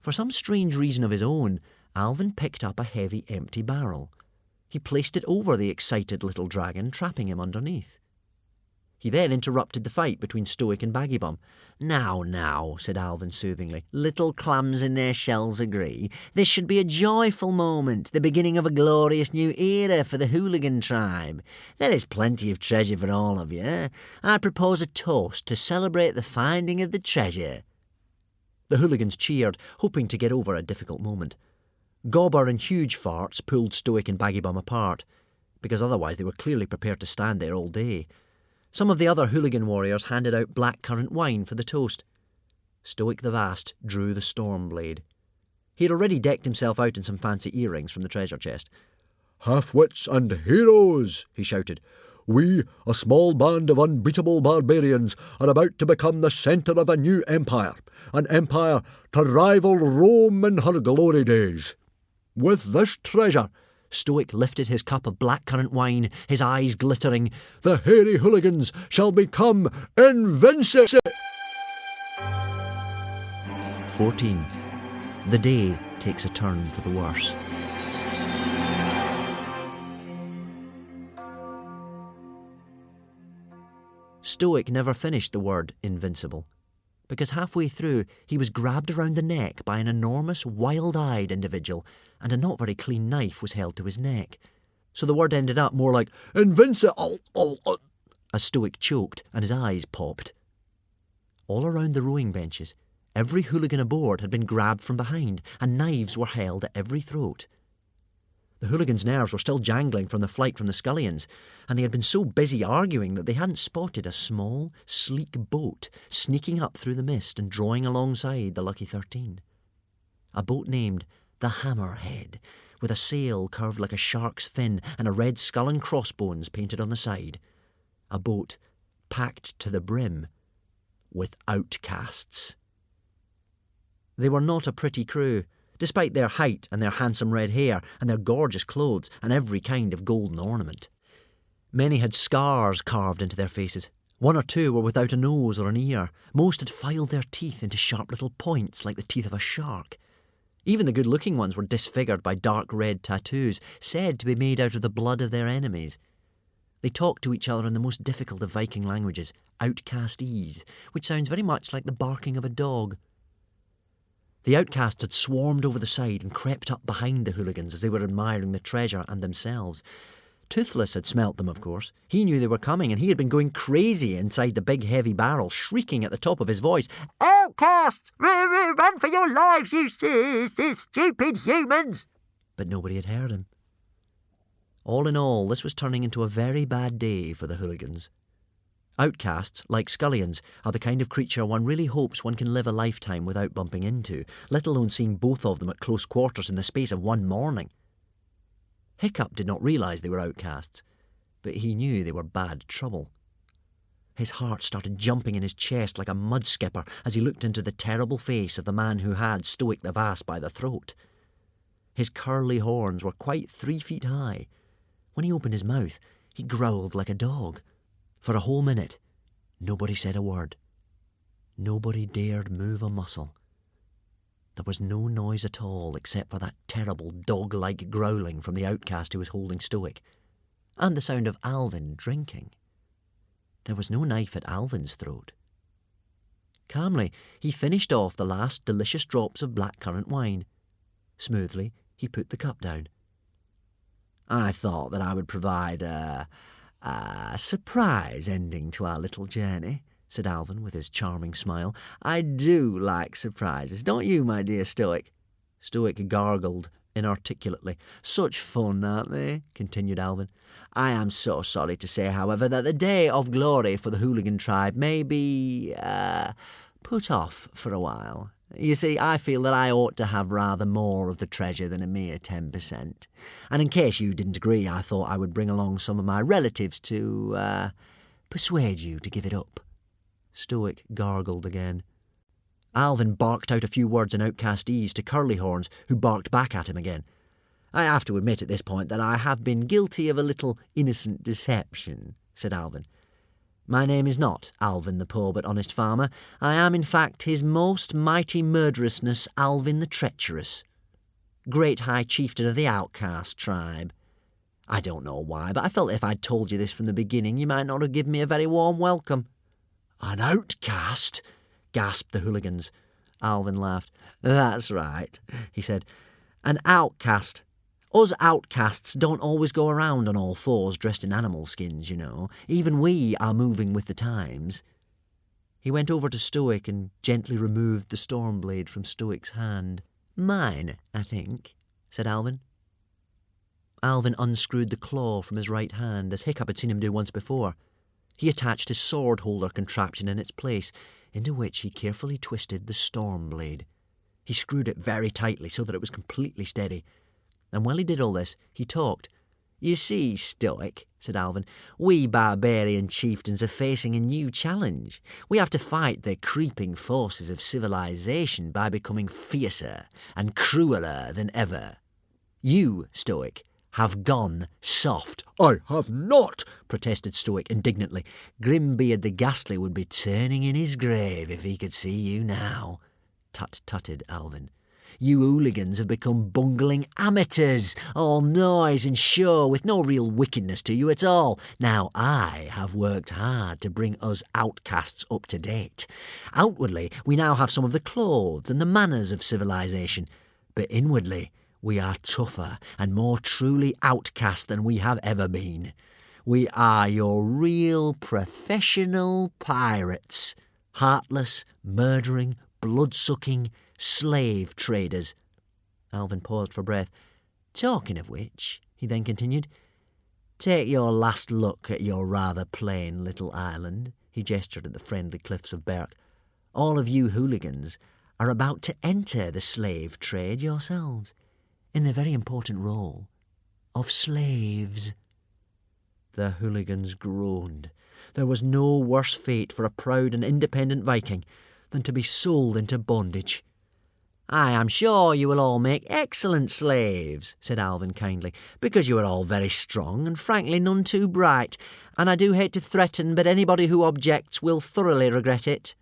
For some strange reason of his own, Alvin picked up a heavy empty barrel. He placed it over the excited little dragon, trapping him underneath. He then interrupted the fight between Stoic and Baggybum. Now, said Alvin soothingly, little clams in their shells agree. This should be a joyful moment, the beginning of a glorious new era for the hooligan tribe. There is plenty of treasure for all of you. I propose a toast to celebrate the finding of the treasure. The hooligans cheered, hoping to get over a difficult moment. Gobber and Huge Farts pulled Stoic and Baggybum apart, because otherwise they were clearly prepared to stand there all day. Some of the other hooligan warriors handed out blackcurrant wine for the toast. Stoic the Vast drew the storm blade. He had already decked himself out in some fancy earrings from the treasure chest. Half-wits and heroes, he shouted. We, a small band of unbeatable barbarians, are about to become the centre of a new empire, an empire to rival Rome in her glory days. With this treasure, Stoic lifted his cup of blackcurrant wine, his eyes glittering, the hairy hooligans shall become invincible. 14. The day takes a turn for the worse. Stoic never finished the word invincible, because halfway through he was grabbed around the neck by an enormous, wild-eyed individual, and a not very clean knife was held to his neck. So the word ended up more like invincible, as Stoic choked and his eyes popped. All around the rowing benches, every hooligan aboard had been grabbed from behind, and knives were held at every throat. The hooligans' nerves were still jangling from the flight from the Skullions, and they had been so busy arguing that they hadn't spotted a small, sleek boat sneaking up through the mist and drawing alongside the Lucky 13. A boat named the Hammerhead, with a sail curved like a shark's fin and a red skull and crossbones painted on the side. A boat packed to the brim with outcasts. They were not a pretty crew, despite their height and their handsome red hair and their gorgeous clothes and every kind of golden ornament. Many had scars carved into their faces. One or two were without a nose or an ear. Most had filed their teeth into sharp little points like the teeth of a shark. Even the good-looking ones were disfigured by dark red tattoos, said to be made out of the blood of their enemies. They talked to each other in the most difficult of Viking languages, outcastese, which sounds very much like the barking of a dog. The outcasts had swarmed over the side and crept up behind the hooligans as they were admiring the treasure and themselves. Toothless had smelt them, of course. He knew they were coming, and he had been going crazy inside the big heavy barrel, shrieking at the top of his voice, Outcasts! Run for your lives, you stupid humans! But nobody had heard him. All in all, this was turning into a very bad day for the hooligans. Outcasts, like Skullions, are the kind of creature one really hopes one can live a lifetime without bumping into, let alone seeing both of them at close quarters in the space of one morning. Hiccup did not realise they were outcasts, but he knew they were bad trouble. His heart started jumping in his chest like a mud skipper as he looked into the terrible face of the man who had Stoic the Vast by the throat. His curly horns were quite 3 feet high. When he opened his mouth, he growled like a dog. For a whole minute, nobody said a word. Nobody dared move a muscle. There was no noise at all except for that terrible dog-like growling from the outcast who was holding Stoic, and the sound of Alvin drinking. There was no knife at Alvin's throat. Calmly, he finished off the last delicious drops of blackcurrant wine. Smoothly, he put the cup down. I thought that I would provide a surprise ending to our little journey, said Alvin with his charming smile. I do like surprises, don't you, my dear Stoic? Stoic gargled inarticulately. "Such fun, aren't they?" continued Alvin. "I am so sorry to say, however, that the day of glory for the hooligan tribe may be, put off for a while. You see, I feel that I ought to have rather more of the treasure than a mere 10%. And in case you didn't agree, I thought I would bring along some of my relatives to, persuade you to give it up." Stoic gargled again. Alvin barked out a few words in Outcastese to Curlyhorns, who barked back at him again. "I have to admit at this point that I have been guilty of a little innocent deception," said Alvin. "My name is not Alvin the poor but honest farmer. I am, in fact, his most mighty murderousness, Alvin the treacherous, great high chieftain of the outcast tribe. I don't know why, but I felt if I'd told you this from the beginning, you might not have given me a very warm welcome." "An outcast?" gasped the hooligans. Alvin laughed. "That's right," he said. "An outcast. Us outcasts don't always go around on all fours dressed in animal skins, you know. Even we are moving with the times." He went over to Stoic and gently removed the Stormblade from Stoic's hand. "Mine, I think," said Alvin. Alvin unscrewed the claw from his right hand, as Hiccup had seen him do once before. He attached his sword-holder contraption in its place, into which he carefully twisted the Stormblade. He screwed it very tightly so that it was completely steady. And while he did all this, he talked. "You see, Stoic," said Alvin, "we barbarian chieftains are facing a new challenge. We have to fight the creeping forces of civilization by becoming fiercer and crueler than ever. You, Stoic, have gone soft." "I have not," protested Stoic indignantly. "Grimbeard the Ghastly would be turning in his grave if he could see you now," tut-tutted Alvin. "You hooligans have become bungling amateurs, all noise and show, with no real wickedness to you at all. Now, I have worked hard to bring us outcasts up to date. Outwardly, we now have some of the clothes and the manners of civilization, but inwardly, we are tougher and more truly outcast than we have ever been. We are your real professional pirates. Heartless, murdering, blood-sucking slave traders." Alvin paused for breath. "Talking of which," he then continued, "take your last look at your rather plain little island." He gestured at the friendly cliffs of Berk. "All of you hooligans are about to enter the slave trade yourselves, in the very important role of slaves." The hooligans groaned. There was no worse fate for a proud and independent Viking than to be sold into bondage. "I am sure you will all make excellent slaves," said Alvin kindly, "because you are all very strong and frankly none too bright, and I do hate to threaten, but anybody who objects will thoroughly regret it."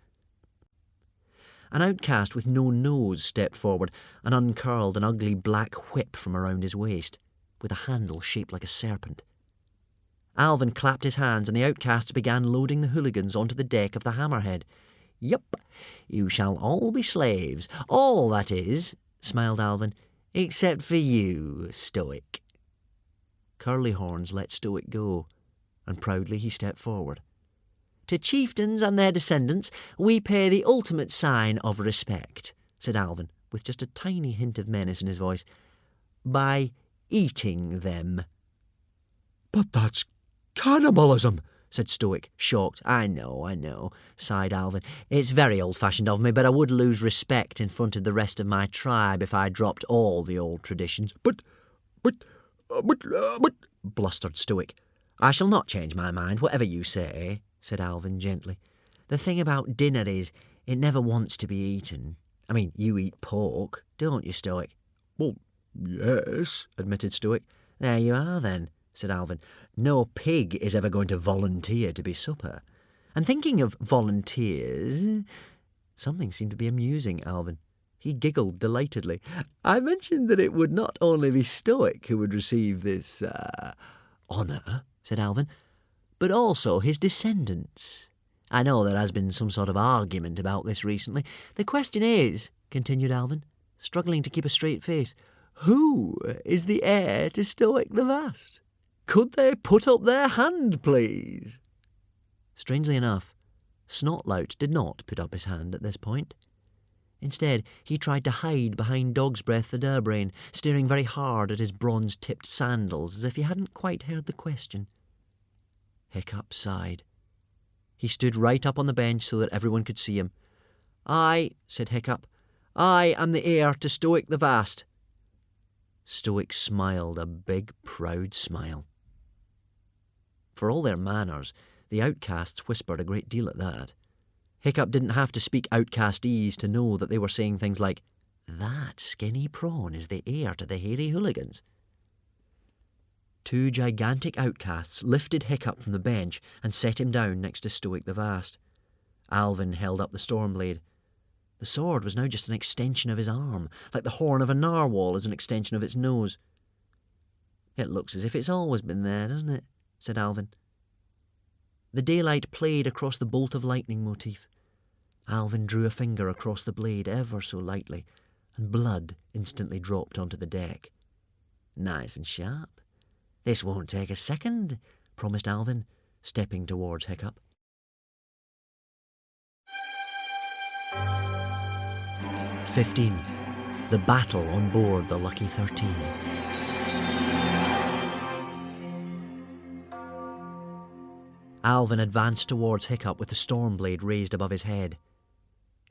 An outcast with no nose stepped forward and uncurled an ugly black whip from around his waist, with a handle shaped like a serpent. Alvin clapped his hands, and the outcasts began loading the hooligans onto the deck of the Hammerhead. "Yup, you shall all be slaves. All, that is," smiled Alvin, "except for you, Stoic." Curlyhorns let Stoic go, and proudly he stepped forward. "To chieftains and their descendants, we pay the ultimate sign of respect," said Alvin, with just a tiny hint of menace in his voice, "by eating them." "But that's cannibalism," said Stoic, shocked. I know, sighed Alvin. "It's very old-fashioned of me, but I would lose respect in front of the rest of my tribe if I dropped all the old traditions." But, blustered Stoic. "I shall not change my mind, whatever you say," said Alvin gently. "The thing about dinner is, it never wants to be eaten. I mean, you eat pork, don't you, Stoic?" "Well, yes," admitted Stoic. "There you are, then," said Alvin. "No pig is ever going to volunteer to be supper. And thinking of volunteers..." Something seemed to be amusing Alvin. He giggled delightedly. "I mentioned that it would not only be Stoic who would receive this, honour," said Alvin, "but also his descendants. I know there has been some sort of argument about this recently. The question is," continued Alvin, struggling to keep a straight face, "who is the heir to Stoic the Vast? Could they put up their hand, please?" Strangely enough, Snotlout did not put up his hand at this point. Instead, he tried to hide behind Dogbreath the Duhbrain, staring very hard at his bronze-tipped sandals as if he hadn't quite heard the question. Hiccup sighed. He stood right up on the bench so that everyone could see him. "I," said Hiccup, "I am the heir to Stoic the Vast." Stoic smiled a big, proud smile. For all their manners, the outcasts whispered a great deal at that. Hiccup didn't have to speak outcastese to know that they were saying things like, "That skinny prawn is the heir to the hairy hooligans." Two gigantic outcasts lifted Hiccup from the bench and set him down next to Stoic the Vast. Alvin held up the Stormblade. The sword was now just an extension of his arm, like the horn of a narwhal is an extension of its nose. "It looks as if it's always been there, doesn't it?" said Alvin. The daylight played across the bolt of lightning motif. Alvin drew a finger across the blade ever so lightly, and blood instantly dropped onto the deck. "Nice and sharp. This won't take a second," promised Alvin, stepping towards Hiccup. "15. The battle on board the Lucky 13. Alvin advanced towards Hiccup with the Stormblade raised above his head.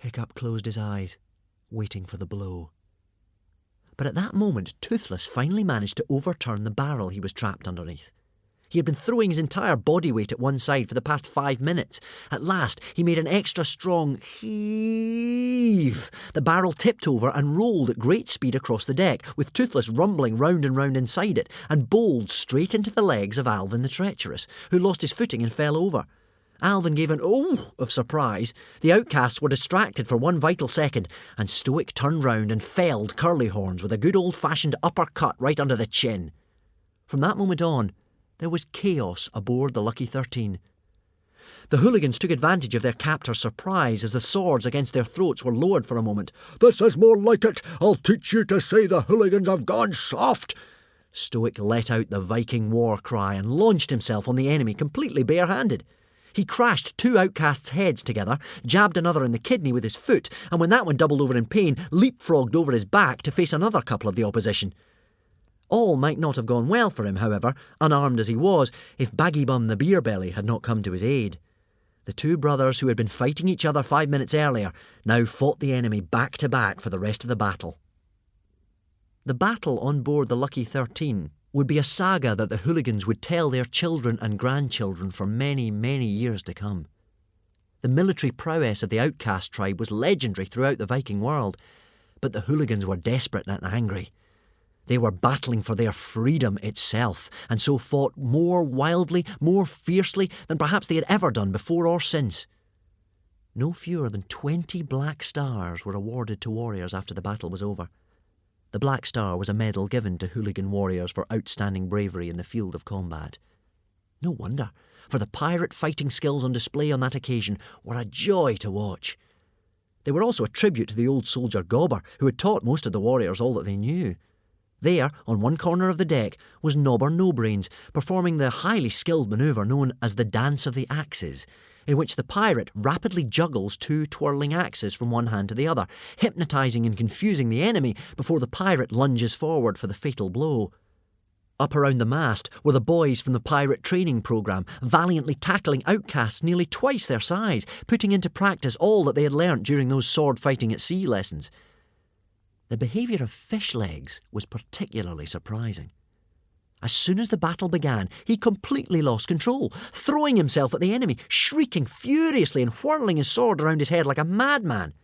Hiccup closed his eyes, waiting for the blow. But at that moment, Toothless finally managed to overturn the barrel he was trapped underneath. He had been throwing his entire body weight at one side for the past 5 minutes. At last, he made an extra strong heave. The barrel tipped over and rolled at great speed across the deck, with Toothless rumbling round and round inside it, and bowled straight into the legs of Alvin the Treacherous, who lost his footing and fell over. Alvin gave an "oh" of surprise. The outcasts were distracted for one vital second, and Stoic turned round and felled Curlyhorns with a good old-fashioned uppercut right under the chin. From that moment on, there was chaos aboard the Lucky 13. The hooligans took advantage of their captor's surprise as the swords against their throats were lowered for a moment. "This is more like it. I'll teach you to say the hooligans have gone soft." Stoic let out the Viking war cry and launched himself on the enemy completely barehanded. He crashed 2 outcasts' heads together, jabbed another in the kidney with his foot, and when that one doubled over in pain, leapfrogged over his back to face another couple of the opposition. All might not have gone well for him, however, unarmed as he was, if Baggybum the Beerbelly had not come to his aid. The 2 brothers who had been fighting each other 5 minutes earlier now fought the enemy back to back for the rest of the battle. The battle on board the Lucky 13 would be a saga that the hooligans would tell their children and grandchildren for many, many years to come. The military prowess of the outcast tribe was legendary throughout the Viking world, but the hooligans were desperate and angry. They were battling for their freedom itself, and so fought more wildly, more fiercely than perhaps they had ever done before or since. No fewer than 20 black stars were awarded to warriors after the battle was over. The Black Star was a medal given to hooligan warriors for outstanding bravery in the field of combat. No wonder, for the pirate fighting skills on display on that occasion were a joy to watch. They were also a tribute to the old soldier Gobber, who had taught most of the warriors all that they knew. There, on one corner of the deck, was Nobber No-Brains, performing the highly skilled manoeuvre known as the Dance of the Axes, in which the pirate rapidly juggles 2 twirling axes from one hand to the other, hypnotising and confusing the enemy before the pirate lunges forward for the fatal blow. Up around the mast were the boys from the pirate training programme, valiantly tackling outcasts nearly twice their size, putting into practice all that they had learnt during those sword-fighting at sea lessons. The behaviour of Fishlegs was particularly surprising. As soon as the battle began, he completely lost control, throwing himself at the enemy, shrieking furiously and whirling his sword around his head like a madman.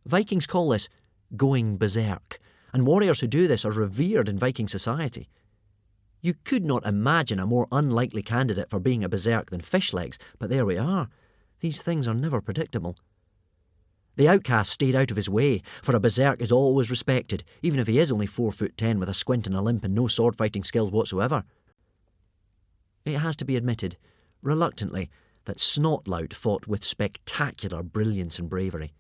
Vikings call this going berserk, and warriors who do this are revered in Viking society. You could not imagine a more unlikely candidate for being a berserk than Fishlegs, but there we are. These things are never predictable. The outcast stayed out of his way, for a berserk is always respected, even if he is only 4'10" with a squint and a limp and no sword-fighting skills whatsoever. It has to be admitted, reluctantly, that Snotlout fought with spectacular brilliance and bravery.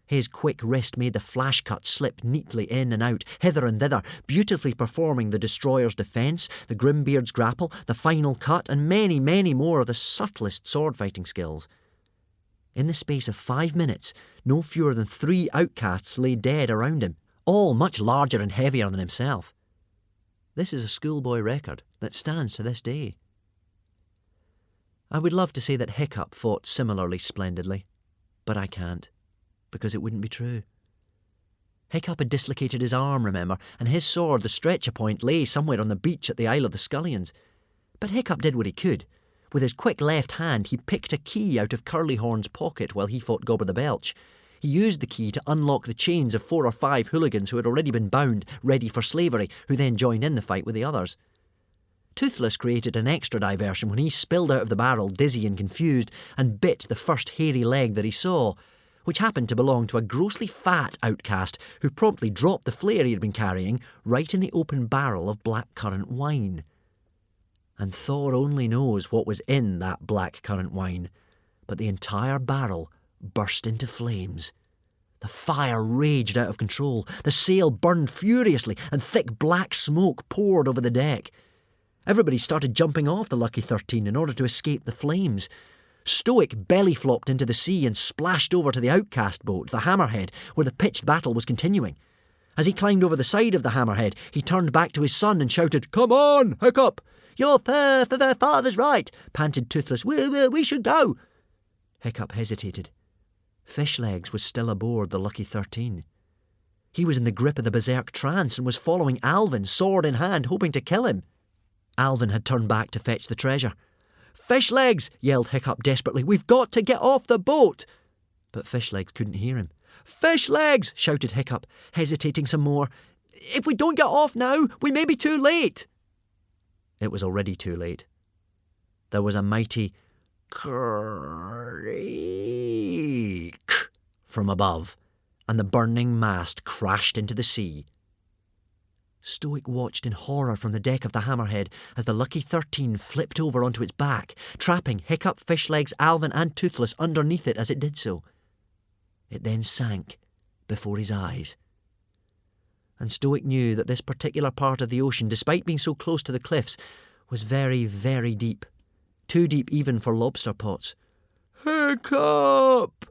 His quick wrist made the flash cut slip neatly in and out, hither and thither, beautifully performing the Destroyer's defence, the Grimbeard's grapple, the final cut, and many, many more of the subtlest sword-fighting skills. In the space of 5 minutes, no fewer than 3 outcasts lay dead around him, all much larger and heavier than himself. This is a schoolboy record that stands to this day. I would love to say that Hiccup fought similarly splendidly, but I can't, because it wouldn't be true. Hiccup had dislocated his arm, remember, and his sword, the stretcher point, lay somewhere on the beach at the Isle of the Skullions. But Hiccup did what he could. With his quick left hand, he picked a key out of Curlyhorn's pocket while he fought Gobber the Belch. He used the key to unlock the chains of 4 or 5 hooligans who had already been bound, ready for slavery, who then joined in the fight with the others. Toothless created an extra diversion when he spilled out of the barrel, dizzy and confused, and bit the first hairy leg that he saw, which happened to belong to a grossly fat outcast who promptly dropped the flare he had been carrying right in the open barrel of blackcurrant wine. And Thor only knows what was in that blackcurrant wine, but the entire barrel burst into flames. The fire raged out of control, the sail burned furiously, and thick black smoke poured over the deck. Everybody started jumping off the Lucky 13 in order to escape the flames. Stoic belly-flopped into the sea and splashed over to the outcast boat, the Hammerhead, where the pitched battle was continuing. As he climbed over the side of the Hammerhead, he turned back to his son and shouted, "Come on, Hiccup!" "Your father's right," panted Toothless. We should go." Hiccup hesitated. Fishlegs was still aboard the Lucky 13. He was in the grip of the berserk trance and was following Alvin, sword in hand, hoping to kill him. Alvin had turned back to fetch the treasure. "Fishlegs!" yelled Hiccup desperately. "We've got to get off the boat!" But Fishlegs couldn't hear him. "Fishlegs!" shouted Hiccup, hesitating some more. "If we don't get off now, we may be too late." It was already too late. There was a mighty creak from above, and the burning mast crashed into the sea. Stoic watched in horror from the deck of the Hammerhead as the Lucky 13 flipped over onto its back, trapping Hiccup, Fishlegs, Alvin and Toothless underneath it as it did so. It then sank before his eyes. And Stoic knew that this particular part of the ocean, despite being so close to the cliffs, was very, very deep. Too deep even for lobster pots. "Hiccup!"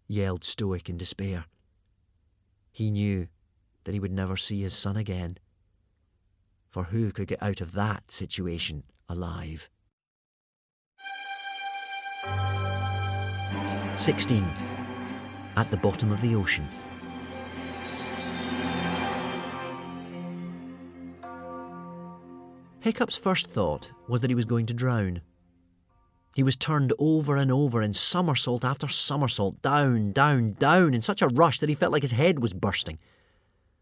yelled Stoic in despair. He knew that he would never see his son again. For who could get out of that situation alive? 16. At the bottom of the ocean. Hiccup's first thought was that he was going to drown. He was turned over and over in somersault after somersault, down, down, down, in such a rush that he felt like his head was bursting.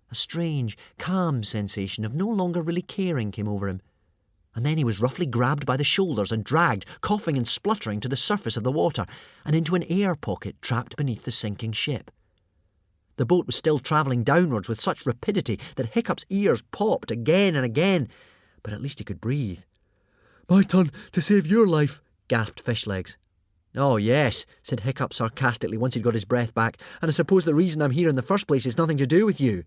A strange, calm sensation of no longer really caring came over him, and then he was roughly grabbed by the shoulders and dragged, coughing and spluttering, to the surface of the water and into an air pocket trapped beneath the sinking ship. The boat was still travelling downwards with such rapidity that Hiccup's ears popped again and again, but at least he could breathe. "My turn to save your life," gasped Fishlegs. "Oh, yes," said Hiccup sarcastically once he'd got his breath back, "and I suppose the reason I'm here in the first place is nothing to do with you.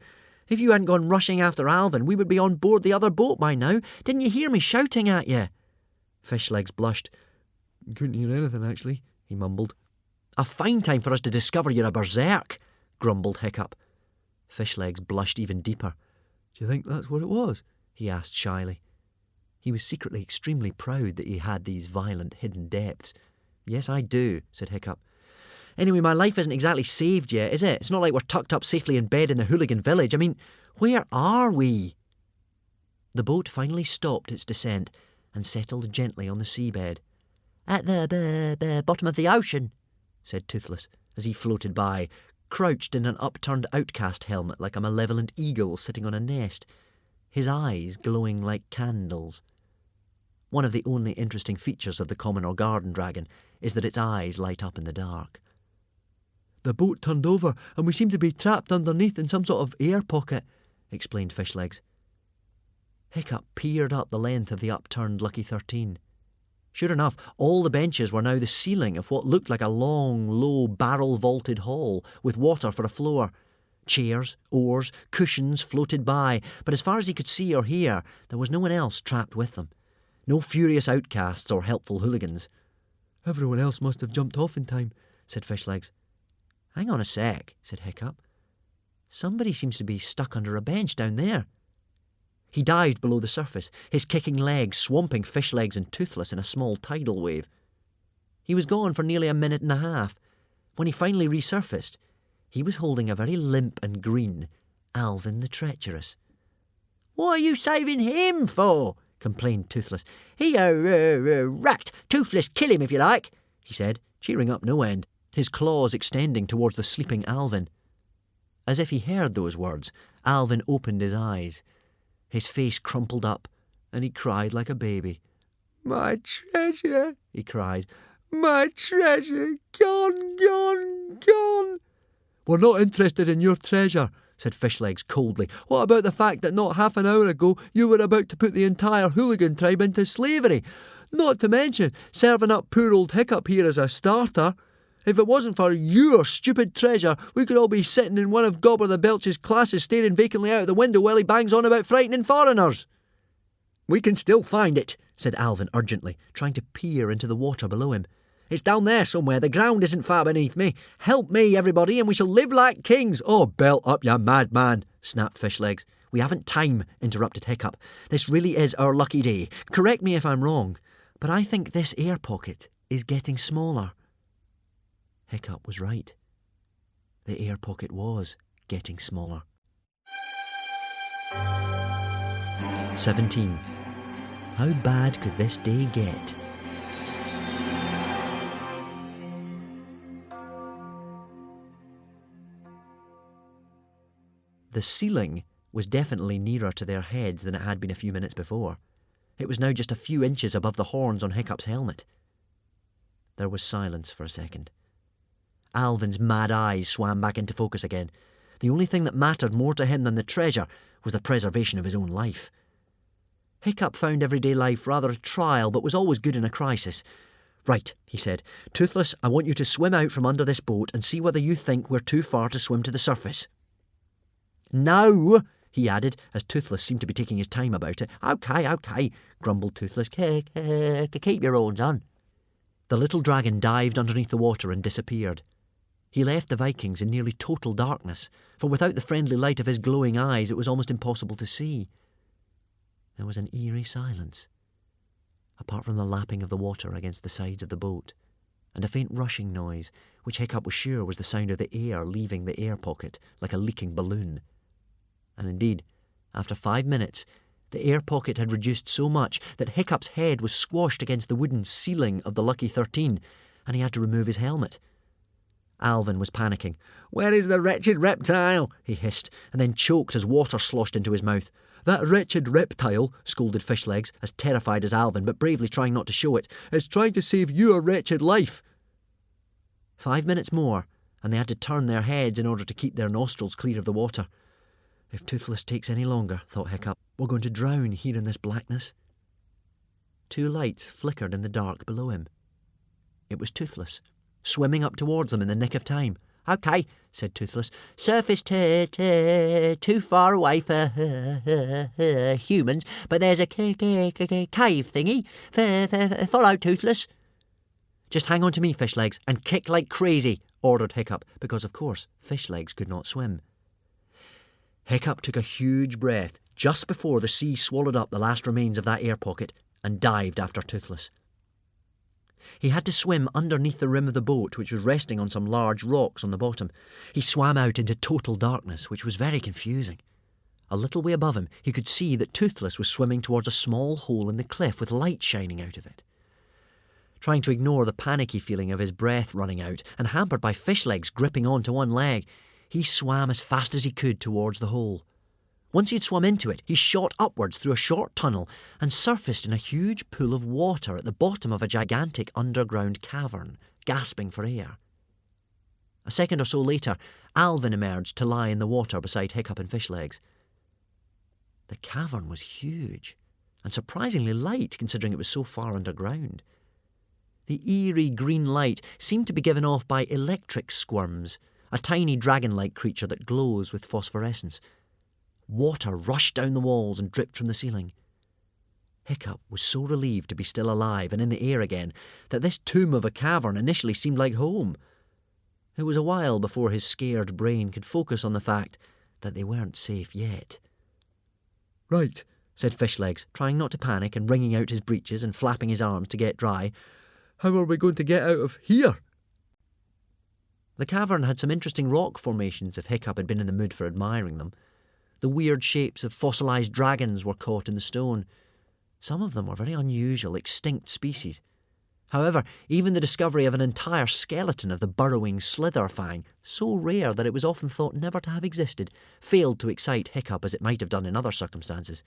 If you hadn't gone rushing after Alvin, we would be on board the other boat by now. Didn't you hear me shouting at you?" Fishlegs blushed. "Couldn't hear anything, actually," he mumbled. "A fine time for us to discover you're a berserk," grumbled Hiccup. Fishlegs blushed even deeper. "Do you think that's what it was?" he asked shyly. He was secretly extremely proud that he had these violent hidden depths. "Yes, I do," said Hiccup. "Anyway, my life isn't exactly saved yet, is it? It's not like we're tucked up safely in bed in the hooligan village. I mean, where are we?" The boat finally stopped its descent and settled gently on the seabed. "At the bottom of the ocean," said Toothless, as he floated by, crouched in an upturned outcast helmet like a malevolent eagle sitting on a nest, his eyes glowing like candles. One of the only interesting features of the common or garden dragon is that its eyes light up in the dark. "The boat turned over and we seem to be trapped underneath in some sort of air pocket," explained Fishlegs. Hiccup peered up the length of the upturned Lucky 13. Sure enough, all the benches were now the ceiling of what looked like a long, low, barrel-vaulted hall with water for a floor. Chairs, oars, cushions floated by, but as far as he could see or hear, there was no one else trapped with them. No furious outcasts or helpful hooligans. "Everyone else must have jumped off in time," said Fishlegs. Hang on a sec, said Hiccup. Somebody seems to be stuck under a bench down there. He dived below the surface, his kicking legs swamping Fishlegs and Toothless in a small tidal wave. He was gone for nearly a minute and a half. When he finally resurfaced, he was holding a very limp and green Alvin the Treacherous. "What are you saving him for?" complained Toothless. "He rat. Toothless, kill him if you like," he said, cheering up no end, his claws extending towards the sleeping Alvin. As if he heard those words, Alvin opened his eyes. His face crumpled up, and he cried like a baby. "My treasure," he cried. "My treasure, gone, gone, gone." "We're not interested in your treasure," said Fishlegs coldly. "What about the fact that not half an hour ago you were about to put the entire hooligan tribe into slavery? Not to mention serving up poor old Hiccup here as a starter. If it wasn't for your stupid treasure, we could all be sitting in one of Gobber the Belch's classes staring vacantly out of the window while he bangs on about frightening foreigners." "We can still find it," said Alvin urgently, trying to peer into the water below him. "It's down there somewhere. The ground isn't far beneath me. Help me, everybody, and we shall live like kings." "Oh, belt up, you madman," snapped Fishlegs. "We haven't time," interrupted Hiccup. "This really is our lucky day. Correct me if I'm wrong, but I think this air pocket is getting smaller." Hiccup was right. The air pocket was getting smaller. 17. How bad could this day get? The ceiling was definitely nearer to their heads than it had been a few minutes before. It was now just a few inches above the horns on Hiccup's helmet. There was silence for a second. Alvin's mad eyes swam back into focus again. The only thing that mattered more to him than the treasure was the preservation of his own life. Hiccup found everyday life rather a trial, but was always good in a crisis. "Right," he said. "Toothless, I want you to swim out from under this boat and see whether you think we're too far to swim to the surface." "No," he added, as Toothless seemed to be taking his time about it. Okay, grumbled Toothless. Keep your horns on." The little dragon dived underneath the water and disappeared. He left the Vikings in nearly total darkness, for without the friendly light of his glowing eyes it was almost impossible to see. There was an eerie silence, apart from the lapping of the water against the sides of the boat, and a faint rushing noise, which Hiccup was sure was the sound of the air leaving the air pocket like a leaking balloon. And indeed, after 5 minutes, the air pocket had reduced so much that Hiccup's head was squashed against the wooden ceiling of the Lucky 13, and he had to remove his helmet. Alvin was panicking. "Where is the wretched reptile?" he hissed, and then choked as water sloshed into his mouth. "That wretched reptile," scolded Fishlegs, as terrified as Alvin, but bravely trying not to show it, "is trying to save your wretched life." 5 minutes more, and they had to turn their heads in order to keep their nostrils clear of the water. If Toothless takes any longer, thought Hiccup, we're going to drown here in this blackness. 2 lights flickered in the dark below him. It was Toothless, swimming up towards them in the nick of time. "Okay," said Toothless. "Surface too far away for humans, but there's a cave thingy. Follow, Toothless." "Just hang on to me, Fishlegs, and kick like crazy," ordered Hiccup, because, of course, Fishlegs could not swim. Hiccup took a huge breath just before the sea swallowed up the last remains of that air pocket and dived after Toothless. He had to swim underneath the rim of the boat, which was resting on some large rocks on the bottom. He swam out into total darkness, which was very confusing. A little way above him, he could see that Toothless was swimming towards a small hole in the cliff with light shining out of it. Trying to ignore the panicky feeling of his breath running out, and hampered by Fishlegs gripping onto one leg, he swam as fast as he could towards the hole. Once he had swum into it, he shot upwards through a short tunnel and surfaced in a huge pool of water at the bottom of a gigantic underground cavern, gasping for air. A second or so later, Alvin emerged to lie in the water beside Hiccup and Fishlegs. The cavern was huge, and surprisingly light considering it was so far underground. The eerie green light seemed to be given off by electric squirms, a tiny dragon-like creature that glows with phosphorescence. Water rushed down the walls and dripped from the ceiling. Hiccup was so relieved to be still alive and in the air again that this tomb of a cavern initially seemed like home. It was a while before his scared brain could focus on the fact that they weren't safe yet. Right, said Fishlegs, trying not to panic and wringing out his breeches and flapping his arms to get dry. How are we going to get out of here? The cavern had some interesting rock formations if Hiccup had been in the mood for admiring them. The weird shapes of fossilised dragons were caught in the stone. Some of them were very unusual, extinct species. However, even the discovery of an entire skeleton of the burrowing slitherfang, so rare that it was often thought never to have existed, failed to excite Hiccup as it might have done in other circumstances.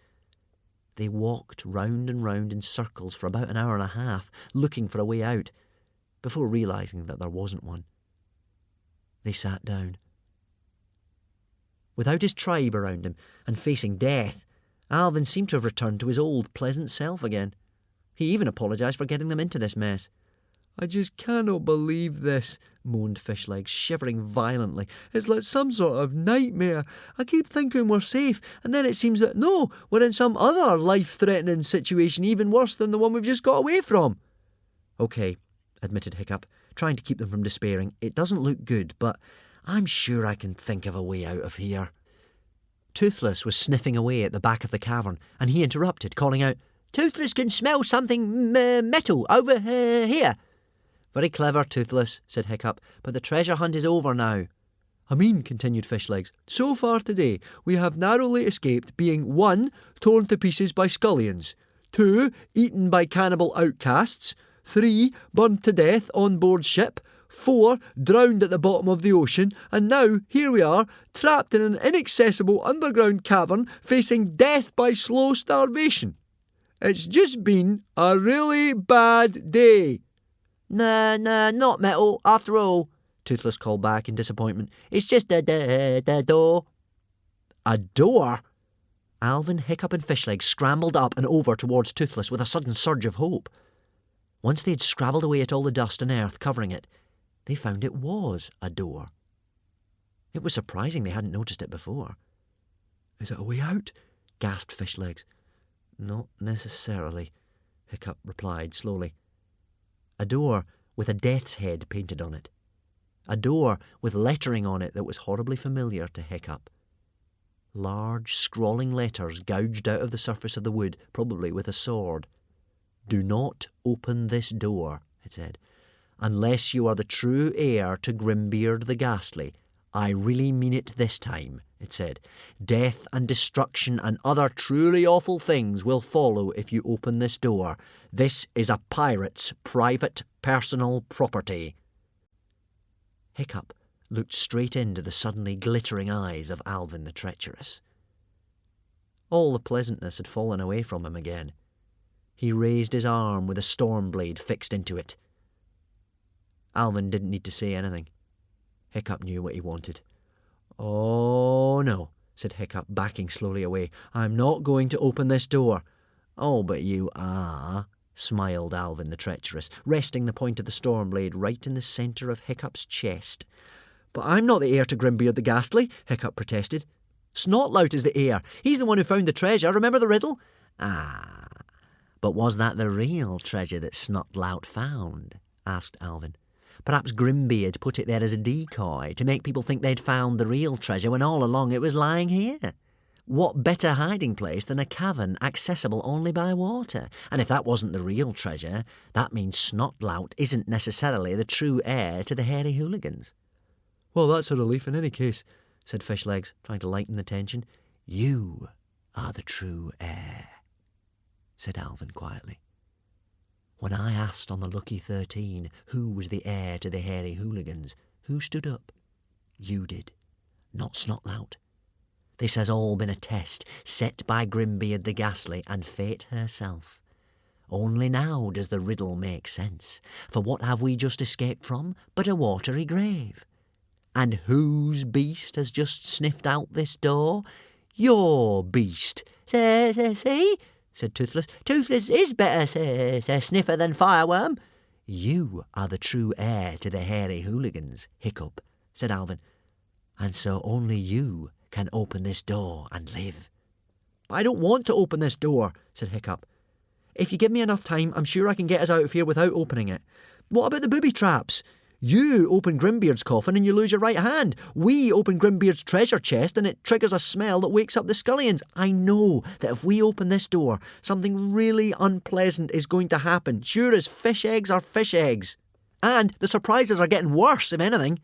They walked round and round in circles for about an hour and a half, looking for a way out, before realising that there wasn't one. They sat down. Without his tribe around him, and facing death, Alvin seemed to have returned to his old pleasant self again. He even apologised for getting them into this mess. I just cannot believe this, moaned Fishlegs, shivering violently. It's like some sort of nightmare. I keep thinking we're safe, and then it seems that no, we're in some other life-threatening situation even worse than the one we've just got away from. OK, admitted Hiccup, trying to keep them from despairing. It doesn't look good, but I'm sure I can think of a way out of here. Toothless was sniffing away at the back of the cavern, and he interrupted, calling out, Toothless can smell something metal over here. Very clever, Toothless, said Hiccup, but the treasure hunt is over now. I mean, continued Fishlegs, so far today we have narrowly escaped being 1. Torn to pieces by Skullions, 2. Eaten by cannibal outcasts, 3. Burned to death on board ship, 4. Drowned at the bottom of the ocean, and now here we are, trapped in an inaccessible underground cavern facing death by slow starvation. It's just been a really bad day. Nah, not metal, after all, Toothless called back in disappointment. It's just the door. A door? Alvin, Hiccup and Fishlegs scrambled up and over towards Toothless with a sudden surge of hope. Once they had scrabbled away at all the dust and earth covering it, they found it was a door. It was surprising they hadn't noticed it before. Is it a way out? Gasped Fishlegs. Not necessarily, Hiccup replied slowly. A door with a death's head painted on it. A door with lettering on it that was horribly familiar to Hiccup. Large, scrawling letters gouged out of the surface of the wood, probably with a sword. Do not open this door, it said, unless you are the true heir to Grimbeard the Ghastly. I really mean it this time, it said. Death and destruction and other truly awful things will follow if you open this door. This is a pirate's private, personal property. Hiccup looked straight into the suddenly glittering eyes of Alvin the Treacherous. All the pleasantness had fallen away from him again. He raised his arm with a storm blade fixed into it. Alvin didn't need to say anything. Hiccup knew what he wanted. Oh, no, said Hiccup, backing slowly away. I'm not going to open this door. Oh, but you are, smiled Alvin the Treacherous, resting the point of the storm blade right in the centre of Hiccup's chest. But I'm not the heir to Grimbeard the Ghastly, Hiccup protested. Snotlout is the heir. He's the one who found the treasure. Remember the riddle? Ah, but was that the real treasure that Snotlout found? Asked Alvin. Perhaps Grimbeard put it there as a decoy to make people think they'd found the real treasure when all along it was lying here. What better hiding place than a cavern accessible only by water? And if that wasn't the real treasure, that means Snotlout isn't necessarily the true heir to the hairy hooligans. Well, that's a relief in any case, said Fishlegs, trying to lighten the tension. You are the true heir, said Alvin quietly. When I asked on the Lucky 13 who was the heir to the hairy hooligans, who stood up? You did, not Snotlout. This has all been a test set by Grimbeard the Ghastly and Fate herself. Only now does the riddle make sense, for what have we just escaped from but a watery grave? And whose beast has just sniffed out this door? Your beast. See? Said Toothless. Toothless is better, sniffer than Fireworm. You are the true heir to the hairy hooligans, Hiccup, said Alvin. And so only you can open this door and live. I don't want to open this door, said Hiccup. If you give me enough time, I'm sure I can get us out of here without opening it. What about the booby traps? You open Grimbeard's coffin and you lose your right hand. We open Grimbeard's treasure chest and it triggers a smell that wakes up the Skullions. I know that if we open this door, something really unpleasant is going to happen. Sure as fish eggs are fish eggs. And the surprises are getting worse, if anything."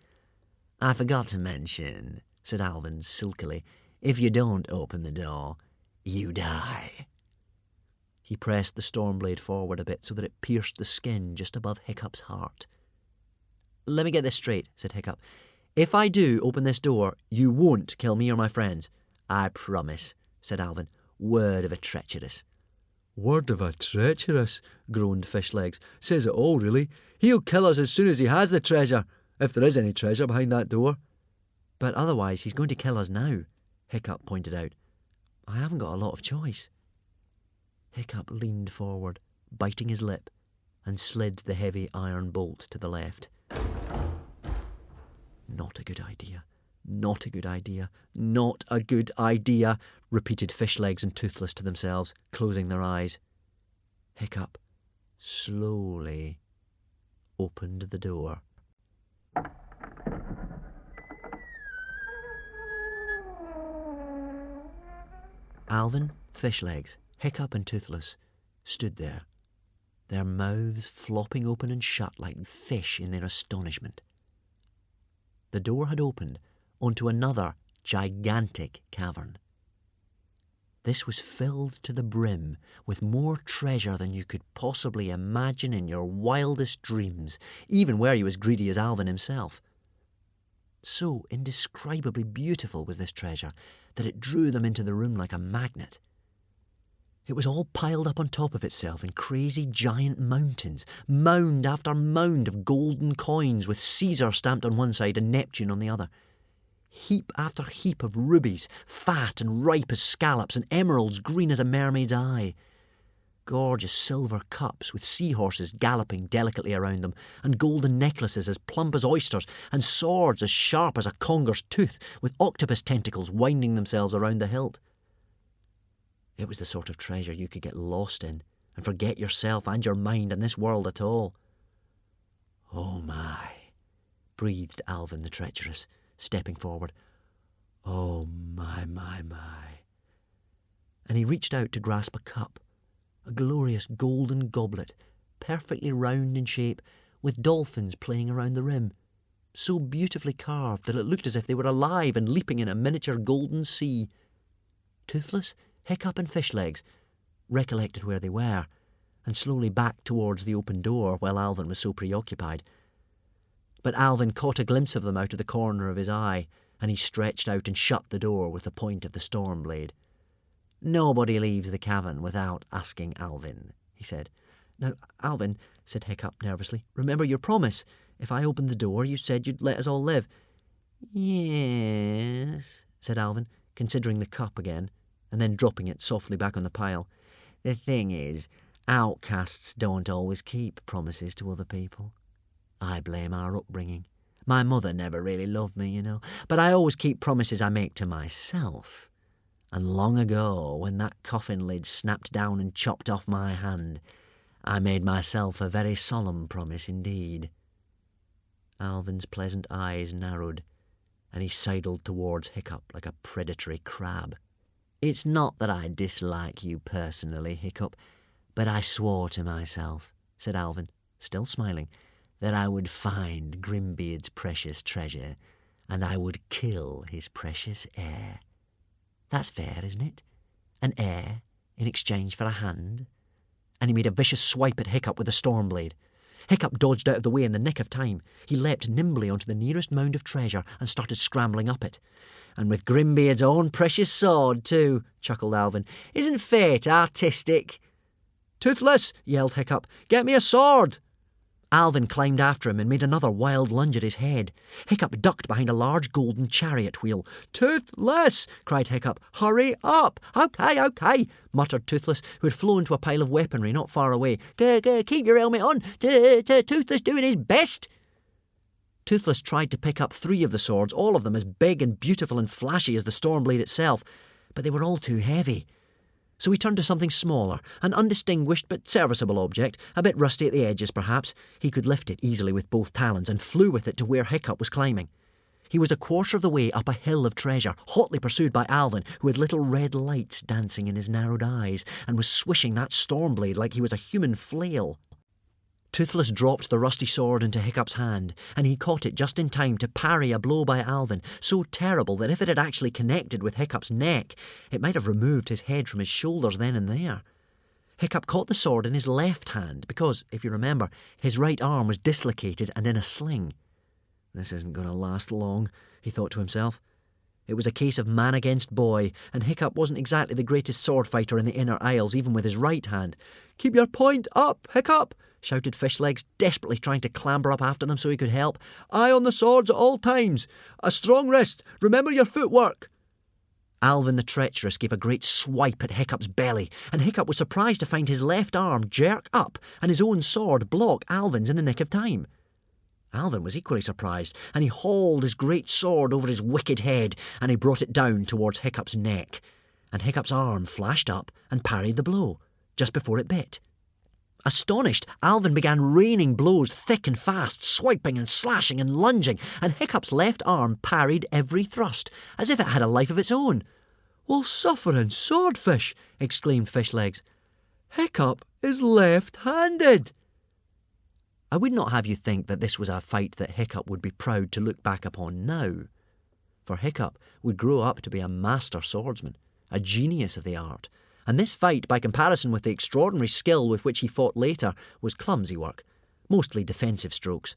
"I forgot to mention," said Alvin silkily, "if you don't open the door, you die." He pressed the Stormblade forward a bit so that it pierced the skin just above Hiccup's heart. "Let me get this straight," said Hiccup. "If I do open this door, you won't kill me or my friends." "I promise," said Alvin. "Word of a treacherous." Word of a treacherous, groaned Fishlegs. Says it all, really. He'll kill us as soon as he has the treasure, if there is any treasure behind that door. "But otherwise he's going to kill us now," Hiccup pointed out. "I haven't got a lot of choice." Hiccup leaned forward, biting his lip, and slid the heavy iron bolt to the left. "Not a good idea. Not a good idea. Not a good idea," repeated Fishlegs and Toothless to themselves, closing their eyes. Hiccup slowly opened the door. Alvin, Fishlegs, Hiccup and Toothless stood there, their mouths flopping open and shut like fish in their astonishment. The door had opened onto another gigantic cavern. This was filled to the brim with more treasure than you could possibly imagine in your wildest dreams, even were you as greedy as Alvin himself. So indescribably beautiful was this treasure that it drew them into the room like a magnet. It was all piled up on top of itself in crazy giant mountains, mound after mound of golden coins with Caesar stamped on one side and Neptune on the other. Heap after heap of rubies, fat and ripe as scallops, and emeralds green as a mermaid's eye. Gorgeous silver cups with seahorses galloping delicately around them, and golden necklaces as plump as oysters, and swords as sharp as a conger's tooth, with octopus tentacles winding themselves around the hilt. It was the sort of treasure you could get lost in and forget yourself and your mind and this world at all. "Oh my," breathed Alvin the treacherous, stepping forward. "Oh my, my, my." And he reached out to grasp a cup, a glorious golden goblet, perfectly round in shape, with dolphins playing around the rim, so beautifully carved that it looked as if they were alive and leaping in a miniature golden sea. Toothless, Hiccup and Fishlegs recollected where they were, and slowly backed towards the open door while Alvin was so preoccupied. But Alvin caught a glimpse of them out of the corner of his eye, and he stretched out and shut the door with the point of the Stormblade. "Nobody leaves the cavern without asking Alvin," he said. "Now, Alvin," said Hiccup nervously, "remember your promise. If I opened the door, you said you'd let us all live." "Yes," said Alvin, considering the cup again, and then dropping it softly back on the pile. "The thing is, outcasts don't always keep promises to other people. I blame our upbringing. My mother never really loved me, you know, but I always keep promises I make to myself. And long ago, when that coffin lid snapped down and chopped off my hand, I made myself a very solemn promise indeed." Alvin's pleasant eyes narrowed, and he sidled towards Hiccup like a predatory crab. "It's not that I dislike you personally, Hiccup, but I swore to myself," said Alvin, still smiling, "that I would find Grimbeard's precious treasure, and I would kill his precious heir. That's fair, isn't it? An heir in exchange for a hand." And he made a vicious swipe at Hiccup with the Stormblade. Hiccup dodged out of the way in the nick of time. He leapt nimbly onto the nearest mound of treasure and started scrambling up it. "And with Grimbeard's own precious sword, too," chuckled Alvin. "Isn't fate artistic?" "Toothless," yelled Hiccup, "get me a sword!" Alvin climbed after him and made another wild lunge at his head. Hiccup ducked behind a large golden chariot wheel. "Toothless!" cried Hiccup. "Hurry up!" Okay, muttered Toothless, who had flown to a pile of weaponry not far away. "Keep your helmet on. Toothless doing his best." Toothless tried to pick up 3 of the swords, all of them as big and beautiful and flashy as the Stormblade itself, but they were all too heavy. So he turned to something smaller, an undistinguished but serviceable object, a bit rusty at the edges perhaps. He could lift it easily with both talons and flew with it to where Hiccup was climbing. He was a quarter of the way up a hill of treasure, hotly pursued by Alvin, who had little red lights dancing in his narrowed eyes, and was swishing that storm blade like he was a human flail. Toothless dropped the rusty sword into Hiccup's hand, and he caught it just in time to parry a blow by Alvin, so terrible that if it had actually connected with Hiccup's neck, it might have removed his head from his shoulders then and there. Hiccup caught the sword in his left hand, because, if you remember, his right arm was dislocated and in a sling. This isn't going to last long, he thought to himself. It was a case of man against boy, and Hiccup wasn't exactly the greatest sword fighter in the Inner Isles, even with his right hand. "Keep your point up, Hiccup!" shouted Fishlegs, desperately trying to clamber up after them so he could help. "Eye on the swords at all times! A strong wrist! Remember your footwork!" Alvin the Treacherous gave a great swipe at Hiccup's belly, and Hiccup was surprised to find his left arm jerk up and his own sword block Alvin's in the nick of time. Alvin was equally surprised, and he hauled his great sword over his wicked head, and he brought it down towards Hiccup's neck, and Hiccup's arm flashed up and parried the blow, just before it bit. Astonished, Alvin began raining blows thick and fast, swiping and slashing and lunging, and Hiccup's left arm parried every thrust, as if it had a life of its own. "Well, suffering swordfish!" exclaimed Fishlegs. "Hiccup is left-handed!" I would not have you think that this was a fight that Hiccup would be proud to look back upon now, for Hiccup would grow up to be a master swordsman, a genius of the art, and this fight, by comparison with the extraordinary skill with which he fought later, was clumsy work, mostly defensive strokes.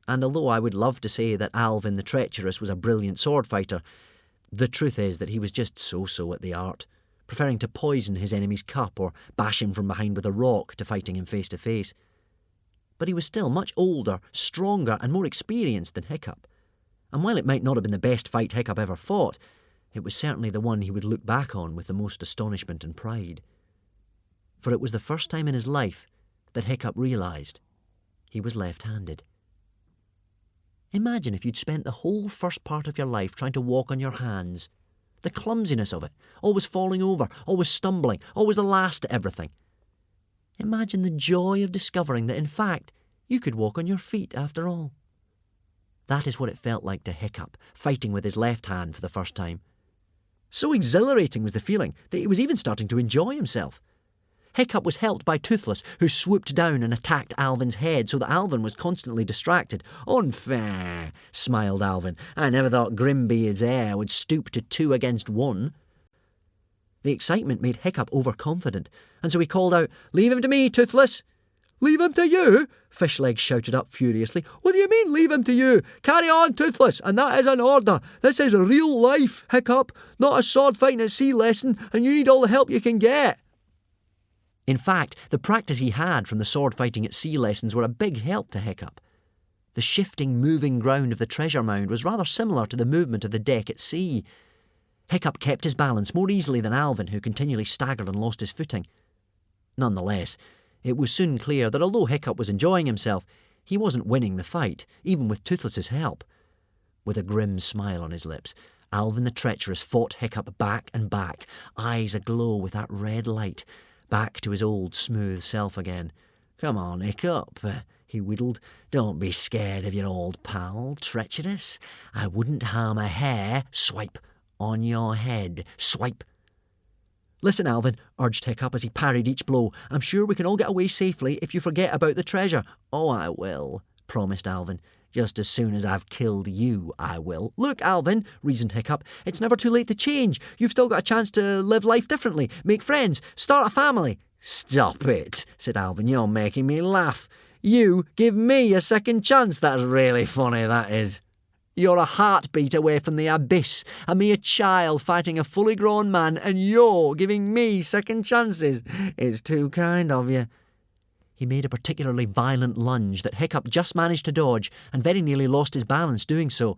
And although I would love to say that Alvin the Treacherous was a brilliant sword fighter, the truth is that he was just so-so at the art, preferring to poison his enemy's cup or bash him from behind with a rock to fighting him face to face. But he was still much older, stronger, and more experienced than Hiccup, and while it might not have been the best fight Hiccup ever fought, it was certainly the one he would look back on with the most astonishment and pride. For it was the first time in his life that Hiccup realised he was left-handed. Imagine if you'd spent the whole first part of your life trying to walk on your hands. The clumsiness of it, always falling over, always stumbling, always the last to everything. Imagine the joy of discovering that, in fact, you could walk on your feet after all. That is what it felt like to Hiccup, fighting with his left hand for the first time. So exhilarating was the feeling that he was even starting to enjoy himself. Hiccup was helped by Toothless, who swooped down and attacked Alvin's head so that Alvin was constantly distracted. "Unfair," smiled Alvin. "I never thought Grimbeard's heir would stoop to 2 against 1. The excitement made Hiccup overconfident, and so he called out, "Leave him to me, Toothless!" "Leave him to you?" Fishlegs shouted up furiously. "What do you mean, leave him to you? Carry on, Toothless, and that is an order. This is real life, Hiccup, not a sword fighting at sea lesson, and you need all the help you can get." In fact, the practice he had from the sword fighting at sea lessons were a big help to Hiccup. The shifting, moving ground of the treasure mound was rather similar to the movement of the deck at sea. Hiccup kept his balance more easily than Alvin, who continually staggered and lost his footing. Nonetheless, it was soon clear that although Hiccup was enjoying himself, he wasn't winning the fight, even with Toothless's help. With a grim smile on his lips, Alvin the Treacherous fought Hiccup back and back, eyes aglow with that red light, back to his old smooth self again. "Come on, Hiccup," he wheedled. "Don't be scared of your old pal, Treacherous. I wouldn't harm a hair. Swipe on your head. Swipe." "Listen, Alvin," urged Hiccup as he parried each blow. "I'm sure we can all get away safely if you forget about the treasure." "Oh, I will," promised Alvin. "Just as soon as I've killed you, I will." "Look, Alvin," reasoned Hiccup, "it's never too late to change. You've still got a chance to live life differently, make friends, start a family." "Stop it," said Alvin. "You're making me laugh. You give me a second chance. That's really funny, that is. You're a heartbeat away from the abyss, a mere child fighting a fully grown man, and you're giving me second chances. It's too kind of you." He made a particularly violent lunge that Hiccup just managed to dodge, and very nearly lost his balance doing so.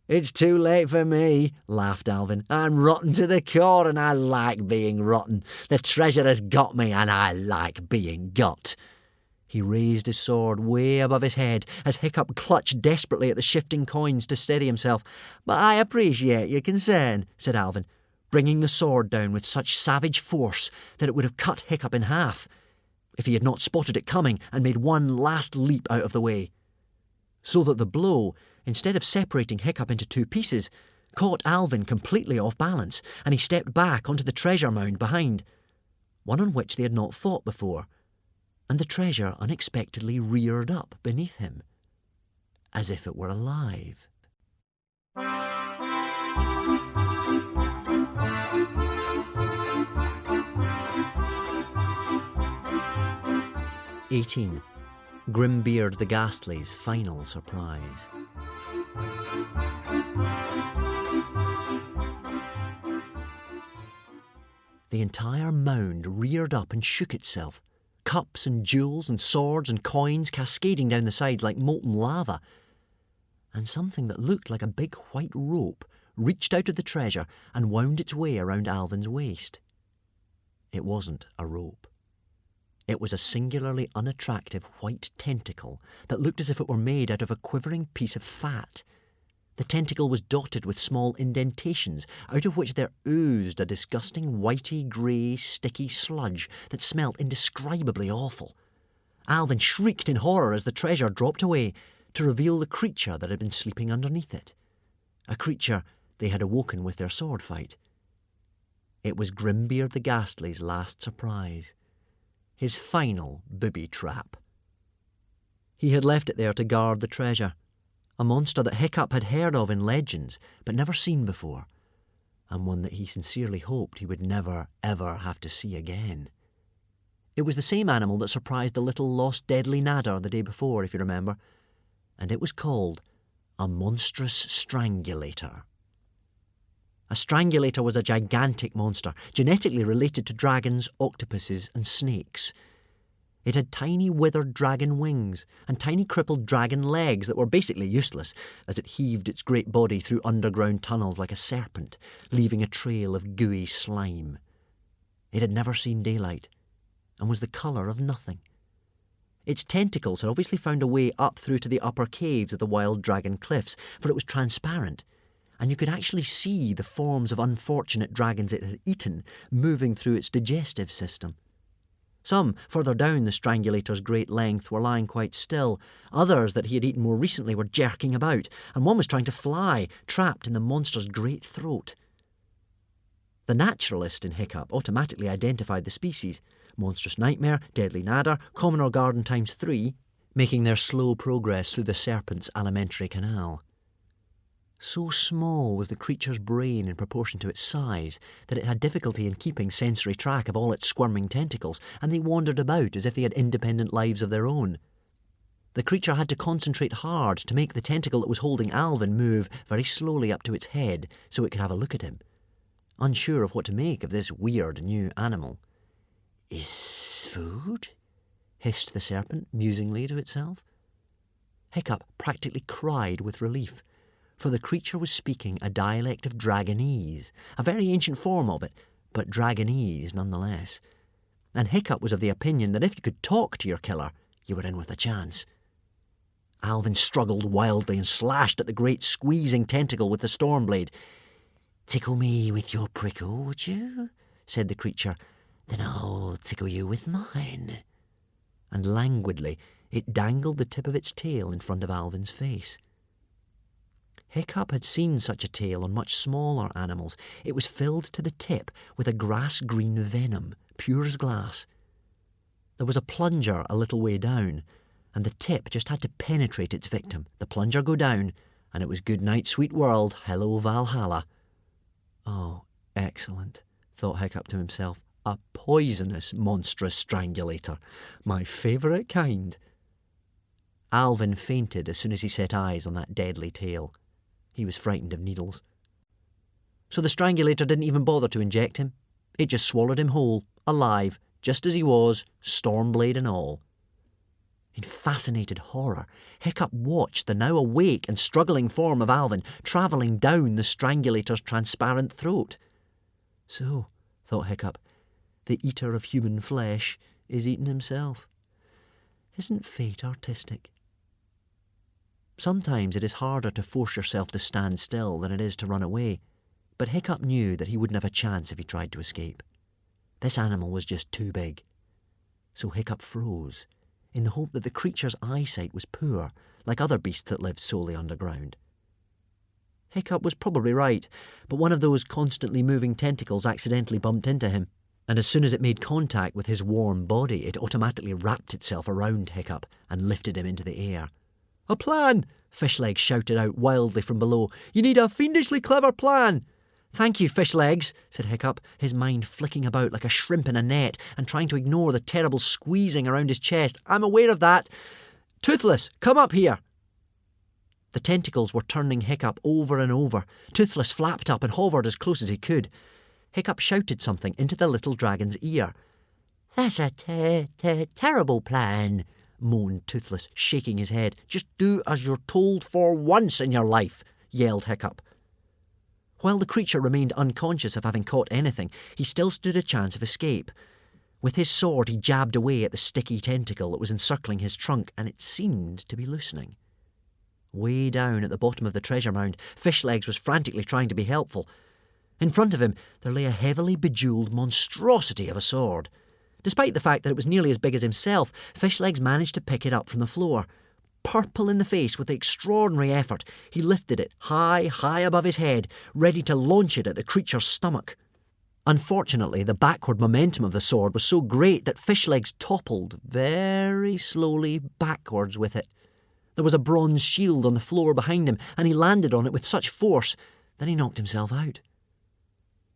"It's too late for me," laughed Alvin. "I'm rotten to the core, and I like being rotten. The treasure has got me, and I like being got." He raised his sword way above his head as Hiccup clutched desperately at the shifting coins to steady himself. "But I appreciate your concern," said Alvin. bringing the sword down with such savage force that it would have cut Hiccup in half if he had not spotted it coming and made one last leap out of the way. So that the blow, instead of separating Hiccup into two pieces, caught Alvin completely off balance, and he stepped back onto the treasure mound behind, one on which they had not fought before, and the treasure unexpectedly reared up beneath him, as if it were alive. 18. Grimbeard the Ghastly's final surprise. The entire mound reared up and shook itself, cups and jewels and swords and coins cascading down the sides like molten lava. And something that looked like a big white rope reached out of the treasure and wound its way around Alvin's waist. It wasn't a rope. It was a singularly unattractive white tentacle that looked as if it were made out of a quivering piece of fat. The tentacle was dotted with small indentations, out of which there oozed a disgusting whitey grey sticky sludge that smelt indescribably awful. Alvin shrieked in horror as the treasure dropped away to reveal the creature that had been sleeping underneath it. A creature they had awoken with their sword fight. It was Grimbeard the Ghastly's last surprise. His final booby trap. He had left it there to guard the treasure, a monster that Hiccup had heard of in legends but never seen before, and one that he sincerely hoped he would never, ever have to see again. It was the same animal that surprised the little lost deadly Nadder the day before, if you remember, and it was called a monstrous strangulator. A strangulator was a gigantic monster, genetically related to dragons, octopuses, and snakes. It had tiny withered dragon wings and tiny crippled dragon legs that were basically useless as it heaved its great body through underground tunnels like a serpent, leaving a trail of gooey slime. It had never seen daylight and was the colour of nothing. Its tentacles had obviously found a way up through to the upper caves of the Wild Dragon Cliffs, for it was transparent, and you could actually see the forms of unfortunate dragons it had eaten moving through its digestive system. Some, further down the strangulator's great length, were lying quite still. Others that he had eaten more recently were jerking about, and one was trying to fly, trapped in the monster's great throat. The naturalist in Hiccup automatically identified the species: Monstrous Nightmare, Deadly Nadder, Common or Garden times 3, making their slow progress through the serpent's alimentary canal. So small was the creature's brain in proportion to its size that it had difficulty in keeping sensory track of all its squirming tentacles, and they wandered about as if they had independent lives of their own. The creature had to concentrate hard to make the tentacle that was holding Alvin move very slowly up to its head so it could have a look at him, unsure of what to make of this weird new animal. "Is food?" hissed the serpent musingly to itself. Hiccup practically cried with relief, for the creature was speaking a dialect of Dragonese, a very ancient form of it, but Dragonese nonetheless. And Hiccup was of the opinion that if you could talk to your killer, you were in with a chance. Alvin struggled wildly and slashed at the great squeezing tentacle with the storm blade. "Tickle me with your prickle, would you?" said the creature. "Then I'll tickle you with mine." And languidly it dangled the tip of its tail in front of Alvin's face. Hiccup had seen such a tail on much smaller animals. It was filled to the tip with a grass-green venom, pure as glass. There was a plunger a little way down, and the tip just had to penetrate its victim, the plunger go down, and it was good night, sweet world, hello Valhalla. Oh, excellent, thought Hiccup to himself. A poisonous, monstrous strangulator. My favourite kind. Alvin fainted as soon as he set eyes on that deadly tail. He was frightened of needles. So the strangulator didn't even bother to inject him. It just swallowed him whole, alive, just as he was, stormblade and all. In fascinated horror, Hiccup watched the now awake and struggling form of Alvin travelling down the strangulator's transparent throat. So, thought Hiccup, the eater of human flesh is eating himself. Isn't fate artistic? Sometimes it is harder to force yourself to stand still than it is to run away, But Hiccup knew that he wouldn't have a chance if he tried to escape. This animal was just too big. So Hiccup froze, in the hope that the creature's eyesight was poor, like other beasts that lived solely underground. Hiccup was probably right, but one of those constantly moving tentacles accidentally bumped into him, and as soon as it made contact with his warm body, it automatically wrapped itself around Hiccup and lifted him into the air. "A plan!" Fishlegs shouted out wildly from below. "You need a fiendishly clever plan!" "Thank you, Fishlegs," said Hiccup, his mind flicking about like a shrimp in a net and trying to ignore the terrible squeezing around his chest. "I'm aware of that. Toothless, come up here!" The tentacles were turning Hiccup over and over. Toothless flapped up and hovered as close as he could. Hiccup shouted something into the little dragon's ear. "That's a terrible plan," moaned Toothless, shaking his head. "Just do as you're told for once in your life," yelled Hiccup. While the creature remained unconscious of having caught anything, he still stood a chance of escape. With his sword, he jabbed away at the sticky tentacle that was encircling his trunk, and it seemed to be loosening. Way down at the bottom of the treasure mound, Fishlegs was frantically trying to be helpful. In front of him, there lay a heavily bejewelled monstrosity of a sword. Despite the fact that it was nearly as big as himself, Fishlegs managed to pick it up from the floor. Purple in the face with extraordinary effort, he lifted it high above his head, ready to launch it at the creature's stomach. Unfortunately, the backward momentum of the sword was so great that Fishlegs toppled very slowly backwards with it. There was a bronze shield on the floor behind him, and he landed on it with such force that he knocked himself out.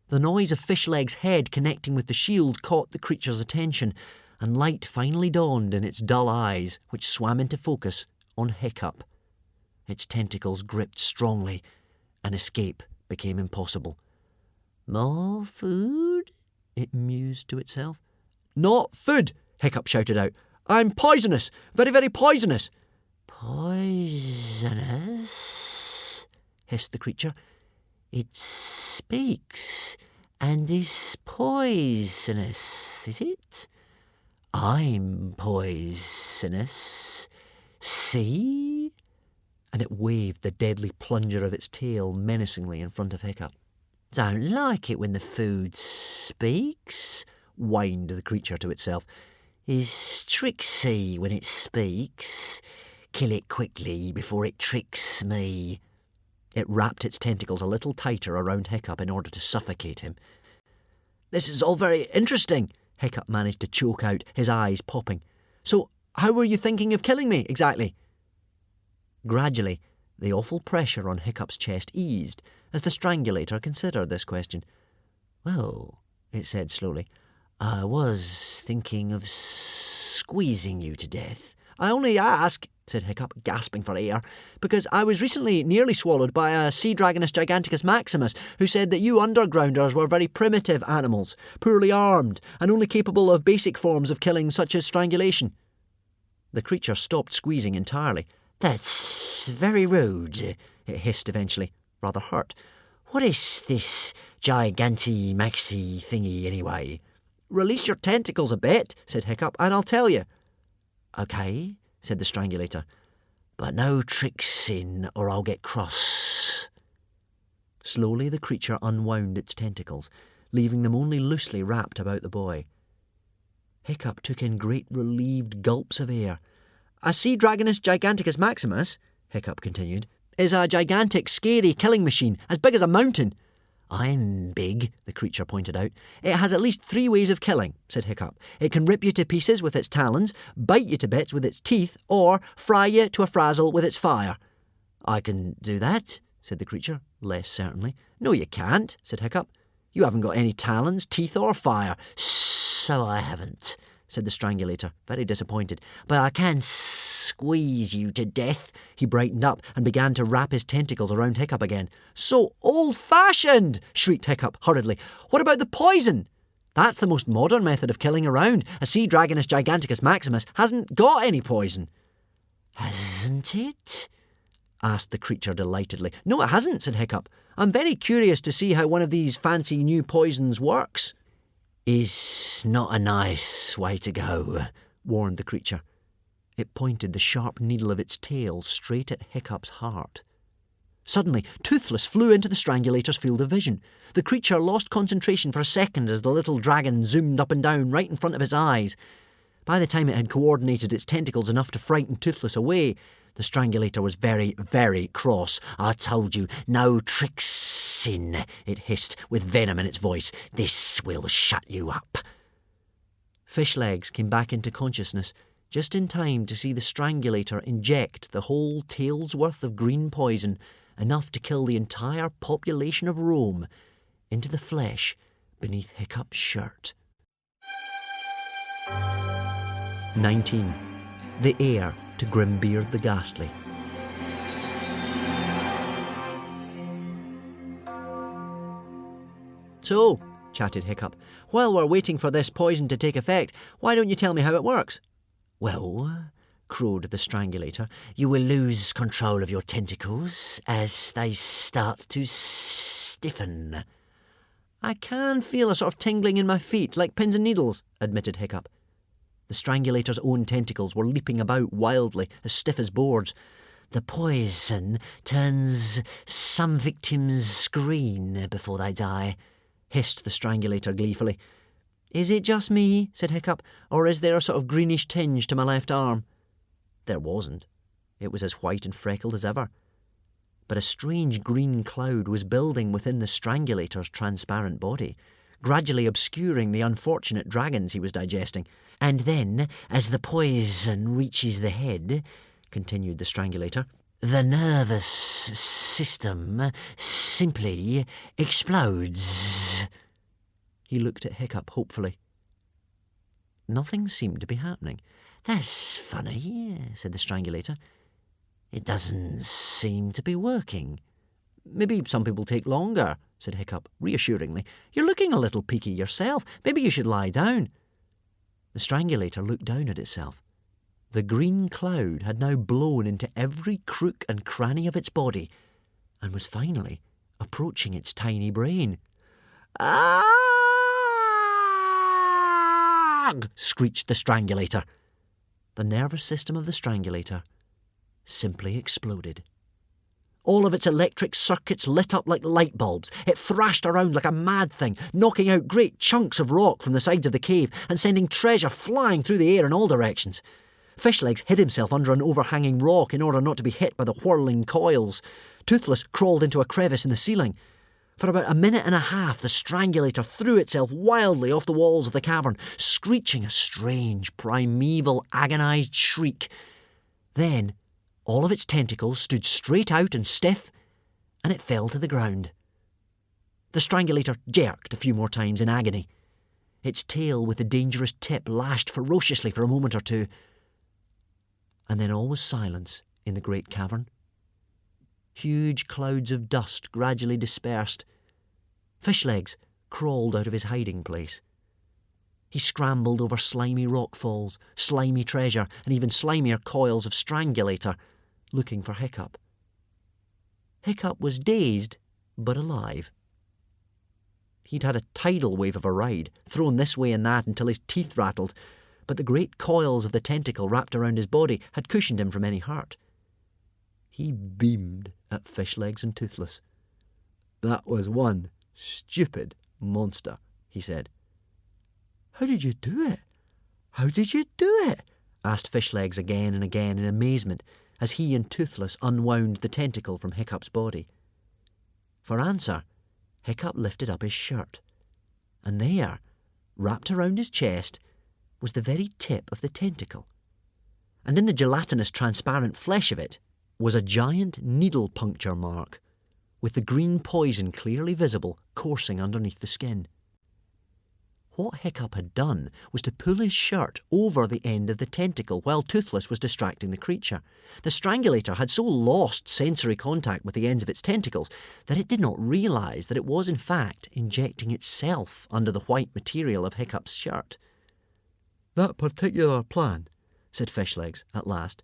The noise of Fishlegs' head connecting with the shield caught the creature's attention, and light finally dawned in its dull eyes, which swam into focus on Hiccup. Its tentacles gripped strongly, and escape became impossible. "More food?" it mused to itself. "Not food!" Hiccup shouted out. "I'm poisonous! Very, very poisonous!" "Poisonous?" hissed the creature. "It speaks and is poisonous, is it? I'm poisonous. See?" And it waved the deadly plunger of its tail menacingly in front of Hiccup. "Don't like it when the food speaks," whined the creature to itself. "Is tricksy when it speaks. Kill it quickly before it tricks me." It wrapped its tentacles a little tighter around Hiccup in order to suffocate him. "This is all very interesting," Hiccup managed to choke out, his eyes popping. "So, how were you thinking of killing me, exactly?" Gradually, the awful pressure on Hiccup's chest eased as the strangulator considered this question. "Well," it said slowly, "I was thinking of squeezing you to death." "I only ask," said Hiccup, gasping for air, "because I was recently nearly swallowed by a sea dragonus giganticus maximus, who said that you undergrounders were very primitive animals, poorly armed, and only capable of basic forms of killing such as strangulation." The creature stopped squeezing entirely. "That's very rude," it hissed eventually, rather hurt. "What is this giganti-maxi thingy anyway?" "Release your tentacles a bit," said Hiccup, "and I'll tell you." "Okay," said the strangulator, "but no tricks in or I'll get cross." Slowly the creature unwound its tentacles, leaving them only loosely wrapped about the boy. Hiccup took in great relieved gulps of air. "A sea dragonus giganticus maximus," Hiccup continued, "is a gigantic, scary killing machine, as big as a mountain." "I'm big," the creature pointed out. "It has at least 3 ways of killing," said Hiccup. "It can rip you to pieces with its talons, bite you to bits with its teeth, or fry you to a frazzle with its fire." "I can do that," said the creature, less certainly. "No, you can't," said Hiccup. "You haven't got any talons, teeth, or fire." "So I haven't," said the strangulator, very disappointed. "But I can squeeze you to death." He brightened up and began to wrap his tentacles around Hiccup again. "So old-fashioned!" shrieked Hiccup hurriedly. "What about the poison?" "That's the most modern method of killing around. A sea dragonus giganticus maximus hasn't got any poison." "Hasn't it?" asked the creature delightedly. "No, it hasn't," said Hiccup. "I'm very curious to see how one of these fancy new poisons works." "Is not a nice way to go," warned the creature. It pointed the sharp needle of its tail straight at Hiccup's heart. Suddenly, Toothless flew into the Strangulator's field of vision. The creature lost concentration for a second as the little dragon zoomed up and down right in front of his eyes. By the time it had coordinated its tentacles enough to frighten Toothless away, the Strangulator was very, very cross. "I told you, no tricksin'," it hissed with venom in its voice. "This will shut you up." Fishlegs came back into consciousness just in time to see the Strangulator inject the whole tail's worth of green poison, enough to kill the entire population of Rome, into the flesh beneath Hiccup's shirt. 19. The Heir to Grimbeard the Ghastly. "So," chatted Hiccup, "while we're waiting for this poison to take effect, why don't you tell me how it works?" "Well," crowed the Strangulator, "you will lose control of your tentacles as they start to stiffen." "I can feel a sort of tingling in my feet, like pins and needles," admitted Hiccup. The Strangulator's own tentacles were leaping about wildly, as stiff as boards. "The poison turns some victims green before they die," hissed the Strangulator gleefully. "Is it just me," said Hiccup, "or is there a sort of greenish tinge to my left arm?" There wasn't. It was as white and freckled as ever. But a strange green cloud was building within the Strangulator's transparent body, gradually obscuring the unfortunate dragons he was digesting. "And then, as the poison reaches the head," continued the Strangulator, "the nervous system simply explodes." He looked at Hiccup hopefully. Nothing seemed to be happening. "That's funny," said the Strangulator. "It doesn't seem to be working." "Maybe some people take longer," said Hiccup reassuringly. "You're looking a little peaky yourself. Maybe you should lie down." The Strangulator looked down at itself. The green cloud had now blown into every crook and cranny of its body, and was finally approaching its tiny brain. "Ah!" screeched the Strangulator. The nervous system of the Strangulator simply exploded. All of its electric circuits lit up like light bulbs. It thrashed around like a mad thing, knocking out great chunks of rock from the sides of the cave and sending treasure flying through the air in all directions. Fishlegs hid himself under an overhanging rock in order not to be hit by the whirling coils. Toothless crawled into a crevice in the ceiling. For about a minute and a half, the Strangulator threw itself wildly off the walls of the cavern, screeching a strange, primeval, agonised shriek. Then all of its tentacles stood straight out and stiff, and it fell to the ground. The Strangulator jerked a few more times in agony. Its tail with the dangerous tip lashed ferociously for a moment or two, and then all was silence in the great cavern. Huge clouds of dust gradually dispersed. Fishlegs crawled out of his hiding place. He scrambled over slimy rockfalls, slimy treasure, and even slimier coils of Strangulator, looking for Hiccup. Hiccup was dazed, but alive. He'd had a tidal wave of a ride, thrown this way and that until his teeth rattled, but the great coils of the tentacle wrapped around his body had cushioned him from any hurt. He beamed at Fishlegs and Toothless. "That was one stupid monster," he said. "How did you do it? How did you do it?" asked Fishlegs again and again in amazement as he and Toothless unwound the tentacle from Hiccup's body. For answer, Hiccup lifted up his shirt, and there, wrapped around his chest, was the very tip of the tentacle. And in the gelatinous transparent flesh of it was a giant needle puncture mark, with the green poison clearly visible coursing underneath the skin. What Hiccup had done was to pull his shirt over the end of the tentacle while Toothless was distracting the creature. The Strangulator had so lost sensory contact with the ends of its tentacles that it did not realise that it was in fact injecting itself under the white material of Hiccup's shirt. "That particular plan," said Fishlegs at last,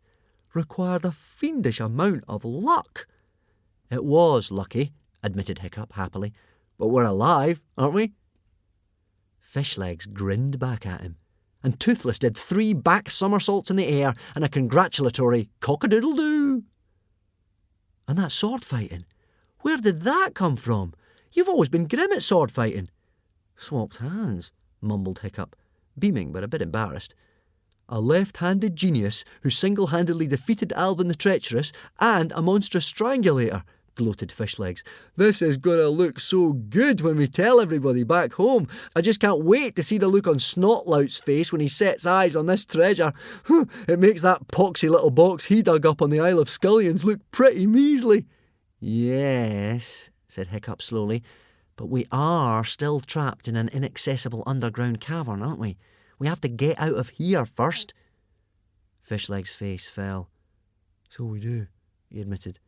"required a fiendish amount of luck." "It was lucky," admitted Hiccup happily, "but we're alive, aren't we?" Fishlegs grinned back at him, and Toothless did 3 back somersaults in the air and a congratulatory cock-a-doodle-doo. And that sword fighting. Where did that come from? You've always been grim at sword fighting. Swapped hands, mumbled Hiccup, beaming but a bit embarrassed. A left-handed genius who single-handedly defeated Alvin the Treacherous and a monstrous strangulator, gloated Fishlegs. This is going to look so good when we tell everybody back home. I just can't wait to see the look on Snotlout's face when he sets eyes on this treasure. It makes that poxy little box he dug up on the Isle of Skullions look pretty measly. Yes, said Hiccup slowly, but we are still trapped in an inaccessible underground cavern, aren't we? We have to get out of here first. Fishleg's face fell. So we do, he admitted.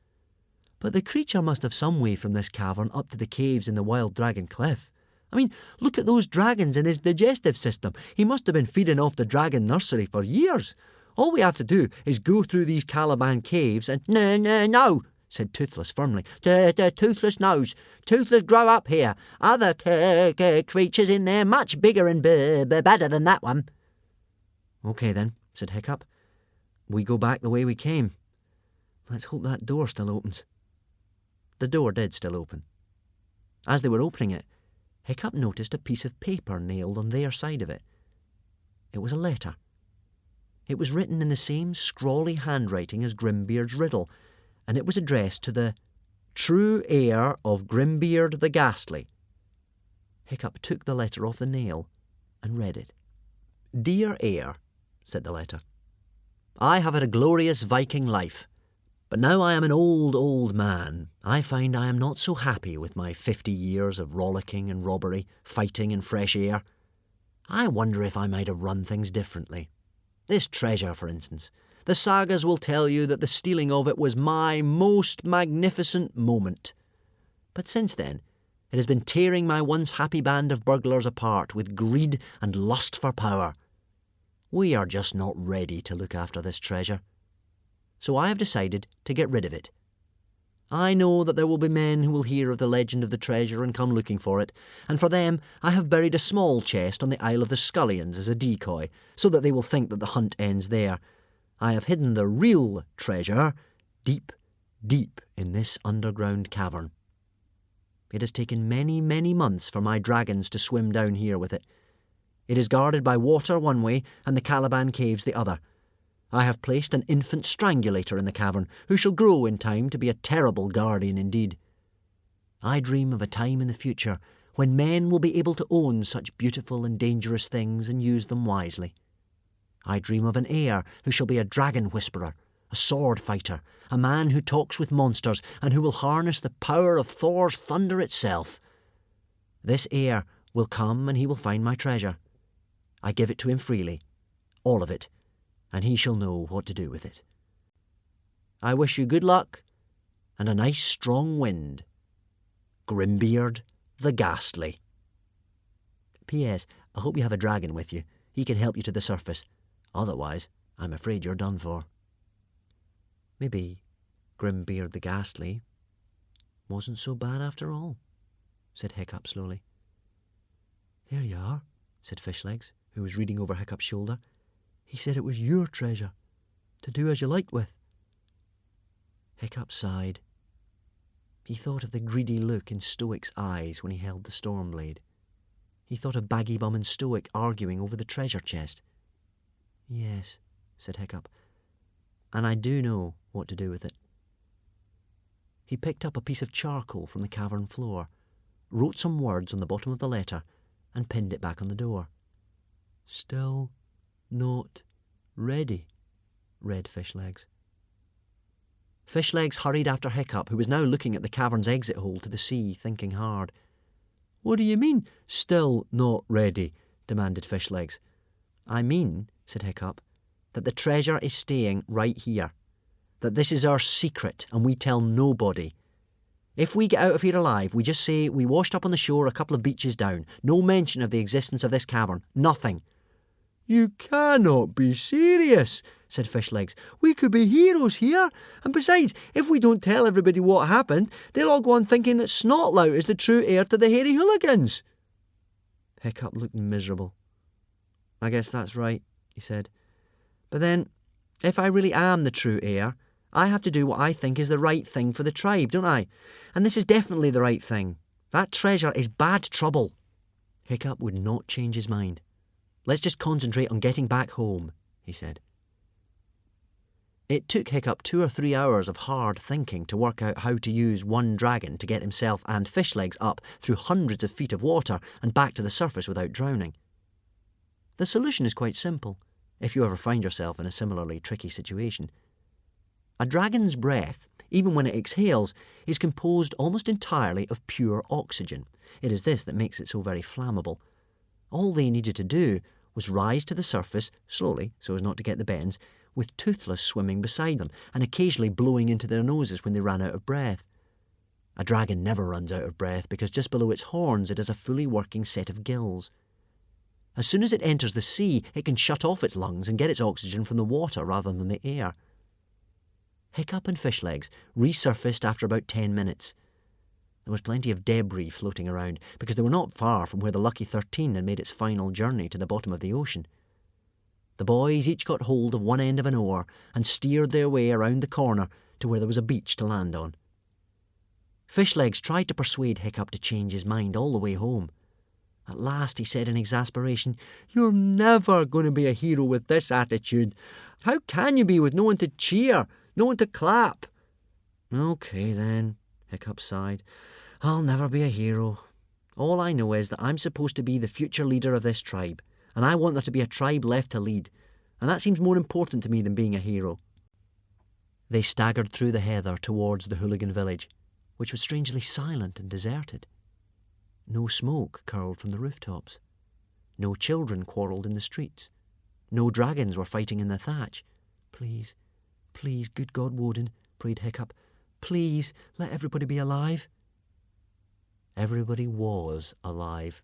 But the creature must have some way from this cavern up to the caves in the Wild Dragon Cliff. I mean, look at those dragons in his digestive system. He must have been feeding off the dragon nursery for years. All we have to do is go through these Caliban caves and... No, said Toothless firmly. Toothless knows. Toothless grow up here. Other creatures in there much bigger and better than that one. OK then, said Hiccup. We go back the way we came. Let's hope that door still opens. The door did still open. As they were opening it, Hiccup noticed a piece of paper nailed on their side of it. It was a letter. It was written in the same scrawly handwriting as Grimbeard's riddle, and it was addressed to the true heir of Grimbeard the Ghastly. Hiccup took the letter off the nail and read it. Dear heir, said the letter, I have had a glorious Viking life. But now I am an old man, I find I am not so happy with my 50 years of rollicking and robbery, fighting and fresh air. I wonder if I might have run things differently. This treasure, for instance. The sagas will tell you that the stealing of it was my most magnificent moment. But since then, it has been tearing my once happy band of burglars apart with greed and lust for power. We are just not ready to look after this treasure. So I have decided to get rid of it. I know that there will be men who will hear of the legend of the treasure and come looking for it, and for them I have buried a small chest on the Isle of the Skullions as a decoy, so that they will think that the hunt ends there. I have hidden the real treasure deep, deep in this underground cavern. It has taken many, many months for my dragons to swim down here with it. It is guarded by water one way and the Caliban caves the other. I have placed an infant strangulator in the cavern, who shall grow in time to be a terrible guardian indeed. I dream of a time in the future when men will be able to own such beautiful and dangerous things and use them wisely. I dream of an heir who shall be a dragon whisperer, a sword fighter, a man who talks with monsters and who will harness the power of Thor's thunder itself. This heir will come and he will find my treasure. I give it to him freely, all of it, and he shall know what to do with it. I wish you good luck and a nice strong wind. Grimbeard the Ghastly. P.S. I hope you have a dragon with you. He can help you to the surface. Otherwise, I'm afraid you're done for. Maybe Grimbeard the Ghastly wasn't so bad after all, said Hiccup slowly. There you are, said Fishlegs, who was reading over Hiccup's shoulder. He said it was your treasure, to do as you liked with. Hiccup sighed. He thought of the greedy look in Stoic's eyes when he held the Stormblade. He thought of Baggybum and Stoic arguing over the treasure chest. Yes, said Hiccup, and I do know what to do with it. He picked up a piece of charcoal from the cavern floor, wrote some words on the bottom of the letter, and pinned it back on the door. Still not ready, read Fishlegs. Fishlegs hurried after Hiccup, who was now looking at the cavern's exit hole to the sea, thinking hard. What do you mean, still not ready? Demanded Fishlegs. I mean, said Hiccup, that the treasure is staying right here. That this is our secret and we tell nobody. If we get out of here alive, we just say we washed up on the shore a couple of beaches down. No mention of the existence of this cavern. Nothing. You cannot be serious, said Fishlegs. We could be heroes here. And besides, if we don't tell everybody what happened, they'll all go on thinking that Snotlout is the true heir to the hairy hooligans. Hiccup looked miserable. I guess that's right, he said. But then, if I really am the true heir, I have to do what I think is the right thing for the tribe, don't I? And this is definitely the right thing. That treasure is bad trouble. Hiccup would not change his mind. Let's just concentrate on getting back home, he said. It took Hiccup 2 or 3 hours of hard thinking to work out how to use one dragon to get himself and Fishlegs up through hundreds of feet of water and back to the surface without drowning. The solution is quite simple, if you ever find yourself in a similarly tricky situation. A dragon's breath, even when it exhales, is composed almost entirely of pure oxygen. It is this that makes it so very flammable. All they needed to do was rise to the surface, slowly, so as not to get the bends, with Toothless swimming beside them and occasionally blowing into their noses when they ran out of breath. A dragon never runs out of breath because just below its horns it has a fully working set of gills. As soon as it enters the sea, it can shut off its lungs and get its oxygen from the water rather than the air. Hiccup and Fishlegs resurfaced after about 10 minutes. There was plenty of debris floating around because they were not far from where the Lucky 13 had made its final journey to the bottom of the ocean. The boys each got hold of one end of an oar and steered their way around the corner to where there was a beach to land on. Fishlegs tried to persuade Hiccup to change his mind all the way home. At last he said in exasperation, "You're never going to be a hero with this attitude. How can you be with no one to cheer, no one to clap?" "Okay then," Hiccup sighed. "I'll never be a hero. All I know is that I'm supposed to be the future leader of this tribe, and I want there to be a tribe left to lead, and that seems more important to me than being a hero." They staggered through the heather towards the hooligan village, which was strangely silent and deserted. No smoke curled from the rooftops. No children quarrelled in the streets. No dragons were fighting in the thatch. "Please, please, good God Woden," prayed Hiccup, "please let everybody be alive." Everybody was alive.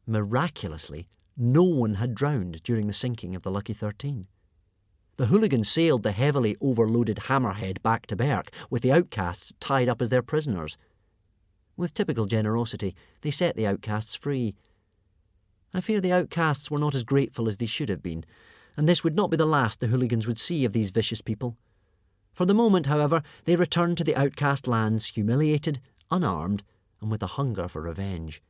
Miraculously, no one had drowned during the sinking of the Lucky 13. The hooligans sailed the heavily overloaded Hammerhead back to Berk, with the outcasts tied up as their prisoners. With typical generosity, they set the outcasts free. I fear the outcasts were not as grateful as they should have been, and this would not be the last the hooligans would see of these vicious people. For the moment, however, they returned to the outcast lands, humiliated, unarmed, and with a hunger for revenge.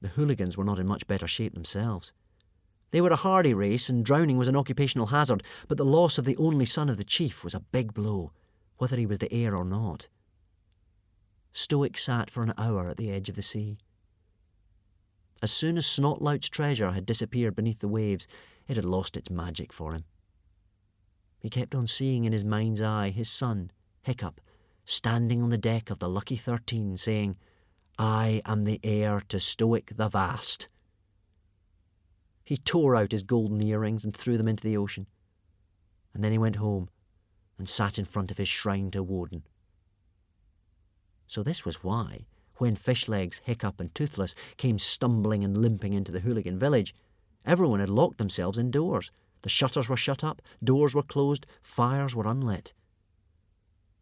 The hooligans were not in much better shape themselves. They were a hardy race, and drowning was an occupational hazard, but the loss of the only son of the chief was a big blow, whether he was the heir or not. Stoic sat for an hour at the edge of the sea. As soon as Snotlout's treasure had disappeared beneath the waves, it had lost its magic for him. He kept on seeing in his mind's eye his son, Hiccup, standing on the deck of the Lucky 13, saying, "I am the heir to Stoic the Vast." He tore out his golden earrings and threw them into the ocean, and then he went home and sat in front of his shrine to Woden. So this was why, when Fishlegs, Hiccup and Toothless came stumbling and limping into the hooligan village, everyone had locked themselves indoors. The shutters were shut up, doors were closed, fires were unlit.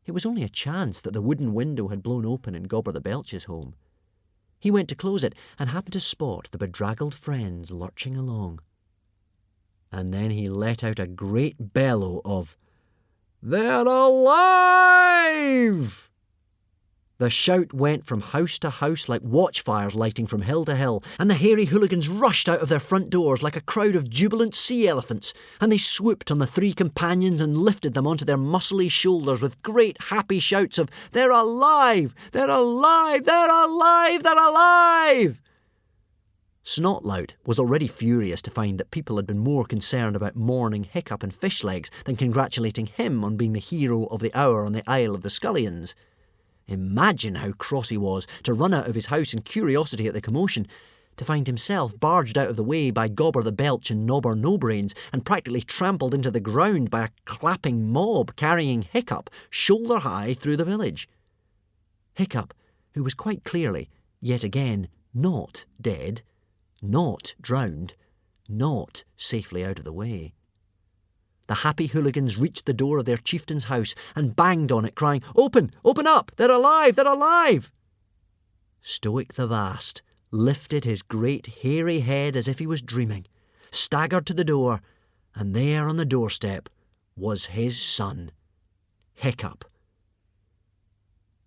It was only a chance that the wooden window had blown open in Gobber the Belch's home. He went to close it and happened to spot the bedraggled friends lurching along. And then he let out a great bellow of, "They're alive!" The shout went from house to house like watchfires lighting from hill to hill, and the hairy hooligans rushed out of their front doors like a crowd of jubilant sea elephants, and they swooped on the 3 companions and lifted them onto their muscly shoulders with great happy shouts of, "They're alive! They're alive! They're alive! They're alive!" Snotlout was already furious to find that people had been more concerned about mourning Hiccup and Fishlegs than congratulating him on being the hero of the hour on the Isle of the Skullions. Imagine how cross he was to run out of his house in curiosity at the commotion, to find himself barged out of the way by Gobber the Belch and Nobber No-Brains and practically trampled into the ground by a clapping mob carrying Hiccup shoulder high through the village. Hiccup, who was quite clearly, yet again, not dead, not drowned, not safely out of the way. The happy hooligans reached the door of their chieftain's house and banged on it, crying, "Open! Open up! They're alive! They're alive!" Stoic the Vast lifted his great hairy head as if he was dreaming, staggered to the door, and there on the doorstep was his son, Hiccup.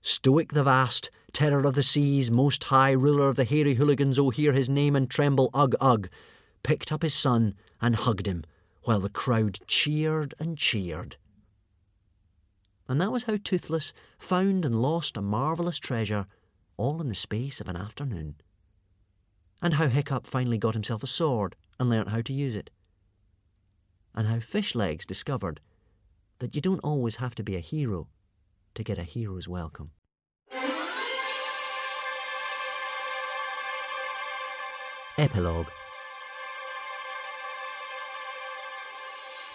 Stoic the vast, terror of the seas, most high ruler of the hairy hooligans, oh hear his name and tremble, ugh, ugh, picked up his son and hugged him, while the crowd cheered and cheered. And that was how Toothless found and lost a marvellous treasure, all in the space of an afternoon. And how Hiccup finally got himself a sword and learnt how to use it. And how Fishlegs discovered that you don't always have to be a hero to get a hero's welcome. Epilogue.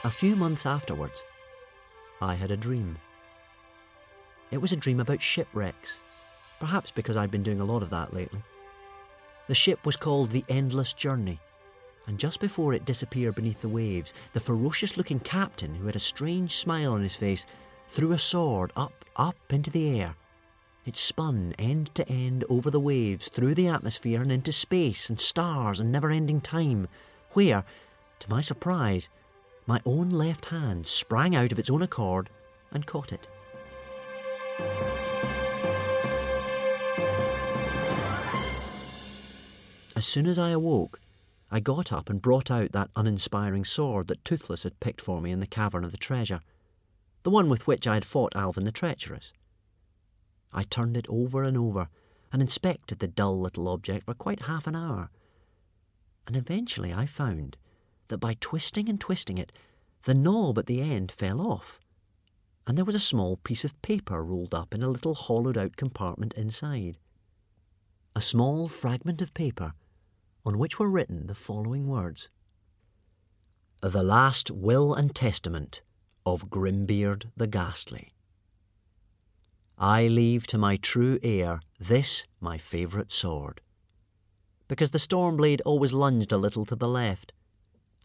A few months afterwards, I had a dream. It was a dream about shipwrecks, perhaps because I'd been doing a lot of that lately. The ship was called the Endless Journey, and just before it disappeared beneath the waves, the ferocious-looking captain, who had a strange smile on his face, threw a sword up into the air. It spun end to end over the waves, through the atmosphere and into space and stars and never-ending time, where, to my surprise, my own left hand sprang out of its own accord and caught it. As soon as I awoke, I got up and brought out that uninspiring sword that Toothless had picked for me in the Cavern of the Treasure, the one with which I had fought Alvin the Treacherous. I turned it over and over and inspected the dull little object for quite half an hour, and eventually I found that by twisting and twisting it, the knob at the end fell off, and there was a small piece of paper rolled up in a little hollowed-out compartment inside. A small fragment of paper on which were written the following words: "The last will and testament of Grimbeard the Ghastly. I leave to my true heir this my favourite sword, because the Stormblade always lunged a little to the left,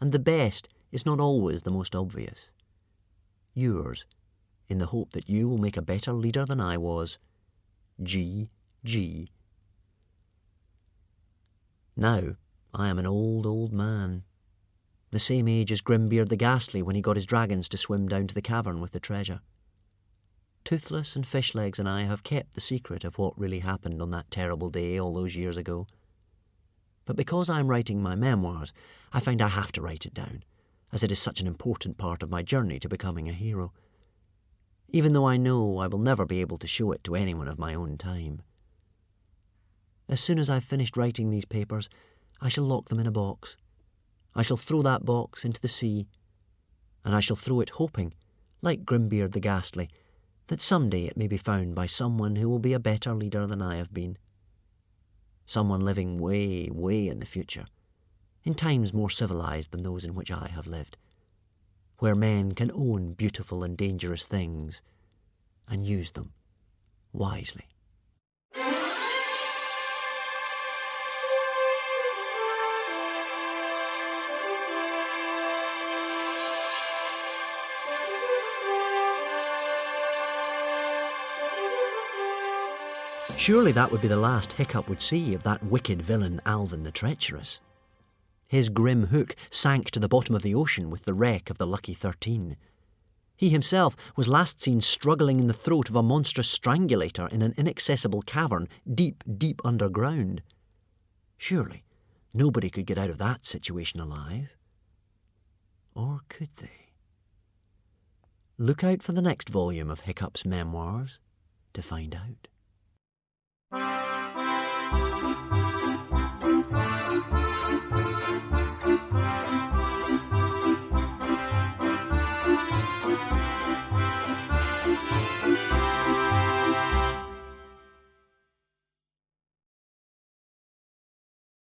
and the best is not always the most obvious. Yours, in the hope that you will make a better leader than I was, G.G. Now I am an old man, the same age as Grimbeard the Ghastly when he got his dragons to swim down to the cavern with the treasure. Toothless and Fishlegs and I have kept the secret of what really happened on that terrible day all those years ago. But because I am writing my memoirs, I find I have to write it down, as it is such an important part of my journey to becoming a hero, even though I know I will never be able to show it to anyone of my own time. As soon as I've finished writing these papers, I shall lock them in a box. I shall throw that box into the sea, and I shall throw it hoping, like Grimbeard the Ghastly, that someday it may be found by someone who will be a better leader than I have been. Someone living way, way in the future, in times more civilized than those in which I have lived, where men can own beautiful and dangerous things and use them wisely. Surely that would be the last Hiccup would see of that wicked villain Alvin the Treacherous. His grim hook sank to the bottom of the ocean with the wreck of the Lucky 13. He himself was last seen struggling in the throat of a monstrous strangulator in an inaccessible cavern deep, deep underground. Surely nobody could get out of that situation alive. Or could they? Look out for the next volume of Hiccup's memoirs to find out.